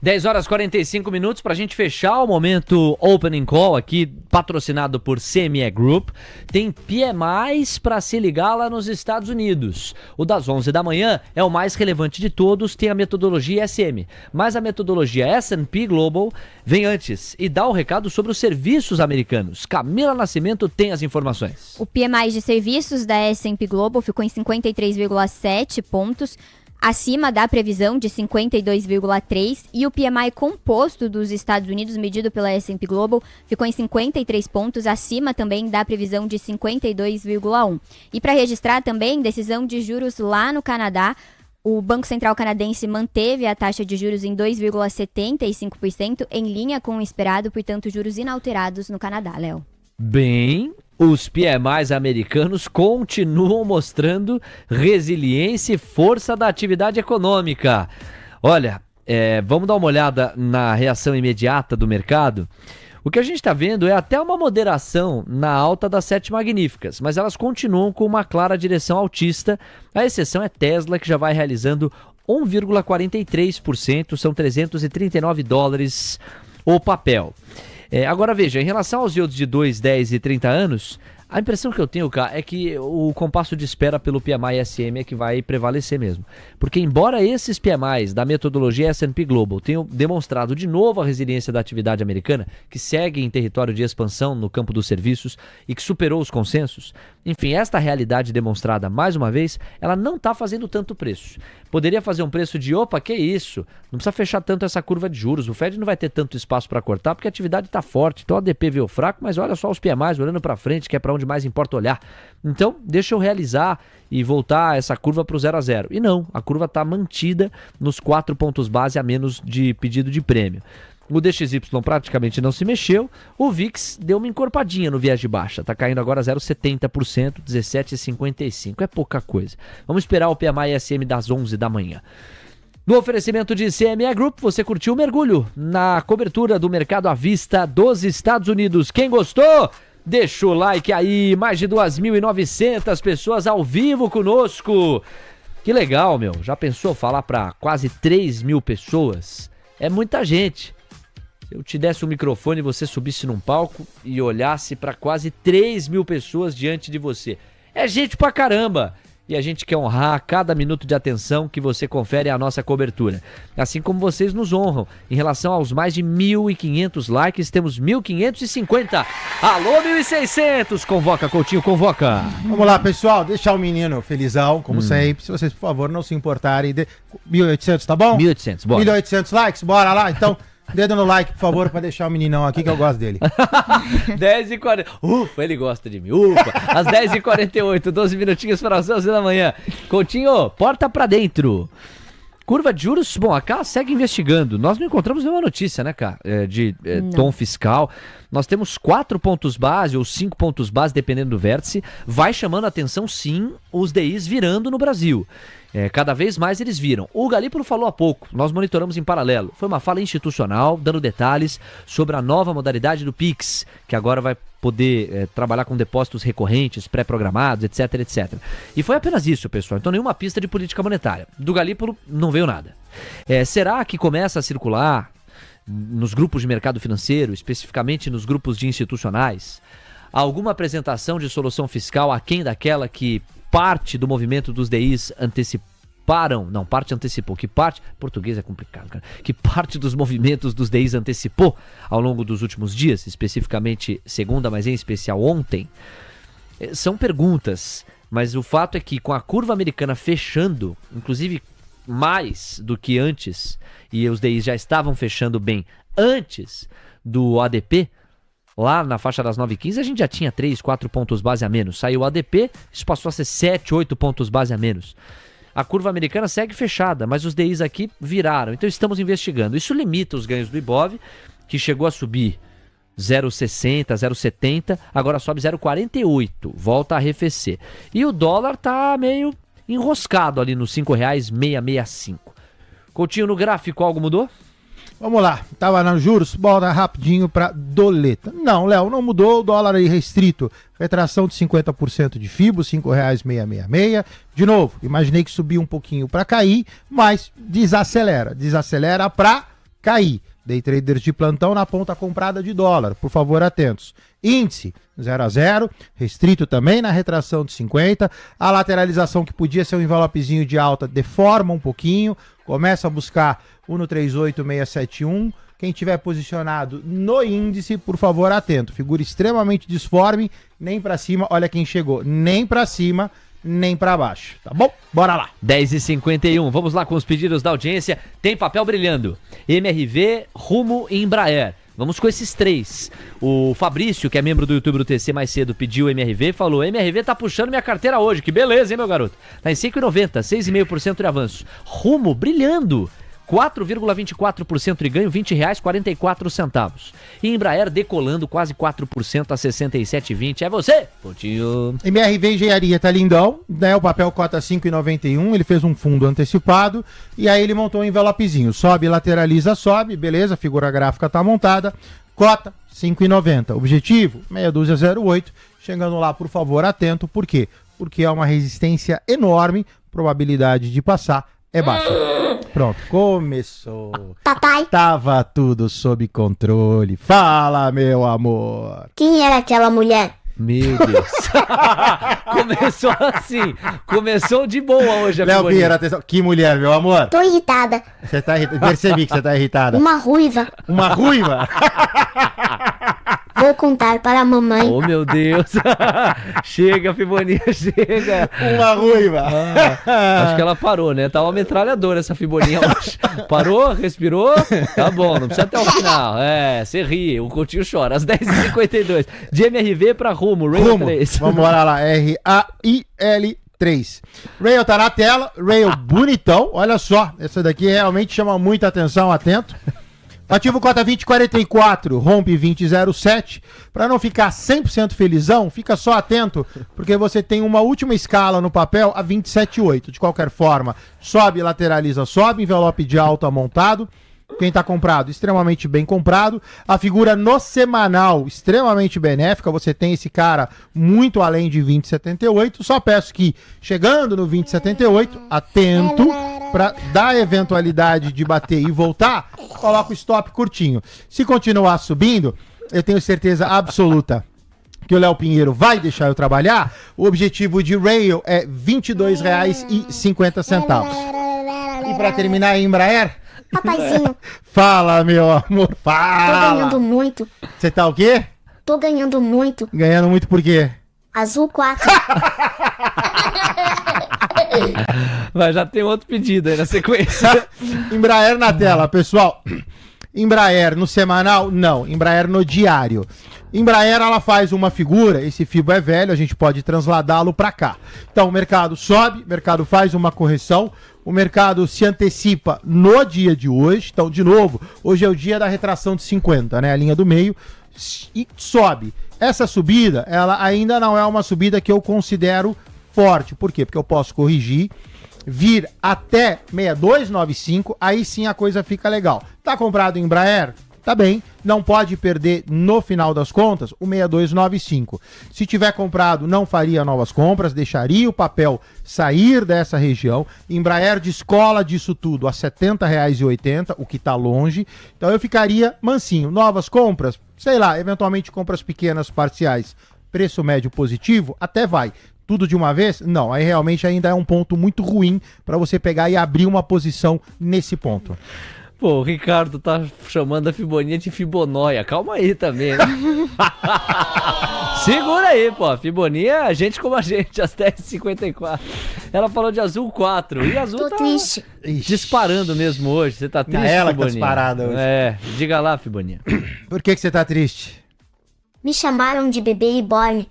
S1: 10h45 para a gente fechar o momento Opening Call aqui, patrocinado por CME Group. Tem PMIs para se ligar lá nos Estados Unidos. O das 11 da manhã é o mais relevante de todos, tem a metodologia SM. Mas a metodologia S&P Global vem antes e dá o recado sobre os serviços americanos. Camila Nascimento tem as informações.
S4: O PMI de serviços da S&P Global ficou em 53,7 pontos, acima da previsão de 52,3, e o PMI composto dos Estados Unidos, medido pela S&P Global, ficou em 53 pontos, acima também da previsão de 52,1. E para registrar também, decisão de juros lá no Canadá, o Banco Central canadense manteve a taxa de juros em 2,75%, em linha com o esperado, portanto, juros inalterados no Canadá, Léo.
S1: Bem, os PMIs americanos continuam mostrando resiliência e força da atividade econômica. Olha, vamos dar uma olhada na reação imediata do mercado. O que a gente está vendo é até uma moderação na alta das 7 magníficas, mas elas continuam com uma clara direção altista. A exceção é Tesla, que já vai realizando 1,43%, são $339 o papel. Agora veja, em relação aos yields de 2, 10 e 30 anos, a impressão que eu tenho, cara, é que o compasso de espera pelo PMI SM é que vai prevalecer mesmo. Porque embora esses PMIs da metodologia S&P Global tenham demonstrado de novo a resiliência da atividade americana, que segue em território de expansão no campo dos serviços e que superou os consensos, enfim, esta realidade demonstrada mais uma vez, ela não está fazendo tanto preço. Poderia fazer um preço de, opa, que isso? Não precisa fechar tanto essa curva de juros, o Fed não vai ter tanto espaço para cortar porque a atividade está forte. Então a ADP veio fraco, mas olha só os PMIs olhando para frente, que é para onde mais importa olhar. Então, deixa eu realizar e voltar essa curva para o 0 a 0. E não, a curva está mantida nos 4 pontos base a menos de pedido de prêmio. O DXY praticamente não se mexeu, o VIX deu uma encorpadinha no viés de baixa, está caindo agora 0,70%, 17,55%, é pouca coisa. Vamos esperar o PMI SM das 11 da manhã. No oferecimento de CME Group, você curtiu o mergulho na cobertura do mercado à vista dos Estados Unidos. Quem gostou? Deixa o like aí, mais de 2.900 pessoas ao vivo conosco. Que legal, meu. Já pensou falar para quase 3.000 pessoas? É muita gente. Se eu te desse um microfone e você subisse num palco e olhasse para quase 3.000 pessoas diante de você. É gente pra caramba. E a gente quer honrar cada minuto de atenção que você confere à nossa cobertura. Assim como vocês nos honram. Em relação aos mais de 1.500 likes, temos 1.550. Alô, 1.600! Convoca, Coutinho, convoca.
S2: Vamos lá, pessoal. Deixar o menino felizão, como sempre. Se vocês, por favor, não se importarem. 1.800, tá bom?
S1: 1.800, bora.
S2: 1.800 likes, bora lá. Então, dedo no like, por favor, pra deixar o meninão aqui que eu gosto dele.
S1: 10h40. Ufa, ele gosta de mim. Ufa. Às 10h48, 12 minutinhos para as 11 da manhã. Coutinho, porta pra dentro. Curva de juros, bom, a Cá segue investigando. Nós não encontramos nenhuma notícia, né, Cá, de tom fiscal. Nós temos 4 pontos base ou 5 pontos base, dependendo do vértice. Vai chamando a atenção, sim, os DIs virando no Brasil. Cada vez mais eles viram. O Galípolo falou há pouco, nós monitoramos em paralelo. Foi uma fala institucional, dando detalhes sobre a nova modalidade do Pix, que agora vai poder trabalhar com depósitos recorrentes, pré-programados, etc, etc. E foi apenas isso, pessoal. Então nenhuma pista de política monetária. Do Galípolo não veio nada. Será que começa a circular nos grupos de mercado financeiro, especificamente nos grupos de institucionais, alguma apresentação de solução fiscal aquém daquela que parte do movimento dos DIs português é complicado, cara, que parte dos movimentos dos DIs antecipou ao longo dos últimos dias, especificamente segunda, mas em especial ontem? São perguntas, mas o fato é que com a curva americana fechando, inclusive mais do que antes, e os DIs já estavam fechando bem antes do ADP, lá na faixa das 9h15 a gente já tinha 3, 4 pontos base a menos. Saiu o ADP, isso passou a ser 7, 8 pontos base a menos. A curva americana segue fechada, mas os DIs aqui viraram. Então estamos investigando. Isso limita os ganhos do Ibov, que chegou a subir 0,60, 0,70, agora sobe 0,48, volta a arrefecer. E o dólar tá meio enroscado ali nos R$ 5,665. Coutinho, no gráfico algo mudou?
S2: Vamos lá, tava nos juros, bora rapidinho para doleta. Não, Léo, não mudou, o dólar aí restrito, retração de 50% de FIBO, R$ 5,666. De novo, imaginei que subiu um pouquinho para cair, mas desacelera para cair. Day traders de plantão na ponta comprada de dólar, por favor, atentos. Índice 0 a 0, restrito também na retração de 50. A lateralização que podia ser um envelopezinho de alta deforma um pouquinho, começa a buscar 1,38671. Quem tiver posicionado no índice, por favor, atento. Figura extremamente disforme, nem para cima, olha quem chegou, nem para cima, nem para baixo, tá bom? Bora lá.
S1: 10h51, vamos lá com os pedidos da audiência. Tem papel brilhando. MRV, Rumo e Embraer. Vamos com esses três. O Fabrício, que é membro do YouTube do TC mais cedo, pediu MRV e falou: MRV tá puxando minha carteira hoje, que beleza, hein, meu garoto? Tá em 5,90, 6,5% de avanço. Rumo brilhando. 4,24% de ganho, R$ 20,44. E Embraer decolando quase 4% a 67,20. É você, Coutinho.
S2: MRV Engenharia tá lindão, né? O papel cota 5,91, ele fez um fundo antecipado e aí ele montou um envelopezinho. Sobe, lateraliza, sobe, beleza, a figura gráfica tá montada. Cota, 5,90. Objetivo, meia dúzia 08. Chegando lá, por favor, atento. Por quê? Porque é uma resistência enorme, probabilidade de passar é baixa. Pronto, começou.
S10: Papai,
S2: Tava tudo sob controle. Fala, meu amor.
S10: quem era aquela mulher?
S1: Meu Deus. Começou assim. Começou de boa hoje a
S2: Léo
S1: figurinha.
S2: Pinheiro, atenção. Que mulher, meu amor.
S10: Tô irritada.
S2: Você tá irritada. Percebi que você tá irritada.
S10: Uma ruiva.
S2: Uma ruiva?
S10: Vou contar para a mamãe.
S1: Oh, meu Deus. Chega, Fiboninha, chega.
S2: Uma ruiva.
S1: Acho que ela parou, né? Tá uma metralhadora essa Fiboninha hoje. Parou, respirou. Tá bom, não precisa até o final. É, você ri, o Coutinho chora. Às 10h52. De MRV pra Rumo, Rail 3.
S2: Vamos lá. RAIL 3. Rail tá na tela. Rail bonitão. Olha só. Essa daqui realmente chama muita atenção. Atento. Ativo cota 2044, rompe 2007. Para não ficar 100% felizão, fica só atento, porque você tem uma última escala no papel a 27,8. De qualquer forma, sobe, lateraliza, sobe, envelope de alta montado. Quem tá comprado, extremamente bem comprado. A figura no semanal, extremamente benéfica. Você tem esse cara muito além de 20,78. Só peço que, chegando no 20,78, atento, para dar eventualidade de bater e voltar, coloca o stop curtinho. Se continuar subindo, eu tenho certeza absoluta que o Léo Pinheiro vai deixar eu trabalhar. O objetivo de Rail é R$ 22,50. E para terminar, a Embraer...
S10: Papaizinho,
S2: Fala, meu amor,
S10: tô
S2: fala.
S10: ganhando muito.
S2: Você tá o quê?
S10: Tô ganhando muito.
S2: Ganhando muito por quê?
S10: Azul 4.
S1: Mas já tem outro pedido aí na sequência.
S2: Embraer na tela, pessoal. Embraer no semanal? Não. Embraer no diário. Embraer, ela faz uma figura, esse fibo é velho, a gente pode transladá-lo para cá. Então, o mercado sobe, o mercado faz uma correção, o mercado se antecipa no dia de hoje. Então, de novo, hoje é o dia da retração de 50, né? A linha do meio, e sobe. Essa subida, ela ainda não é uma subida que eu considero forte. Por quê? Porque eu posso corrigir, vir até 6295, aí sim a coisa fica legal. Tá comprado em Embraer? Tá bem, não pode perder no final das contas o 6295. Se tiver comprado, não faria novas compras, deixaria o papel sair dessa região. Embraer descola disso tudo a R$ 70,80, o que tá longe. Então eu ficaria mansinho. Novas compras, sei lá, eventualmente compras pequenas, parciais, preço médio positivo, até vai. Tudo de uma vez? Não, aí realmente ainda é um ponto muito ruim para você pegar e abrir uma posição nesse ponto.
S1: Pô, o Ricardo tá chamando a Fiboninha de Fibonóia. Calma aí também, né? Segura aí, pô. Fiboninha é gente como a gente, às 10h54. Ela falou de azul 4. E azul
S10: Tô
S1: tá
S10: triste.
S1: disparando mesmo hoje. Você tá triste,
S2: ela que tá
S1: Fiboninha?
S2: disparada hoje.
S1: É, diga lá, Fiboninha.
S2: Por que você tá triste?
S10: Me chamaram de bebê reborn.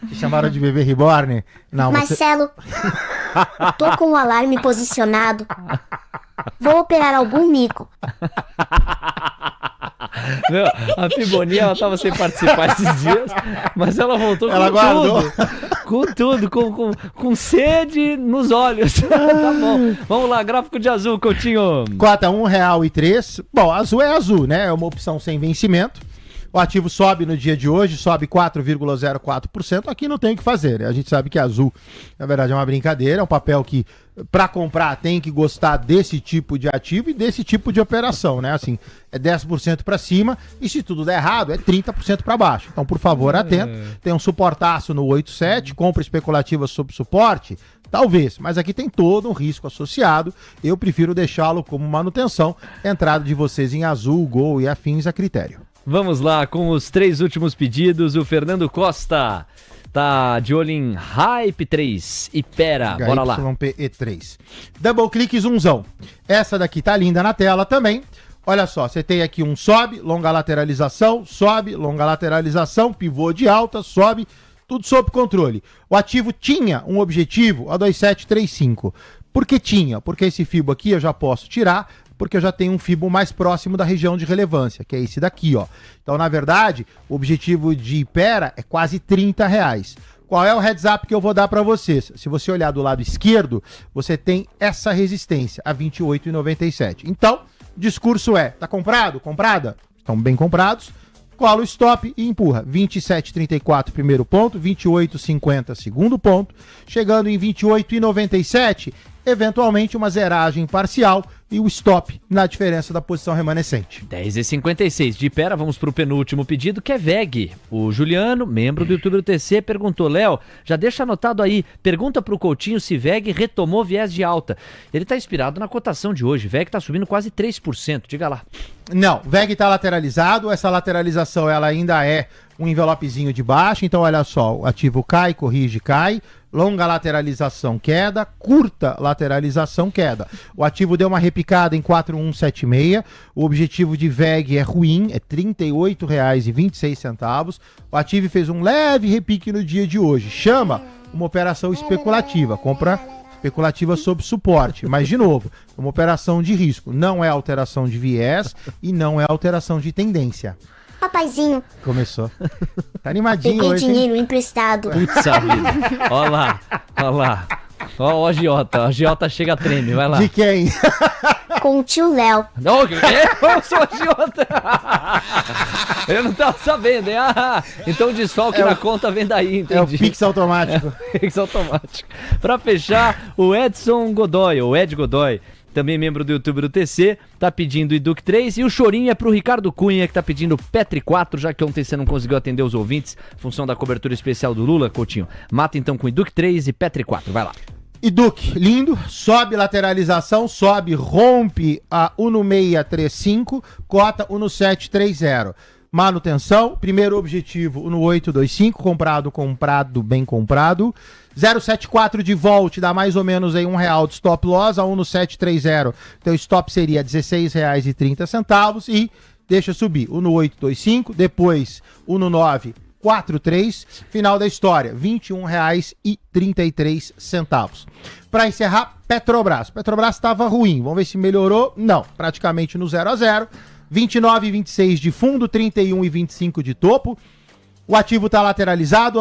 S2: Te chamaram de bebê reborn? Não, você...
S10: Marcelo, tô com o alarme posicionado. Vou operar algum mico.
S1: Meu, a Fiboninha, ela tava sem participar esses dias, mas ela voltou com
S2: Ela guardou.
S1: tudo. Com tudo, com sede nos olhos. Tá bom. Vamos lá, gráfico de azul, Coutinho.
S2: Cota R$1,03. Bom, azul é azul, né? É uma opção sem vencimento. O ativo sobe no dia de hoje, sobe 4,04%. Aqui não tem o que fazer, né? A gente sabe que azul, na verdade, é uma brincadeira. É um papel que, para comprar, tem que gostar desse tipo de ativo e desse tipo de operação, né? Assim, é 10% para cima e se tudo der errado, é 30% para baixo. Então, por favor, atento. Tem um suportaço no 87, compra especulativa sob suporte. Talvez, mas aqui tem todo um risco associado. Eu prefiro deixá-lo como manutenção. Entrada de vocês em azul, gol e afins a critério.
S1: Vamos lá com os 3 últimos pedidos. O Fernando Costa tá de olho em Hype 3. Ipera, bora lá.
S2: HYPE3. Double clique zoomzão. Essa daqui tá linda na tela também. Olha só, você tem aqui um sobe, longa lateralização, pivô de alta, sobe, tudo sob controle. O ativo tinha um objetivo, a 2735. Por que tinha? Porque esse fibo aqui eu já posso tirar, porque eu já tenho um fibo mais próximo da região de relevância, que é esse daqui, ó. Então, na verdade, o objetivo de Ipera é quase R$30. Qual é o heads up que eu vou dar para vocês? Se você olhar do lado esquerdo, você tem essa resistência, a 28,97. Então, o discurso é, tá comprado? Comprada? Estão bem comprados. cola o stop e empurra. 27,34 primeiro ponto, 28,50 segundo ponto, chegando em 28,97, eventualmente uma zeragem parcial e o stop na diferença da posição remanescente.
S1: 10h56 de Ipera, vamos para o penúltimo pedido, que é VEG. O Juliano, membro do YouTube do TC, perguntou: Léo, já deixa anotado aí, pergunta para o Coutinho se VEG retomou viés de alta. Ele está inspirado na cotação de hoje, VEG está subindo quase 3%, diga lá.
S2: Não, VEG está lateralizado, essa lateralização ela ainda é um envelopezinho de baixo, então olha só, o ativo cai, corrige, cai, longa lateralização, queda, curta lateralização, queda. O ativo deu uma repicada em 4,176, o objetivo de VEG é ruim, é R$ 38,26. O ativo fez um leve repique no dia de hoje, chama uma operação especulativa, compra especulativa sob suporte, mas de novo, uma operação de risco, não é alteração de viés e não é alteração de tendência.
S10: Papaizinho,
S2: Começou. Tá animadinho
S10: peguei
S2: hoje,
S10: dinheiro emprestado.
S1: Putz, vida. Ó lá, ó lá. Ó o agiota chega a treme, vai lá.
S2: De quem?
S10: Com o tio Léo.
S1: Não, eu sou agiota. Eu não tava sabendo, hein? Ah, então o desfalque na conta vem daí, entendi.
S2: É o Pix automático.
S1: Pix automático. Pra fechar, o Edson Godoy, o Ed Godoy, também membro do YouTube do TC, tá pedindo Iduc 3 e o chorinho é pro Ricardo Cunha, que tá pedindo Petri 4, já que ontem você não conseguiu atender os ouvintes, função da cobertura especial do Lula, Coutinho. Mata então com Iduc 3 e Petri 4, vai lá.
S2: Iduc, lindo, sobe lateralização, sobe, rompe a 1,635, cota 1,730. Manutenção, primeiro objetivo 1,825, comprado, bem comprado. 0,74 de volt, dá mais ou menos aí R$1 de stop loss a 1,730. Então o stop seria R$16,30 e deixa subir 1,825, depois 1,943, final da história, R$21,33. Para encerrar, Petrobras. Petrobras estava ruim, vamos ver se melhorou. Não, praticamente no 0 a 0. 29,26 de fundo, 31,25 de topo. O ativo está lateralizado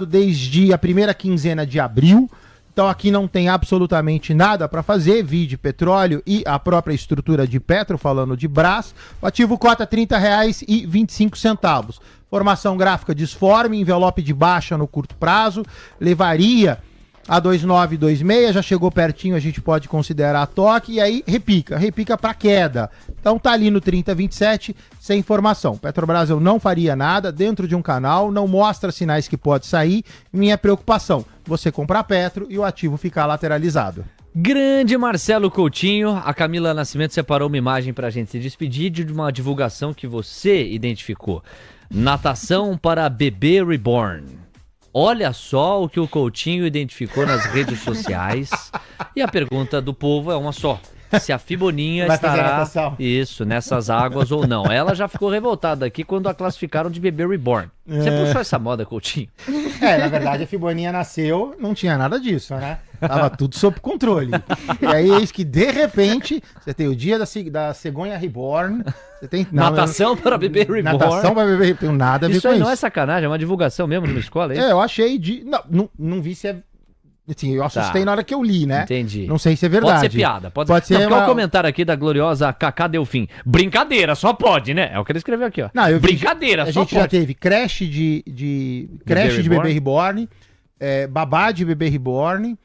S2: desde a primeira quinzena de abril. Então aqui não tem absolutamente nada para fazer, vide petróleo e a própria estrutura de Petro, falando de Brás. O ativo cota R$ 30,25. Formação gráfica disforme, envelope de baixa no curto prazo, levaria a 2,926, já chegou pertinho, a gente pode considerar toque, e aí repica para queda. Então tá ali no 30,27, sem informação. Petrobras eu não faria nada dentro de um canal, não mostra sinais que pode sair. Minha preocupação, você comprar Petro e o ativo ficar lateralizado.
S1: Grande Marcelo Coutinho, a Camila Nascimento separou uma imagem pra gente se despedir de uma divulgação que você identificou. Natação para bebê reborn. Olha só o que o Coutinho identificou nas redes sociais. E a pergunta do povo é uma só. Se a Fiboninha estará nessas águas ou não. Ela já ficou revoltada aqui quando a classificaram de bebê reborn. Você puxou essa moda, Coutinho?
S2: Na verdade a Fiboninha nasceu, não tinha nada disso, né? Tava tudo sob controle. E aí eis que de repente você tem o dia da cegonha reborn. Você tem
S1: natação para bebê reborn.
S2: Natação para bebê reborn. Tem nada a ver com isso.
S1: Isso aí não é sacanagem, é uma divulgação mesmo numa escola, é isso?
S2: Eu achei de... Não vi se é... Assim, eu assustei na hora que eu li, né?
S1: Entendi.
S2: Não sei se é verdade.
S1: Pode ser piada. Pode ser. Não, porque o comentário aqui da gloriosa Cacá Delfim. Brincadeira, só pode, né? É o que ele escreveu aqui, ó.
S2: Não,
S1: Brincadeira, só pode.
S2: A gente já teve creche de bebê reborn, babá de bebê reborn.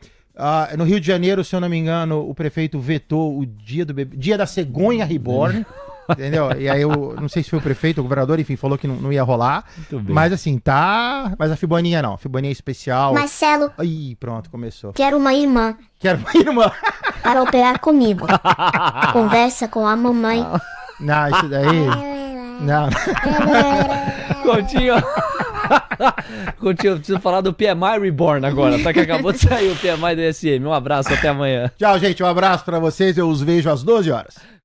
S2: No Rio de Janeiro, se eu não me engano, o prefeito vetou o dia da cegonha reborn. Entendeu? E aí eu não sei se foi o prefeito, o governador, enfim, falou que não ia rolar. Mas assim, tá. Mas a Fiboninha não. A Fiboninha é especial.
S10: Marcelo.
S2: Ih, pronto, começou.
S10: Quero uma irmã. Para operar comigo. Conversa com a mamãe.
S2: Não, isso daí. Não.
S1: Coutinho, eu preciso falar do PMI Reborn agora, tá? Que acabou de sair o PMI do SM. Um abraço, até amanhã.
S2: Tchau, gente. Um abraço pra vocês. Eu os vejo às 12 horas.